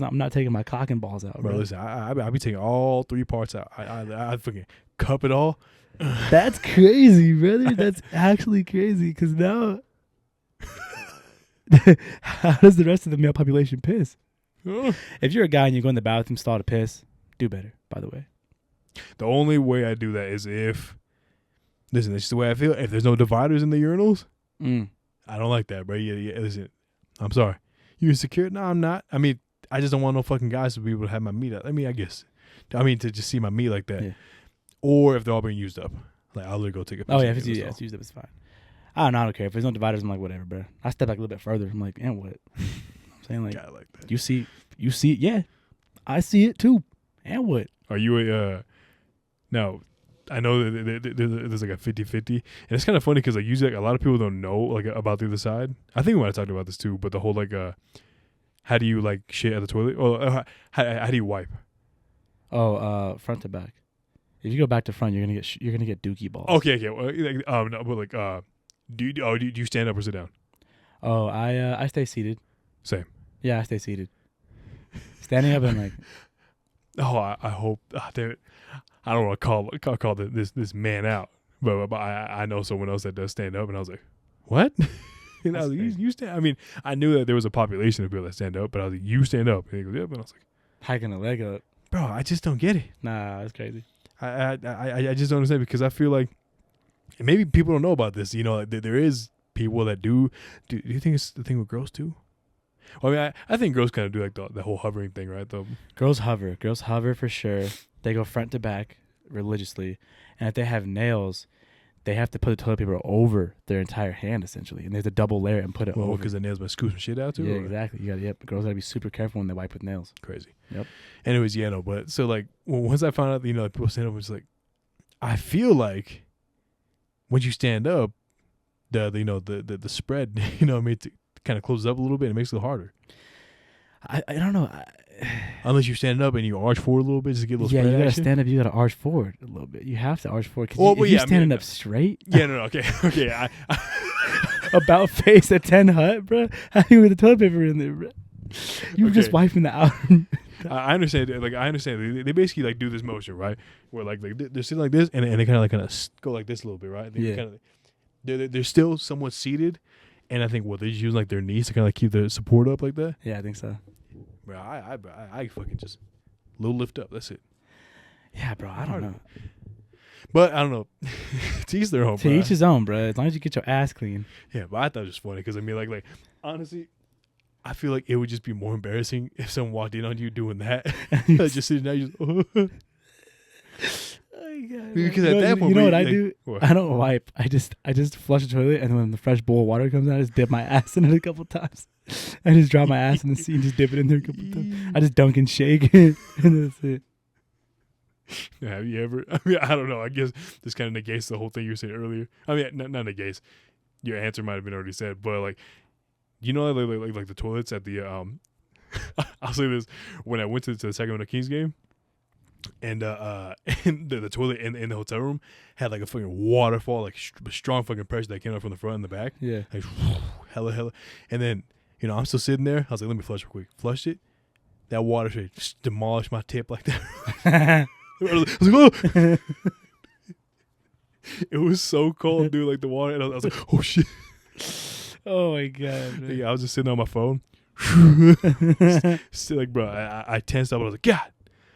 I'm not taking my cock and balls out, bro. Listen, I be taking all 3 parts out. I fucking cup it all. That's crazy, brother. That's actually crazy. Because now, how does the rest of the male population piss? If you're a guy and you go in the bathroom stall to piss, do better. By the way, the only way I do that is if, listen, that's just the way I feel. If there's no dividers in the urinals, I don't like that, bro. Yeah. Listen, I'm sorry. You insecure? No, I'm not. I mean, I just don't want no fucking guys to be able to have my meat out. I mean, I guess. To just see my meat like that. Yeah. Or if they're all being used up. Like, I'll literally go take a piss. Oh, yeah, if it's used up, it's fine. I don't care. If there's no dividers, I'm like, whatever, bro. I step back a little bit further. I'm like, and what? I'm saying, like, like that. You see it? Yeah. I see it, too. And what? Are you now, I know that there's like a 50-50. And it's kind of funny because like usually like, a lot of people don't know like about the other side. I think we might have talked about this too, but the whole like how do you like shit at the toilet, or how do you wipe? Oh, front to back. If you go back to front, you're gonna get dookie balls. Okay, well, no, but like do you stand up or sit down? Oh, I stay seated. Same. Yeah, I stay seated. Standing up and like. Oh, I hope. Damn it. I don't want to call this man out, but I know someone else that does stand up, and I was like, what? And I was like, you stand. I mean, I knew that there was a population of people that stand up, but I was like, you stand up, and he goes, yep, and I was like, Hiking a leg up. bro, I just don't get it. Nah, that's crazy. I just don't understand, because I feel like, and maybe people don't know about this. You know, like, there is people that do. Do you think it's the thing with girls too? Well, I mean, I think girls kind of do like the whole hovering thing, right? Girls hover for sure. They go front to back religiously, and if they have nails, they have to put the toilet paper over their entire hand essentially, and they have to double layer it and put it over. Because the nails might scoop some shit out too. Yeah, or? exactly. But girls gotta be super careful when they wipe with nails. Crazy. Yep. Anyways, yeah, no, but so like once I found out, you know, like, people stand up, it's like, I feel like when you stand up, the spread, you know, it kind of closes up a little bit. And it makes it a little harder. I don't know. Unless you stand up and you arch forward a little bit, just to get a little Yeah, spread you gotta action. stand up. You gotta arch forward a little bit. You have to arch forward. Well, If yeah, you're standing up straight, Yeah, no, okay. about face at 10 hut, bro. How you with the toilet paper in there, bro? You were just Okay. wiping the outer. I understand. Like I understand. They basically like do this motion, right? Where like they're sitting like this, and they kind of go like this a little bit, right? They Yeah. Kinda, they're still somewhat seated, and I think they're just using like their knees to kind of like keep the support up like that. Yeah, I think so. Bro, I fucking just little lift up. That's it. Yeah, bro. I don't know. But I don't know. To each their own. To bro. each his own, bro. As long as you get your ass clean. Yeah, but I thought it was funny because I mean, like honestly, I feel like it would just be more embarrassing if someone walked in on you doing that. Like, just sitting there, just. Because at that point, you know what I like, do? what? I don't wipe. I just flush the toilet, and when the fresh bowl of water comes out, I just dip my ass in it a couple times. I just drop my ass in the sea and just dip it in there a couple times. I just dunk and shake it, and that's it. Have you ever? I mean, I don't know. I guess this kind of negates the whole thing you were saying earlier. I mean, not negates. Your answer might have been already said, but like, you know, like the toilets at the I'll say this: when I went to the Sacramento Kings game, and and the toilet in the hotel room had like a fucking waterfall, like strong fucking pressure that came up from the front and the back, Yeah. like hella, and then you know I'm still sitting there. I was like, let me flush real quick. Flushed it. That water straight just demolished my tip like that. I was like, oh. It was so cold, dude. Like the water, and I was like, oh shit. Oh my god. Man. Yeah, I was just sitting on my phone. Still like, bro, I tensed up. I was like, God.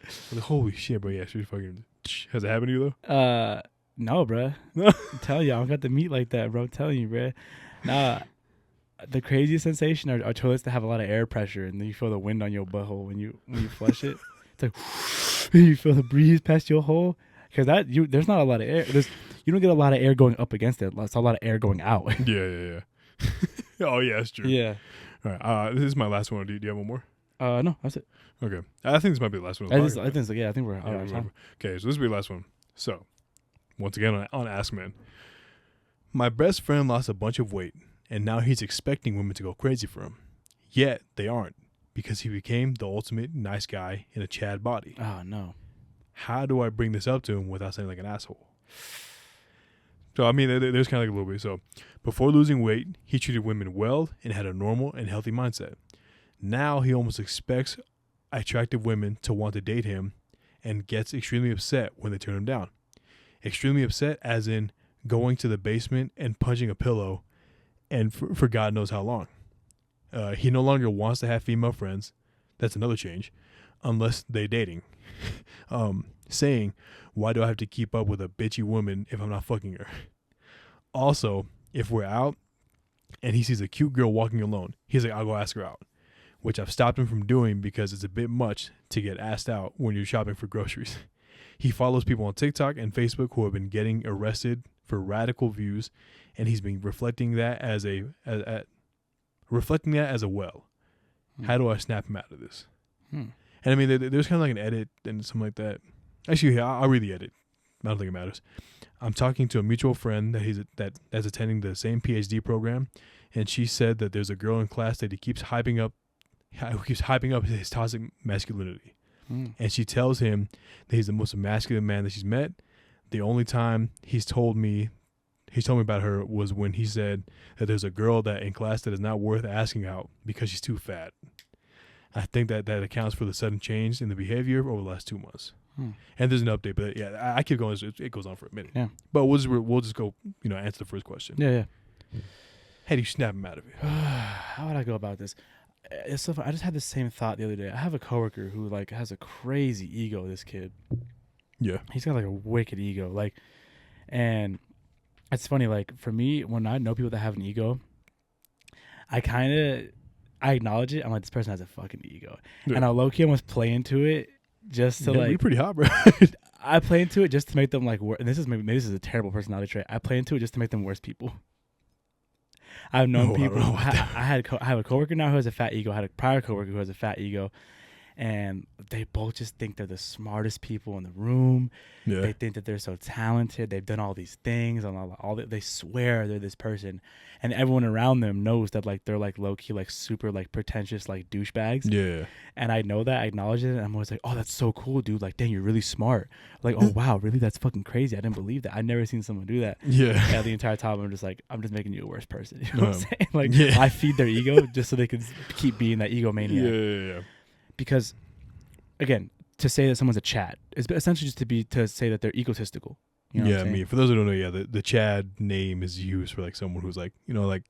I was like, holy shit, bro. Yeah, she fucking. Has it happened to you though? No, bro. No. I'm telling you, I don't got the meat like that, bro. I'm telling you, bro. Nah, the craziest sensation are toilets that have a lot of air pressure, and then you feel the wind on your butthole when you flush it. It's like you feel the breeze past your hole, because there's not a lot of air. You don't get a lot of air going up against it. It's a lot of air going out. Yeah. Oh yeah, that's true. Yeah. All right. This is my last one. Do you have one more? No, that's it. Okay. I think this might be the last one. I think so. Yeah, I think we're all Yeah, right. Time. okay, so this will be the last one. So, once again on Ask Man. My best friend lost a bunch of weight, and now he's expecting women to go crazy for him. Yet, they aren't, because he became the ultimate nice guy in a Chad body. Oh no. How do I bring this up to him without sounding like an asshole? So, I mean, there's kind of like a little bit. So, before losing weight, he treated women well and had a normal and healthy mindset. Now, he almost expects attractive women to want to date him and gets extremely upset when they turn him down. Extremely upset as in going to the basement and punching a pillow and for God knows how long. He no longer wants to have female friends. That's another change. Unless they're dating. Saying, why do I have to keep up with a bitchy woman if I'm not fucking her? Also, if we're out and he sees a cute girl walking alone, he's like, I'll go ask her out. Which I've stopped him from doing because it's a bit much to get asked out when you're shopping for groceries. He follows people on TikTok and Facebook who have been getting arrested for radical views, and he's been reflecting that as a well. How do I snap him out of this? And I mean, there's kind of like an edit and something like that. Actually, I'll read the edit I don't think it matters. I'm talking to a mutual friend that's attending the same PhD program, and she said that there's a girl in class that he keeps hyping up his toxic masculinity. And she tells him that he's the most masculine man that she's met. The only time he's told me about her was when he said that there's a girl that in class that is not worth asking out because she's too fat. I think that accounts for the sudden change in the behavior over the last 2 months. And there's an update, but yeah, I keep going. It goes on for a minute. Yeah. But we'll just go, answer the first question. Yeah. How do you snap him out of it? How would I go about this? It's so fun. I just had the same thought the other day. I have a coworker who like has a crazy ego. This kid. Yeah. He's got like a wicked ego. Like, and it's funny. Like for me, when I know people that have an ego, I acknowledge it. I'm like, this person has a fucking ego, and I low key almost play into it just to like. You're pretty hot, bro. I play into it just to make them like. And maybe this is a terrible personality trait. I play into it just to make them worse people. I've known people. I have a coworker now who has a fat ego. I had a prior coworker who has a fat ego, and they both just think they're the smartest people in the room. Yeah. They think that they're so talented. They've done all these things, and they swear they're this person, and everyone around them knows that like they're like low key like super like pretentious like douchebags. Yeah. And I know that, I acknowledge it, and I'm always like, oh, that's so cool, dude. Like, dang, you're really smart. Like, oh wow, really? That's fucking crazy. I didn't believe that. I've never seen someone do that. Yeah. And the entire time, I'm just making you a worse person. You know what I'm saying? Like, I feed their ego just so they can keep being that egomaniac. Yeah. Because, again, to say that someone's a Chad is essentially just to say that they're egotistical. You know what I'm saying? I mean, for those who don't know, the Chad name is used for like someone who's like, like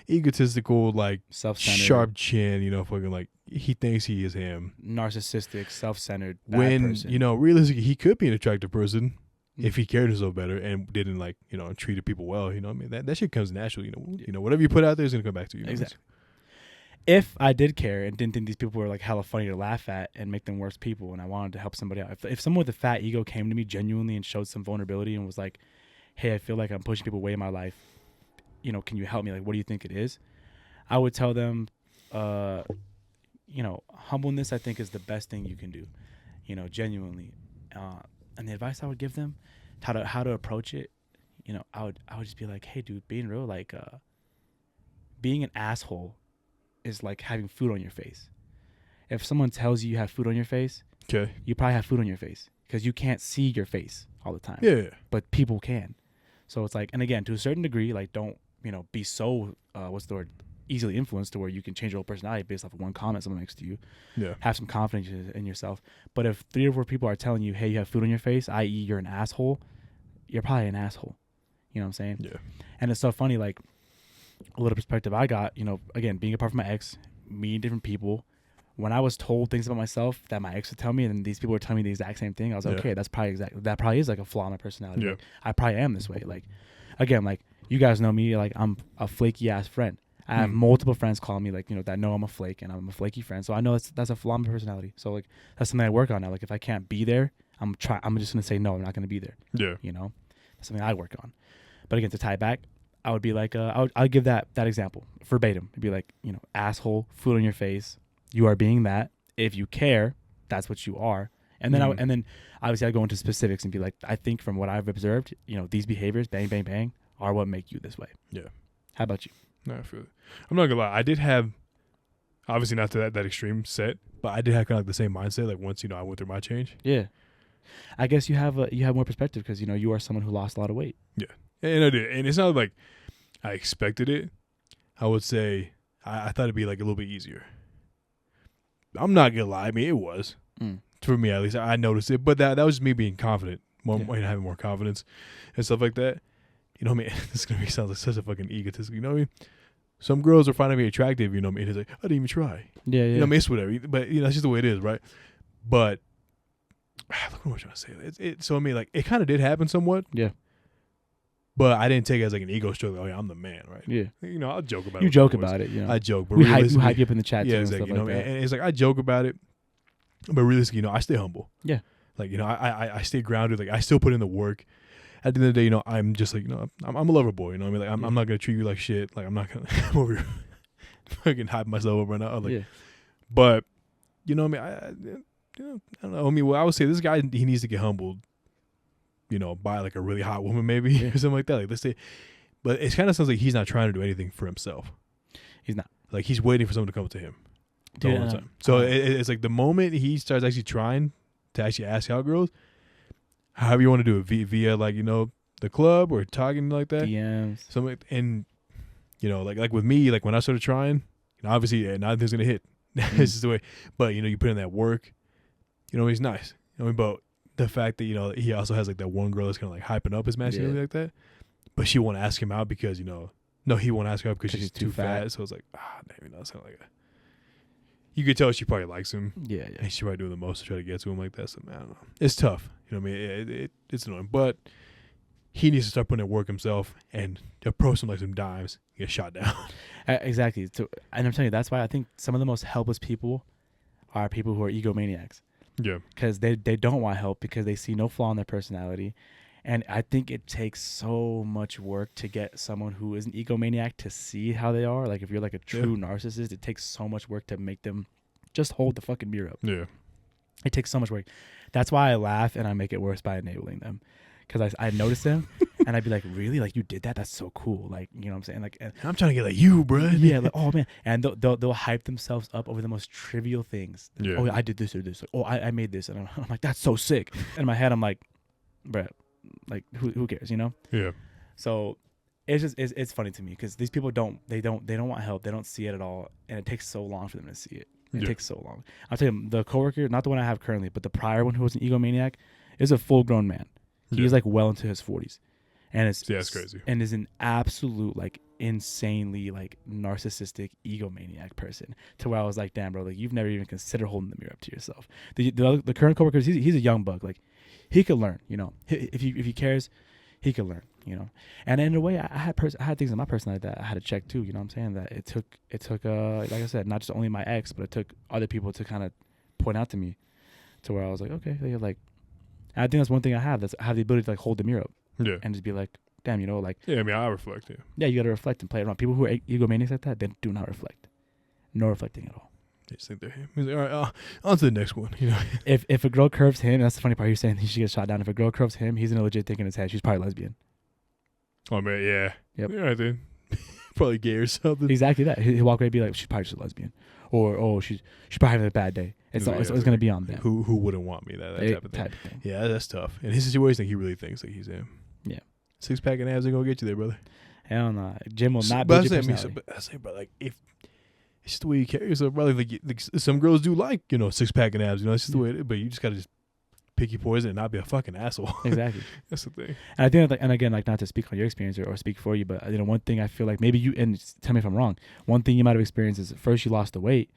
egotistical, like self-centered, sharp chin, fucking like he thinks he is him, narcissistic, self-centered, bad when person. Realistically he could be an attractive person if he cared himself better and didn't like treated people well. I mean that shit comes naturally. Whatever you put out there is gonna come back to you. Exactly. If I did care and didn't think these people were like hella funny to laugh at and make them worse people, and I wanted to help somebody out, if someone with a fat ego came to me genuinely and showed some vulnerability and was like, hey, I feel like I'm pushing people away in my life, can you help me? Like, what do you think it is? I would tell them, humbleness I think is the best thing you can do, genuinely. And the advice I would give them, how to approach it, I would just be like, hey, dude, being real, like, being an asshole is like having food on your face. If someone tells you have food on your face, okay, you probably have food on your face because you can't see your face all the time. Yeah. But people can. So it's like, and again, to a certain degree, like don't, be so, easily influenced to where you can change your whole personality based off of one comment someone makes to you. Yeah. Have some confidence in yourself. But if 3 or 4 people are telling you, hey, you have food on your face, i.e. you're an asshole, you're probably an asshole. You know what I'm saying? Yeah. And it's so funny, like, a little perspective I got, again, being apart from my ex, meeting different people. When I was told things about myself that my ex would tell me, and these people were telling me the exact same thing, I was like, okay, that probably is like a flaw in my personality. Yeah. Like, I probably am this way. Like, again, like you guys know me, like I'm a flaky ass friend. I have multiple friends call me like, that know I'm a flake and I'm a flaky friend. So I know that's a flaw in my personality. So like that's something I work on now. Like if I can't be there, I'm just gonna say no, I'm not gonna be there. Yeah. That's something I work on. But again, to tie it back, I would be like, I'll give that example verbatim. It'd be like, asshole, food on your face. You are being that. If you care, that's what you are. And then and then obviously I go into specifics and be like, I think from what I've observed, these behaviors, bang, bang, bang, are what make you this way. Yeah. How about you? No, I feel it. I'm not gonna lie. I did have, obviously not to that extreme set, but I did have kind of like the same mindset. Like once I went through my change. Yeah. I guess you have more perspective because you are someone who lost a lot of weight. Yeah. And I did. And it's not like I expected it. I would say I thought it'd be like a little bit easier. I'm not going to lie. I mean, it was. For me, at least. I noticed it. But that was just me being confident. Having more confidence and stuff like that. This is going to sound like such a fucking egotist. You know what I mean? Some girls are finding me attractive, and it's like, I didn't even try. Yeah, yeah. It's whatever. But, that's just the way it is, right? But, look what I'm trying to say. So, I mean, like, it kind of did happen somewhat. Yeah. But I didn't take it as like an ego stroke. Oh yeah, I'm the man, right? Yeah. I'll joke about it. You joke about it, I joke, but we hype you up in the chat too. Yeah, and exactly. stuff like that. And it's like I joke about it, but realistically, I stay humble. Yeah. Like I stay grounded. Like I still put in the work. At the end of the day, I'm just like I'm a lover boy. What I mean, like I'm not gonna treat you like shit. Like I'm not gonna I'm over here fucking hype myself up right now. Like, but what I mean, I don't know. I mean, well, I would say this guy he needs to get humbled. by like a really hot woman maybe Yeah. or something like that. Like let's say, but it kind of sounds like he's not trying to do anything for himself. He's not. Like he's waiting for someone to come to him the Dude, whole time. So it's like the moment he starts actually trying to actually ask out girls, however you want to do it, via like the club or talking like that, DMs. something, and like with me, like when I started trying, obviously nothing's gonna hit. It's just the way. But you put in that work. He's nice. But the fact that he also has like that one girl that's kind of like hyping up his masculinity like that, but she won't ask him out because no, he won't ask her out because she's too fat. So it's like damn, it's kind of like you could tell she probably likes him. Yeah. And she probably doing the most to try to get to him like that. So I don't know. It's tough. You know what I mean? It's annoying, but he needs to start putting in work himself and approach him like some dimes, get shot down. Exactly. So, and I'm telling you, that's why I think some of the most helpless people are people who are egomaniacs. Yeah. Because they don't want help because they see no flaw in their personality. And I think it takes so much work to get someone who is an egomaniac to see how they are. Like if you're like a true narcissist, it takes so much work to make them just hold the fucking mirror up. Yeah. It takes so much work. That's why I laugh and I make it worse by enabling them. Because I notice them and I'd be like, really? Like you did that? That's so cool. Like, you know what I'm saying? Like, I'm trying to get like you, bro. yeah. Like, oh man. And they'll hype themselves up over the most trivial things. Yeah. Oh, I did this or this. Like, oh, I made this. And I'm like, that's so sick. In my head, I'm like, bruh, like who cares? Yeah. So it's just, it's funny to me because these people don't want help. They don't see it at all. And it takes so long for them to see it. It takes so long. I'll tell you, the coworker, not the one I have currently, but the prior one who was an egomaniac is a full grown man. He's like well into his 40s, and it's crazy, and is an absolute like insanely like narcissistic egomaniac person. To where I was like, damn, bro, like you've never even considered holding the mirror up to yourself. The current coworker, he's a young bug. Like he could learn, if he cares, he could learn, And in a way, I had things in my personality that I had to check too. You know what I'm saying? That it took like I said, not just only my ex, but it took other people to kind of point out to me, to where I was like, okay, they're like. And I think that's one thing I have. I have the ability to like hold the mirror up, and just be like, damn, like. Yeah, I mean, I reflect. Yeah. Yeah, you got to reflect and play around. People who are egomaniacs like that, they do not reflect. No reflecting at all. They just think they're him. He's like, all right, on to the next one. If a girl curves him, that's the funny part. He's saying he should get shot down. If a girl curves him, he's gonna legit think in his head she's probably lesbian. Oh man, yeah. Yep. Yeah, dude. Probably gay or something. Exactly that. He'll walk away and be like, she's probably just a lesbian, or oh, she's probably having a bad day. It's gonna be on them. Who wouldn't want me? That type of thing. Yeah, that's tough. In his situation, he really thinks like he's him. Yeah. 6-pack and abs ain't gonna get you there, brother. Hell no. Gym will not build your personality. I say, bro, like if it's just the way you carry yourself, brother. Like some girls do like 6-pack and abs. It's just the way it is. But you just gotta just pick your poison and not be a fucking asshole. Exactly. That's the thing. And I think, and again, like not to speak on your experience or speak for you, but one thing I feel like maybe you, and tell me if I'm wrong. One thing you might have experienced is at first you lost the weight,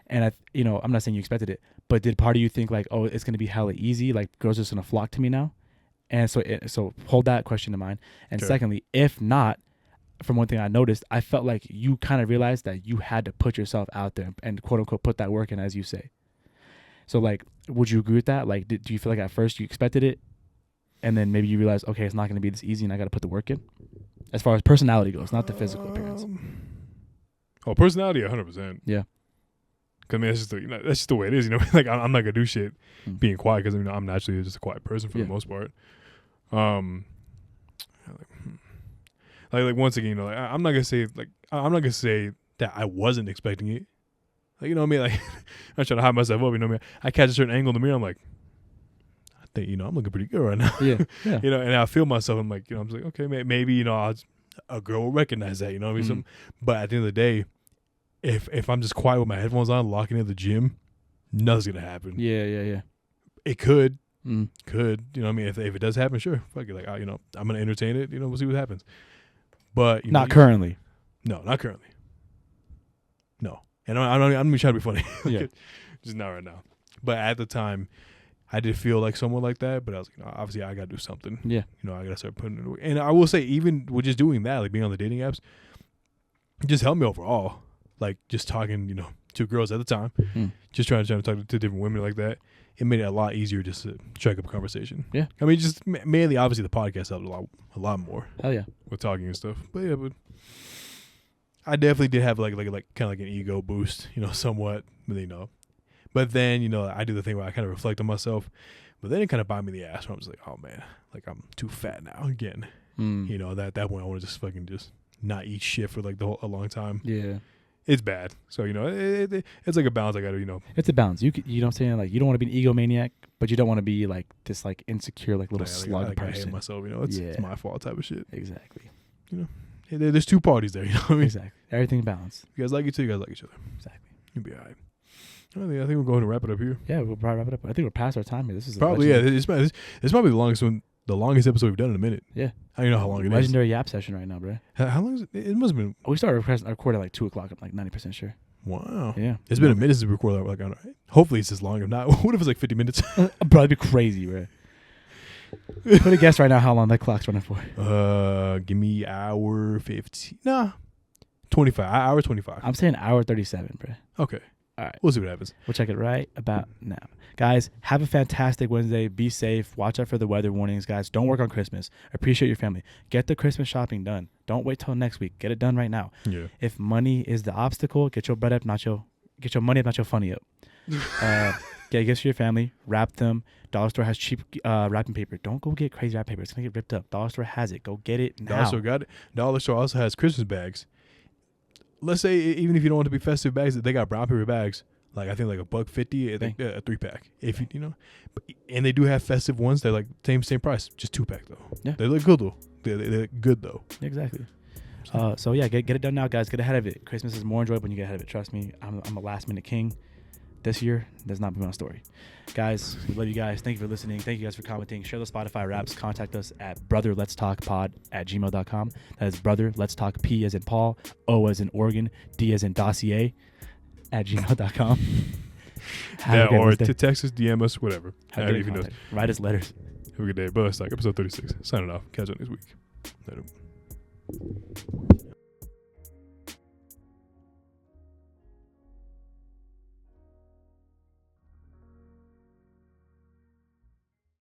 and I'm not saying you expected it, but did part of you think like, oh, it's gonna be hella easy, like girls are just gonna flock to me now, and so hold that question in mind. And secondly, if not, from one thing I noticed, I felt like you kind of realized that you had to put yourself out there and quote unquote put that work in, as you say. So like, would you agree with that? Like, do you feel like at first you expected it, and then maybe you realize, okay, it's not going to be this easy, and I got to put the work in, as far as personality goes, not the physical appearance. Oh, personality, 100%. Yeah. Cause I mean, that's just the way it is. Like I'm not gonna do shit being quiet because I'm naturally just a quiet person for the most part. Like once again, I'm not gonna say that I wasn't expecting it. Like, you know what I mean? Like, I'm not trying to hide myself up, you know what I mean? I catch a certain angle in the mirror, I'm like, I think, I'm looking pretty good right now. Yeah. And I feel myself, I'm like, I'm like, okay, maybe, a girl will recognize that, you know what I mean? But at the end of the day, if I'm just quiet with my headphones on, locking in the gym, nothing's gonna happen. Yeah. It could, you know what I mean? If it does happen, sure, fuck it. Like, I'm gonna entertain it, we'll see what happens. But, not currently. No, not currently. No. And I'm not even trying to be funny. Yeah. Just not right now. But at the time, I did feel like someone like that. But I was like, obviously, I got to do something. Yeah. I got to start putting it away. And I will say, even with just doing that, like being on the dating apps, it just helped me overall. Like just talking, to girls at the time, just trying to talk to different women like that. It made it a lot easier just to strike up a conversation. Yeah. I mean, just mainly, obviously, the podcast helped a lot more. Hell yeah. With talking and stuff. But yeah, but I definitely did have like kind of like an ego boost, somewhat, but then, I do the thing where I kind of reflect on myself But then it kind of bit me in the ass. Where I was like, oh man, like I'm too fat now again. You know, that point I want to just fucking just not eat shit for like a long time. Yeah. It's bad. So, you know, it's like a balance I got to, you know. It's a balance. You know what I'm saying? Like, you don't want to be an egomaniac, but you don't want to be like this like insecure, like little slug I person. hate myself, you know. It's my fault type of shit. Exactly. You know, there's two parties there, you know what I mean? Exactly. Everything balanced. You guys like each other, you guys like each other. Exactly. You'll be all right. I think we'll go ahead and wrap it up here. Yeah, we'll probably wrap it up. I think we're past our time here. This is Probably, yeah. This might be the longest one. The longest episode we've done in a minute. Yeah. I don't know how long it is. Legendary yap session right now, bro. How long is it? It must have been. We started recording at like 2 o'clock. I'm like 90% sure. Wow. Yeah. It's been a minute since we recorded. Like, hopefully it's this long. If not, what if it's like 50 minutes? Bro, it'd be crazy, bro. Put a guess right now how long that clock's running for. Give me hour 15. Nah. 25. Hour 25. I'm saying hour 37, bro. Okay. All right. We'll see what happens. We'll check it right about now. Guys, have a fantastic Wednesday. Be safe. Watch out for the weather warnings, guys. Don't work on Christmas. Appreciate your family. Get the Christmas shopping done. Don't wait till next week. Get it done right now. Yeah. If money is the obstacle, get your bread up, get your money up, not your funny up. Get gifts for your family. Wrap them. Dollar Store has cheap wrapping paper. Don't go get crazy wrapping paper. It's gonna get ripped up. Dollar Store has it. Go get it now. Dollar Store got it. Dollar Store also has Christmas bags. Let's say even if you don't want to be festive bags, they got brown paper bags. Like I think like $1.50, I think a 3-pack. If you know, and they do have festive ones. They're like same price, just 2-pack though. Yeah, they look good though. They look good though. Exactly. So yeah, get it done now, guys. Get ahead of it. Christmas is more enjoyable when you get ahead of it. Trust me, I'm a last minute king. This year, that's not been my story. Guys, we love you guys. Thank you for listening. Thank you guys for commenting. Share the Spotify raps. Contact us at brotherletstalkpod@gmail.com. That is brother, let's talk, P as in Paul, O as in Oregon, D as in dossier @gmail.com. Yeah, or to text us, DM us, whatever. Write us letters. Have a good day. But it's like episode 36. Signing off. Catch you next week. Later.